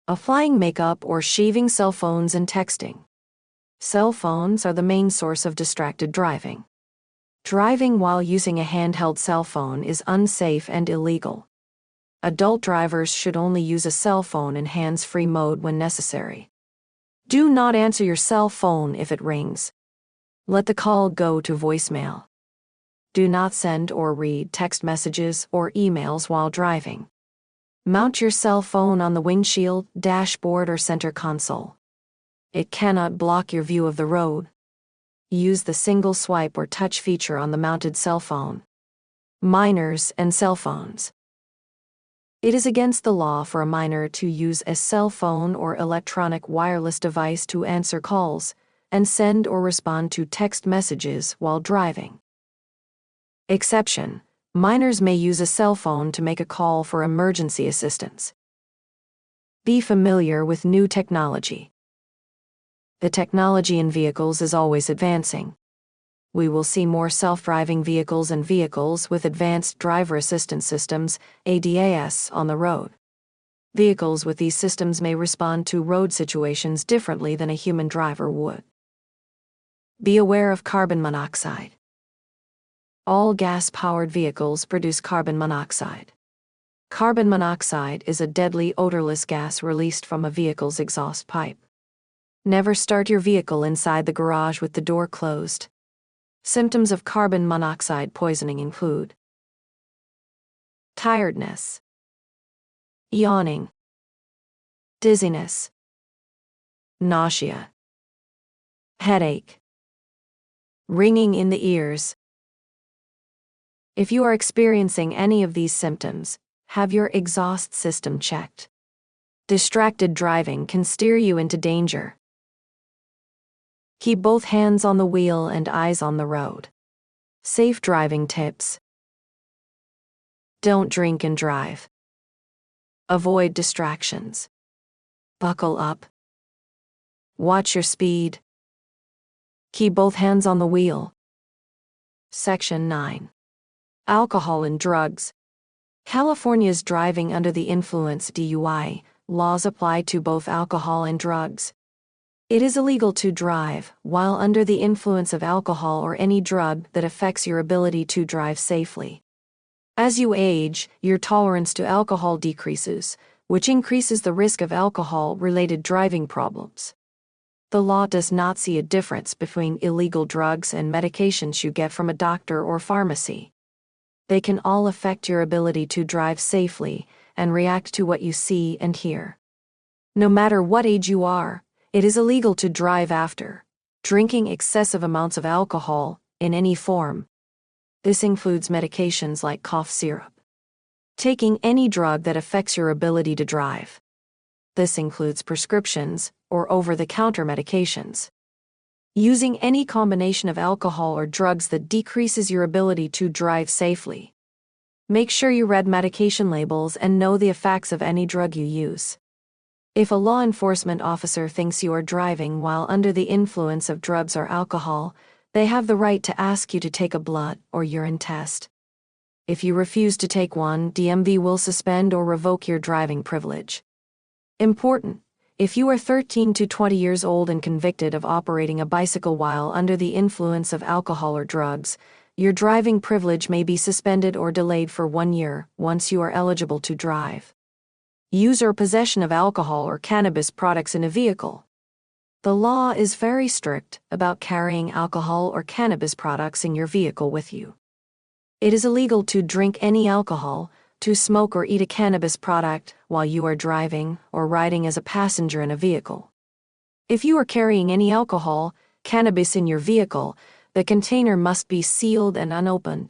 Applying makeup or shaving cell phones and texting. Cell phones are the main source of distracted driving. Driving while using a handheld cell phone is unsafe and illegal. Adult drivers should only use a cell phone in hands-free mode when necessary. Do not answer your cell phone if it rings. Let the call go to voicemail. Do not send or read text messages or emails while driving. Mount your cell phone on the windshield, dashboard, or center console. It cannot block your view of the road. Use the single swipe or touch feature on the mounted cell phone. Minors and cell phones. It is against the law for a minor to use a cell phone or electronic wireless device to answer calls and send or respond to text messages while driving. Exception: minors may use a cell phone to make a call for emergency assistance. Be familiar with new technology. The technology in vehicles is always advancing. We will see more self-driving vehicles and vehicles with advanced driver assistance systems, ADAS, on the road. Vehicles with these systems may respond to road situations differently than a human driver would. Be aware of carbon monoxide. All gas-powered vehicles produce carbon monoxide. Carbon monoxide is a deadly odorless gas released from a vehicle's exhaust pipe. Never start your vehicle inside the garage with the door closed. Symptoms of carbon monoxide poisoning include tiredness, yawning, dizziness, nausea, headache, ringing in the ears. If you are experiencing any of these symptoms, have your exhaust system checked. Distracted driving can steer you into danger. Keep both hands on the wheel and eyes on the road. Safe driving tips. Don't drink and drive. Avoid distractions. Buckle up. Watch your speed. Keep both hands on the wheel. Section 9. Alcohol and drugs. California's driving under the influence (DUI) laws apply to both alcohol and drugs. It is illegal to drive while under the influence of alcohol or any drug that affects your ability to drive safely. As you age, your tolerance to alcohol decreases, which increases the risk of alcohol-related driving problems. The law does not see a difference between illegal drugs and medications you get from a doctor or pharmacy. They can all affect your ability to drive safely and react to what you see and hear. No matter what age you are, it is illegal to drive after drinking excessive amounts of alcohol in any form. This includes medications like cough syrup. Taking any drug that affects your ability to drive. This includes prescriptions or over-the-counter medications. Using any combination of alcohol or drugs that decreases your ability to drive safely. Make sure you read medication labels and know the effects of any drug you use. If a law enforcement officer thinks you are driving while under the influence of drugs or alcohol, they have the right to ask you to take a blood or urine test. If you refuse to take one, DMV will suspend or revoke your driving privilege. Important: if you are 13 to 20 years old and convicted of operating a bicycle while under the influence of alcohol or drugs, your driving privilege may be suspended or delayed for 1 year once you are eligible to drive. Use or possession of alcohol or cannabis products in a vehicle. The law is very strict about carrying alcohol or cannabis products in your vehicle with you. It is illegal to drink any alcohol, to smoke or eat a cannabis product while you are driving or riding as a passenger in a vehicle. If you are carrying any alcohol, cannabis in your vehicle, the container must be sealed and unopened.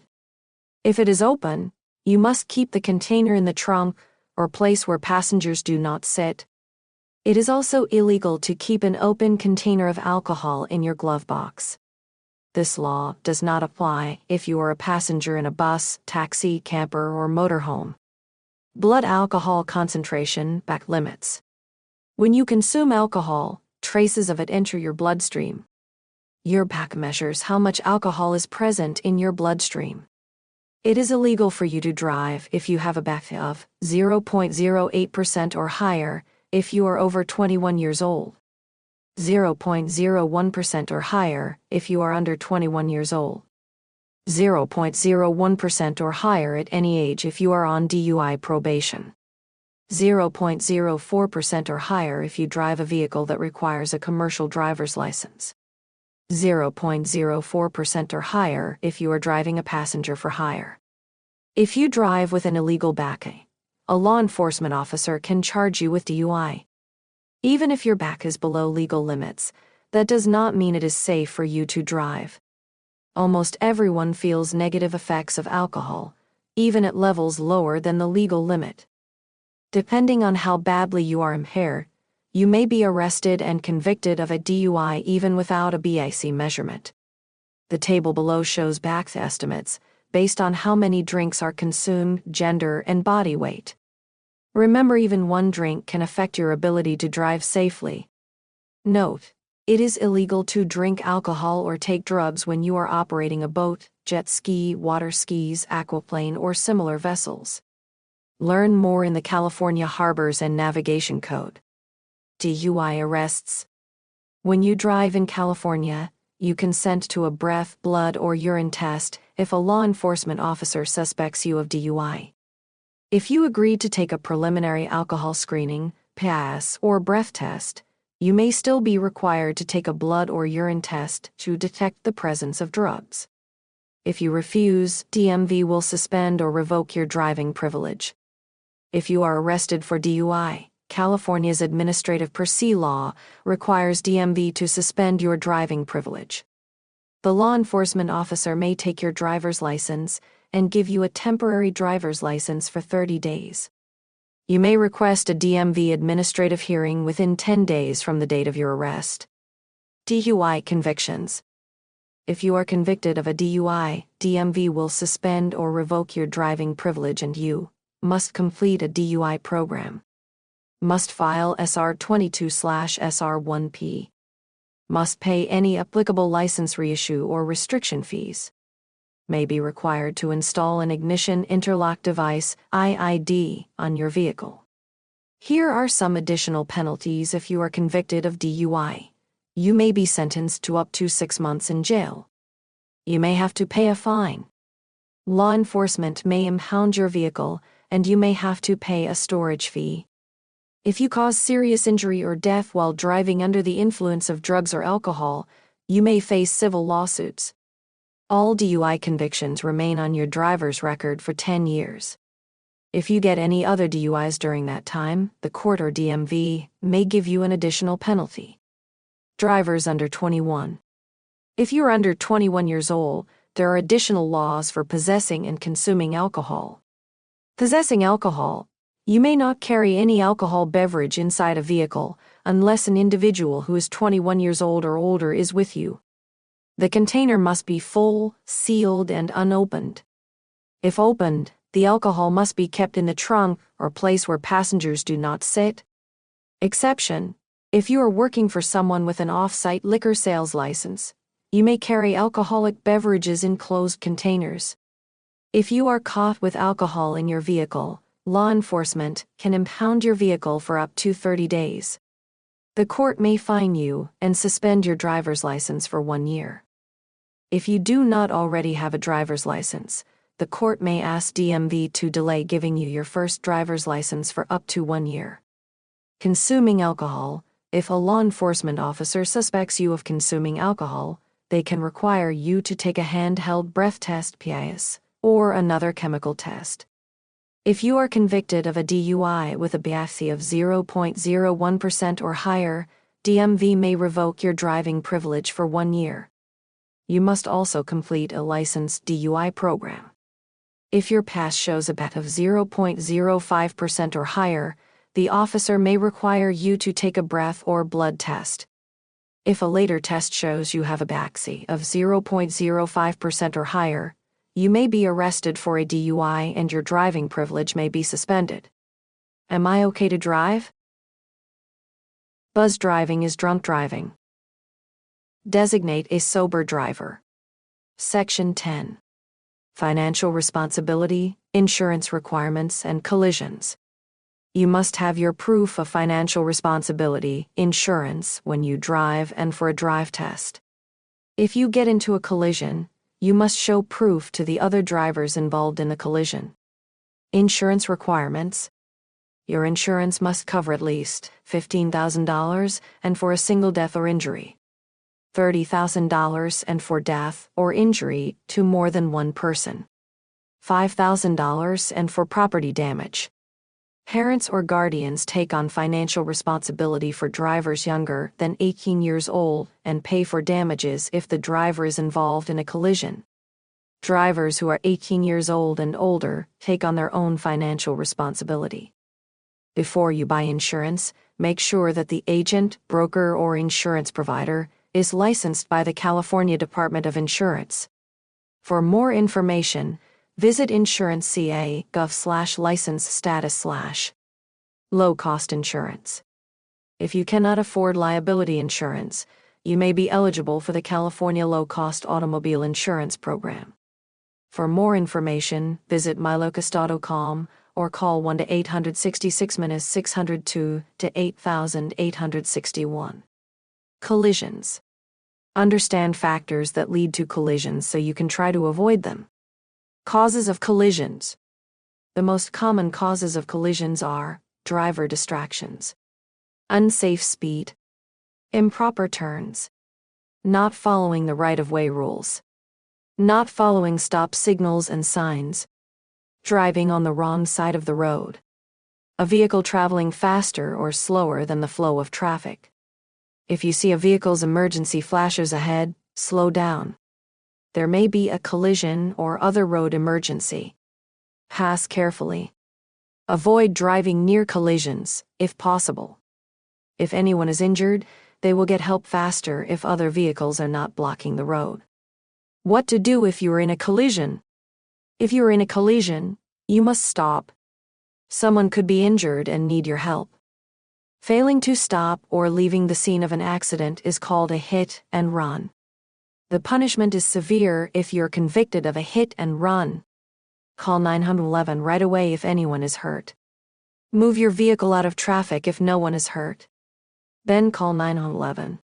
If it is open, you must keep the container in the trunk or place where passengers do not sit. It is also illegal to keep an open container of alcohol in your glove box. This law does not apply if you are a passenger in a bus, taxi, camper, or motorhome. Blood alcohol concentration back limits. When you consume alcohol, traces of it enter your bloodstream. Your back measures how much alcohol is present in your bloodstream. It is illegal for you to drive if you have a BAC of 0.08% or higher if you are over 21 years old, 0.01% or higher if you are under 21 years old, 0.01% or higher at any age if you are on DUI probation, 0.04% or higher if you drive a vehicle that requires a commercial driver's license, 0.04% or higher if you are driving a passenger for hire. If you drive with an illegal BAC, a law enforcement officer can charge you with DUI. Even if your BAC is below legal limits, that does not mean it is safe for you to drive. Almost everyone feels negative effects of alcohol, even at levels lower than the legal limit. Depending on how badly you are impaired, you may be arrested and convicted of a DUI even without a BAC measurement. The table below shows BAC estimates based on how many drinks are consumed, gender, and body weight. Remember, even one drink can affect your ability to drive safely. Note: it is illegal to drink alcohol or take drugs when you are operating a boat, jet ski, water skis, aquaplane, or similar vessels. Learn more in the California Harbors and Navigation Code. DUI arrests. When you drive in California, you consent to a breath, blood, or urine test if a law enforcement officer suspects you of DUI. If you agree to take a preliminary alcohol screening, PAS, or breath test, you may still be required to take a blood or urine test to detect the presence of drugs. If you refuse, DMV will suspend or revoke your driving privilege. If you are arrested for DUI, California's Administrative Procedure Law requires DMV to suspend your driving privilege. The law enforcement officer may take your driver's license and give you a temporary driver's license for 30 days. You may request a DMV administrative hearing within 10 days from the date of your arrest. DUI convictions. If you are convicted of a DUI, DMV will suspend or revoke your driving privilege and you must complete a DUI program. Must file SR 22/SR1P. Must pay any applicable license reissue or restriction fees. May be required to install an ignition interlock device, IID, on your vehicle. Here are some additional penalties if you are convicted of DUI. You may be sentenced to up to 6 months in jail. You may have to pay a fine. Law enforcement may impound your vehicle, and you may have to pay a storage fee. If you cause serious injury or death while driving under the influence of drugs or alcohol, you may face civil lawsuits. All DUI convictions remain on your driver's record for 10 years. If you get any other DUIs during that time, the court or DMV may give you an additional penalty. Drivers under 21. If you are under 21 years old, there are additional laws for possessing and consuming alcohol. Possessing alcohol. You may not carry any alcohol beverage inside a vehicle unless an individual who is 21 years old or older is with you. The container must be full, sealed, and unopened. If opened, the alcohol must be kept in the trunk or place where passengers do not sit. Exception: if you are working for someone with an off-site liquor sales license, you may carry alcoholic beverages in closed containers. If you are caught with alcohol in your vehicle, law enforcement can impound your vehicle for up to 30 days. The court may fine you and suspend your driver's license for 1 year. If you do not already have a driver's license, the court may ask DMV to delay giving you your first driver's license for up to 1 year. Consuming alcohol. If a law enforcement officer suspects you of consuming alcohol, they can require you to take a handheld breath test (PAS) or another chemical test. If you are convicted of a DUI with a BAC of 0.01% or higher, DMV may revoke your driving privilege for 1 year. You must also complete a licensed DUI program. If your PAS shows a BAC of 0.05% or higher, the officer may require you to take a breath or blood test. If a later test shows you have a BACSI of 0.05% or higher, you may be arrested for a DUI and your driving privilege may be suspended. Am I okay to drive? Buzz driving is drunk driving. Designate a sober driver. Section 10. Financial responsibility, insurance requirements, and collisions. You must have your proof of financial responsibility, insurance, when you drive and for a drive test. If you get into a collision, you must show proof to the other drivers involved in the collision. Insurance requirements. Your insurance must cover at least $15,000 and for a single death or injury, $30,000 and for death or injury to more than one person, $5,000 and for property damage. Parents or guardians take on financial responsibility for drivers younger than 18 years old and pay for damages if the driver is involved in a collision. Drivers who are 18 years old and older take on their own financial responsibility. Before you buy insurance, make sure that the agent, broker, or insurance provider is licensed by the California Department of Insurance. For more information, visit insuranceca.gov/license status/ low-cost insurance. If you cannot afford liability insurance, you may be eligible for the California Low-Cost Automobile Insurance Program. For more information, visit mylocust.com or call 1-866-602 to 8861. Collisions. Understand factors that lead to collisions so you can try to avoid them. Causes of collisions. The most common causes of collisions are driver distractions, unsafe speed, improper turns, not following the right-of-way rules, not following stop signals and signs, driving on the wrong side of the road, a vehicle traveling faster or slower than the flow of traffic. If you see a vehicle's emergency flashers ahead, slow down. There may be a collision or other road emergency. Pass carefully. Avoid driving near collisions, if possible. If anyone is injured, they will get help faster if other vehicles are not blocking the road. What to do if you are in a collision? If you are in a collision, you must stop. Someone could be injured and need your help. Failing to stop or leaving the scene of an accident is called a hit and run. The punishment is severe if you're convicted of a hit and run. Call 911 right away if anyone is hurt. Move your vehicle out of traffic if no one is hurt. Then call 911.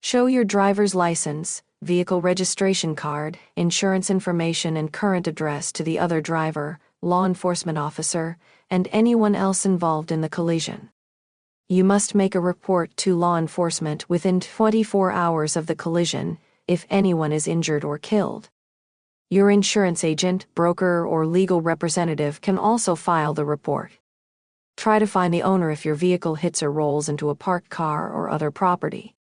Show your driver's license, vehicle registration card, insurance information, and current address to the other driver, law enforcement officer, and anyone else involved in the collision. You must make a report to law enforcement within 24 hours of the collision if anyone is injured or killed. Your insurance agent, broker, or legal representative can also file the report. Try to find the owner if your vehicle hits or rolls into a parked car or other property.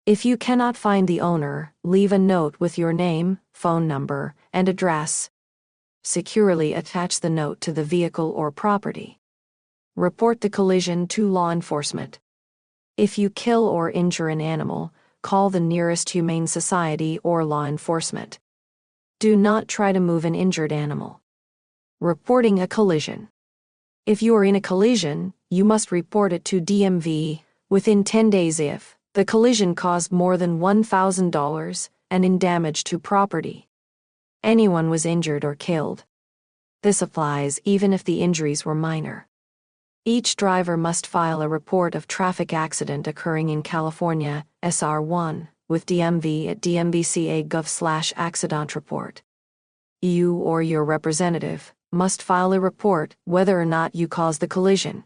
If you cannot find the owner, leave a note with your name, phone number, and address. Securely attach the note to the vehicle or property. Report the collision to law enforcement. If you kill or injure an animal, call the nearest humane society or law enforcement. Do not try to move an injured animal. Reporting a collision. If you are in a collision, you must report it to DMV within 10 days if the collision caused more than $1,000 and in damage to property. Anyone was injured or killed. This applies even if the injuries were minor. Each driver must file a report of traffic accident occurring in California, SR1, with DMV at dmvca.gov/accident report. You or your representative must file a report whether or not you caused the collision.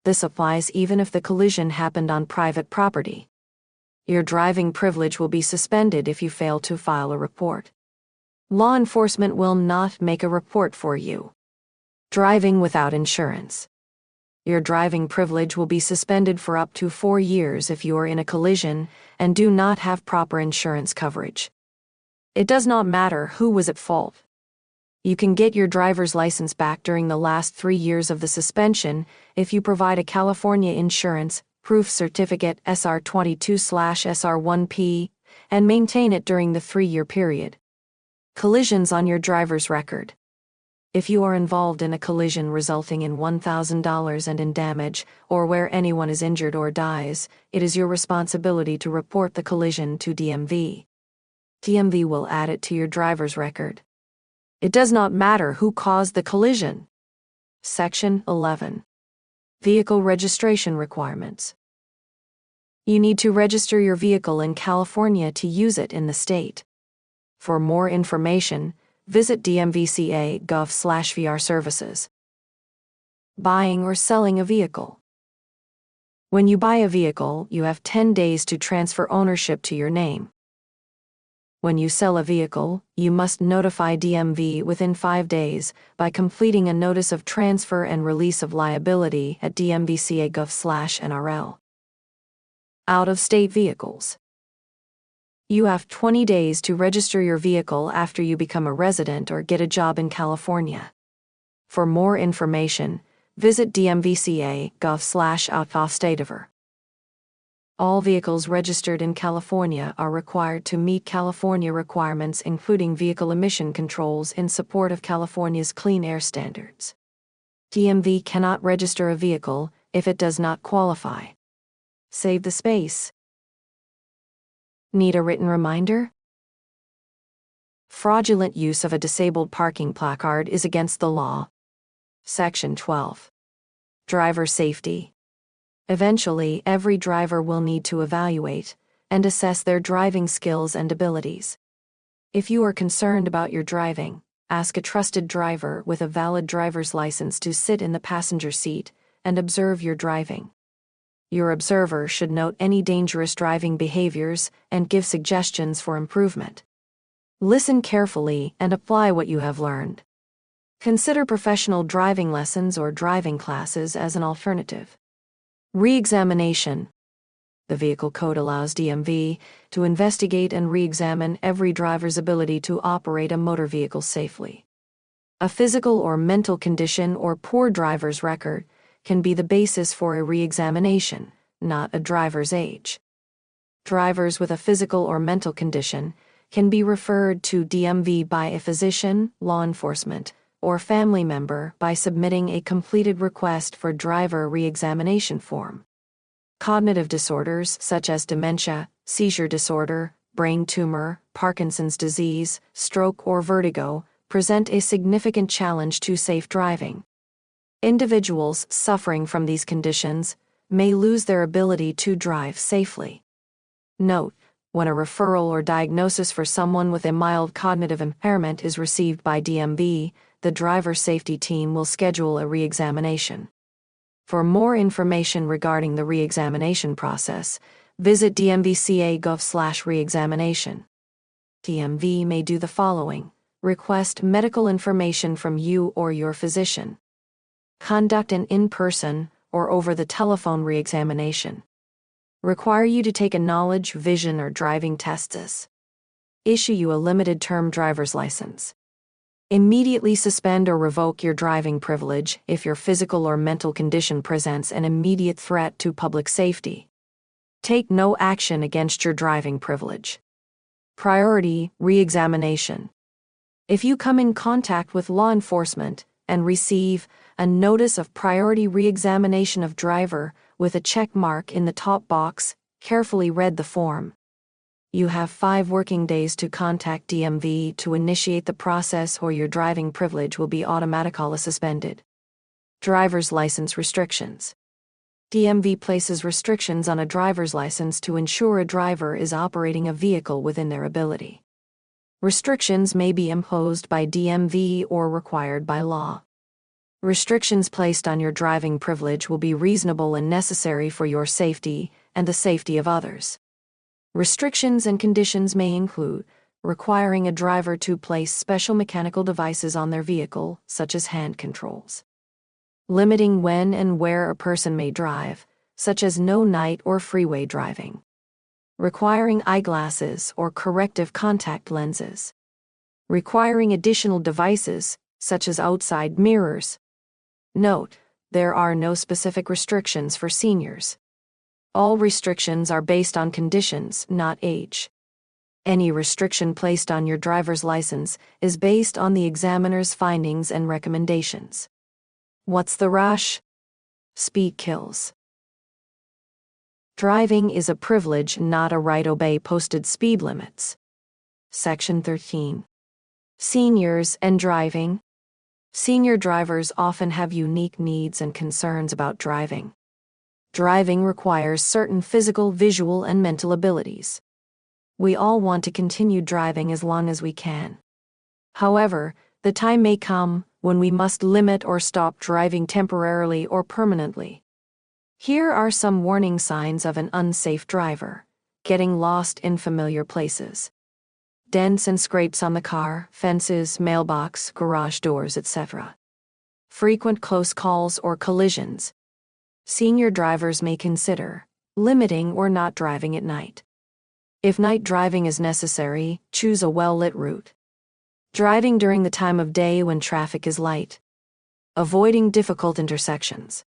This applies even if the collision happened on private property. Your driving privilege will be suspended if you fail to file a report. Law enforcement will not make a report for you. Driving without insurance. Your driving privilege will be suspended for up to 4 years if you are in a collision and do not have proper insurance coverage. It does not matter who was at fault. You can get your driver's license back during the last 3 years of the suspension if you provide a California Insurance Proof Certificate SR22/SR1P and maintain it during the 3-year period. Collisions on your driver's record. If you are involved in a collision resulting in $1,000 and in damage, or where anyone is injured or dies, it is your responsibility to report the collision to DMV. DMV will add it to your driver's record. It does not matter who caused the collision. Section 11. Vehicle registration requirements. You need to register your vehicle in California to use it in the state. For more information, visit dmvca.gov/VR services. Buying or selling a vehicle. When you buy a vehicle, you have 10 days to transfer ownership to your name. When you sell a vehicle, you must notify DMV within 5 days by completing a notice of transfer and release of liability at dmvca.gov/NRL. Out-of-state vehicles. You have 20 days to register your vehicle after you become a resident or get a job in California. For more information, visit dmvca.gov/out-of-state. All vehicles registered in California are required to meet California requirements, including vehicle emission controls in support of California's clean air standards. DMV cannot register a vehicle if it does not qualify. Save the space. Need a written reminder? Fraudulent use of a disabled parking placard is against the law. Section 12. Driver safety. Eventually, every driver will need to evaluate and assess their driving skills and abilities. If you are concerned about your driving, ask a trusted driver with a valid driver's license to sit in the passenger seat and observe your driving. Your observer should note any dangerous driving behaviors and give suggestions for improvement. Listen carefully and apply what you have learned. Consider professional driving lessons or driving classes as an alternative. Re-examination. The Vehicle Code allows DMV to investigate and re-examine every driver's ability to operate a motor vehicle safely. A physical or mental condition or poor driver's record can be the basis for a re-examination, not a driver's age. Drivers with a physical or mental condition can be referred to DMV by a physician, law enforcement, or family member by submitting a completed request for driver re-examination form. Cognitive disorders such as dementia, seizure disorder, brain tumor, Parkinson's disease, stroke, or vertigo present a significant challenge to safe driving. Individuals suffering from these conditions may lose their ability to drive safely. Note: when a referral or diagnosis for someone with a mild cognitive impairment is received by DMV, the driver safety team will schedule a re-examination. For more information regarding the re-examination process, visit dmvca.gov/re-examination. DMV may do the following: request medical information from you or your physician. Conduct an in-person or over-the-telephone re-examination. Require you to take a knowledge, vision, or driving tests. Issue you a limited-term driver's license. Immediately suspend or revoke your driving privilege if your physical or mental condition presents an immediate threat to public safety. Take no action against your driving privilege. Priority re-examination. If you come in contact with law enforcement and receive a notice of priority re-examination of driver with a check mark in the top box, carefully read the form. You have 5 working days to contact DMV to initiate the process, or your driving privilege will be automatically suspended. Driver's license restrictions. DMV places restrictions on a driver's license to ensure a driver is operating a vehicle within their ability. Restrictions may be imposed by DMV or required by law. Restrictions placed on your driving privilege will be reasonable and necessary for your safety and the safety of others. Restrictions and conditions may include requiring a driver to place special mechanical devices on their vehicle, such as hand controls. Limiting when and where a person may drive, such as no night or freeway driving. Requiring eyeglasses or corrective contact lenses. requiring additional devices, such as outside mirrors. Note, there are no specific restrictions for seniors. All restrictions are based on conditions, not age. Any restriction placed on your driver's license is based on the examiner's findings and recommendations. What's the rush? Speed kills. Driving is a privilege, not a right. Obey posted speed limits. Section 13. Seniors and driving. Senior drivers often have unique needs and concerns about driving. Driving requires certain physical, visual, and mental abilities. We all want to continue driving as long as we can. However, the time may come when we must limit or stop driving temporarily or permanently. Here are some warning signs of an unsafe driver: getting lost in familiar places, dents and scrapes on the car, fences, mailbox, garage doors, etc., frequent close calls or collisions. Senior drivers may consider limiting or not driving at night. If night driving is necessary, choose a well-lit route. Driving during the time of day when traffic is light. Avoiding difficult intersections.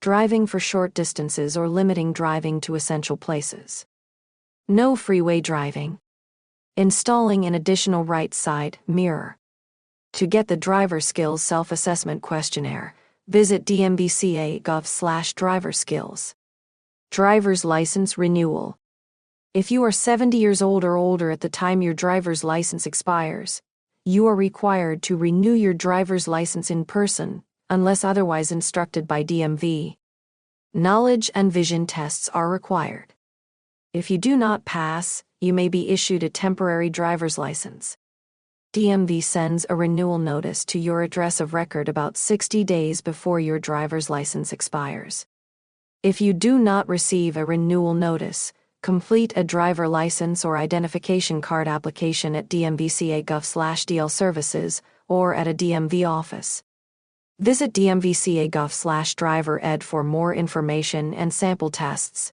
Driving for short distances or limiting driving to essential places. No freeway driving. Installing an additional right side mirror. To get the driver skills self-assessment questionnaire, visit dmvca.gov/driverskills. Driver's license renewal. If you are 70 years old or older at the time your driver's license expires, you are required to renew your driver's license in person, unless otherwise instructed by DMV. Knowledge and vision tests are required. If you do not pass, you may be issued a temporary driver's license. DMV sends a renewal notice to your address of record about 60 days before your driver's license expires. If you do not receive a renewal notice, complete a driver license or identification card application at dmvca.gov/DL services or at a DMV office. Visit dmvca.gov/driver-ed for more information and sample tests.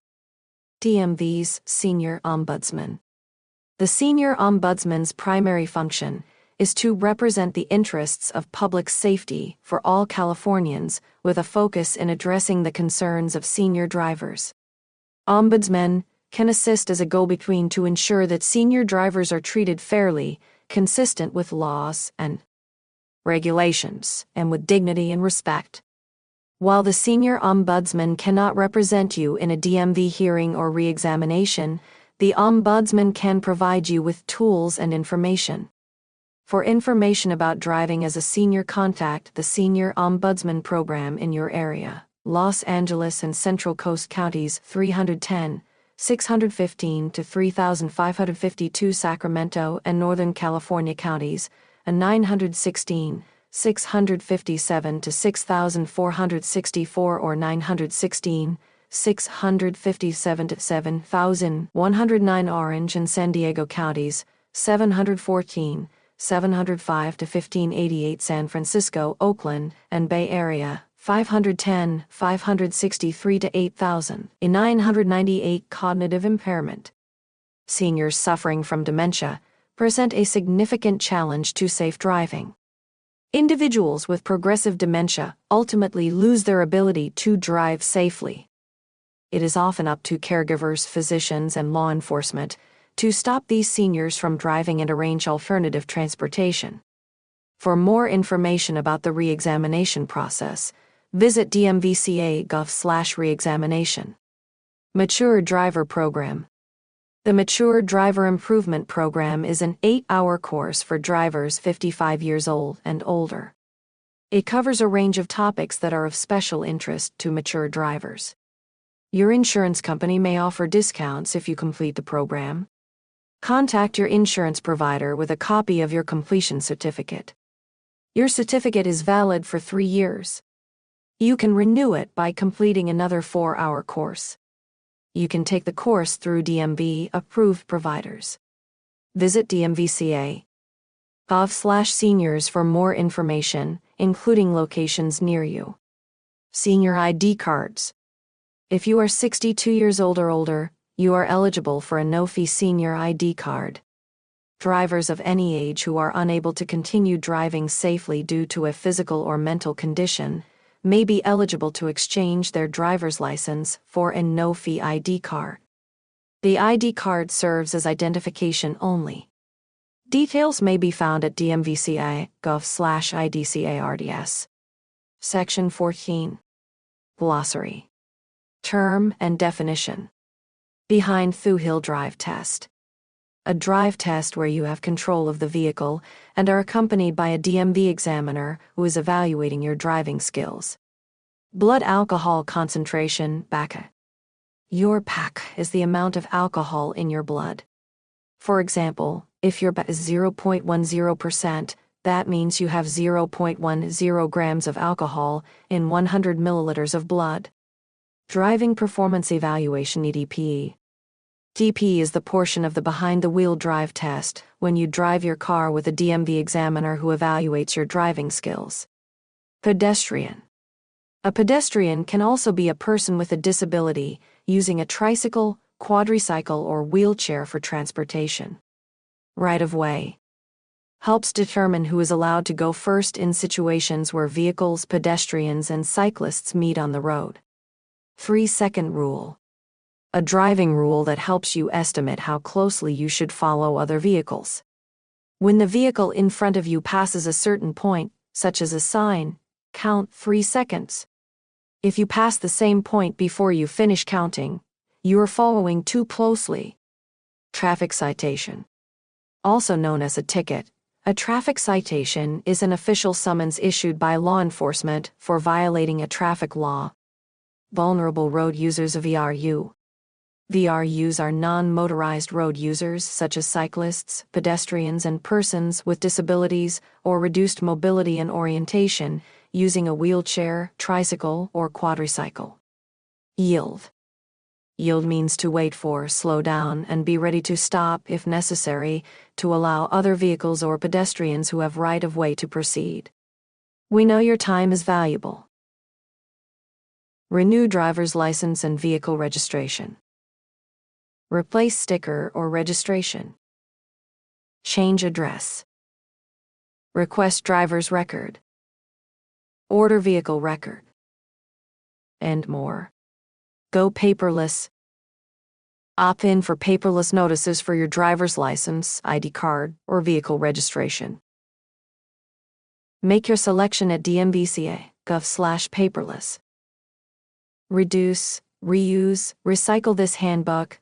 DMV's Senior Ombudsman. The Senior Ombudsman's primary function is to represent the interests of public safety for all Californians, with a focus in addressing the concerns of senior drivers. Ombudsmen can assist as a go-between to ensure that senior drivers are treated fairly, consistent with laws and regulations, and with dignity and respect. While the Senior Ombudsman cannot represent you in a DMV hearing or re-examination, the Ombudsman can provide you with tools and information. For information about driving as a senior, contact the Senior Ombudsman program in your area. Los Angeles and Central Coast Counties 310, 615 to 3,552. Sacramento and Northern California counties, a 916, 657 to 6,464 or 916, 657 to 7,109. Orange and San Diego counties, 714, 705 to 1588. San Francisco, Oakland, and Bay Area, 510, 563 to 8,000. 998. Cognitive impairment. Seniors suffering from dementia present a significant challenge to safe driving. Individuals with progressive dementia ultimately lose their ability to drive safely. It is often up to caregivers, physicians, and law enforcement to stop these seniors from driving and arrange alternative transportation. For more information about the re-examination process, visit dmvca.gov/reexamination. Mature Driver Program. The Mature Driver Improvement Program is an 8-hour course for drivers 55 years old and older. It covers a range of topics that are of special interest to mature drivers. Your insurance company may offer discounts if you complete the program. Contact your insurance provider with a copy of your completion certificate. Your certificate is valid for 3 years. You can renew it by completing another 4-hour course. You can take the course through DMV-approved providers. Visit dmvca.gov/seniors for more information, including locations near you. Senior ID cards. If you are 62 years old or older, you are eligible for a no-fee senior ID card. Drivers of any age who are unable to continue driving safely due to a physical or mental condition may be eligible to exchange their driver's license for a no-fee ID card. The ID card serves as identification only. Details may be found at dmvci.gov/idcards. Section 14. Glossary. Term and definition. Behind through-hill drive test. A drive test where you have control of the vehicle and are accompanied by a DMV examiner who is evaluating your driving skills. Blood alcohol concentration, BACA. Your PAC is the amount of alcohol in your blood. For example, if your BAC is 0.10%, that means you have 0.10 grams of alcohol in 100 milliliters of blood. Driving Performance Evaluation (DPE). DPE is the portion of the behind-the-wheel drive test when you drive your car with a DMV examiner who evaluates your driving skills. Pedestrian. A pedestrian can also be a person with a disability using a tricycle, quadricycle, or wheelchair for transportation. Right-of-way. Helps determine who is allowed to go first in situations where vehicles, pedestrians, and cyclists meet on the road. 3-second rule. A driving rule that helps you estimate how closely you should follow other vehicles. When the vehicle in front of you passes a certain point, such as a sign, count 3 seconds. If you pass the same point before you finish counting, you are following too closely. Traffic citation. Also known as a ticket, a traffic citation is an official summons issued by law enforcement for violating a traffic law. Vulnerable road users of VRU. VRUs are non-motorized road users such as cyclists, pedestrians, and persons with disabilities or reduced mobility and orientation using a wheelchair, tricycle, or quadricycle. Yield. Yield means to wait for, slow down, and be ready to stop if necessary to allow other vehicles or pedestrians who have right-of-way to proceed. We know your time is valuable. Renew driver's license and vehicle registration. Replace sticker or registration. Change address. Request driver's record. Order vehicle record. And more. Go paperless. Opt in for paperless notices for your driver's license, ID card, or vehicle registration. Make your selection at dmvca.gov/paperless. Reduce, reuse, recycle this handbook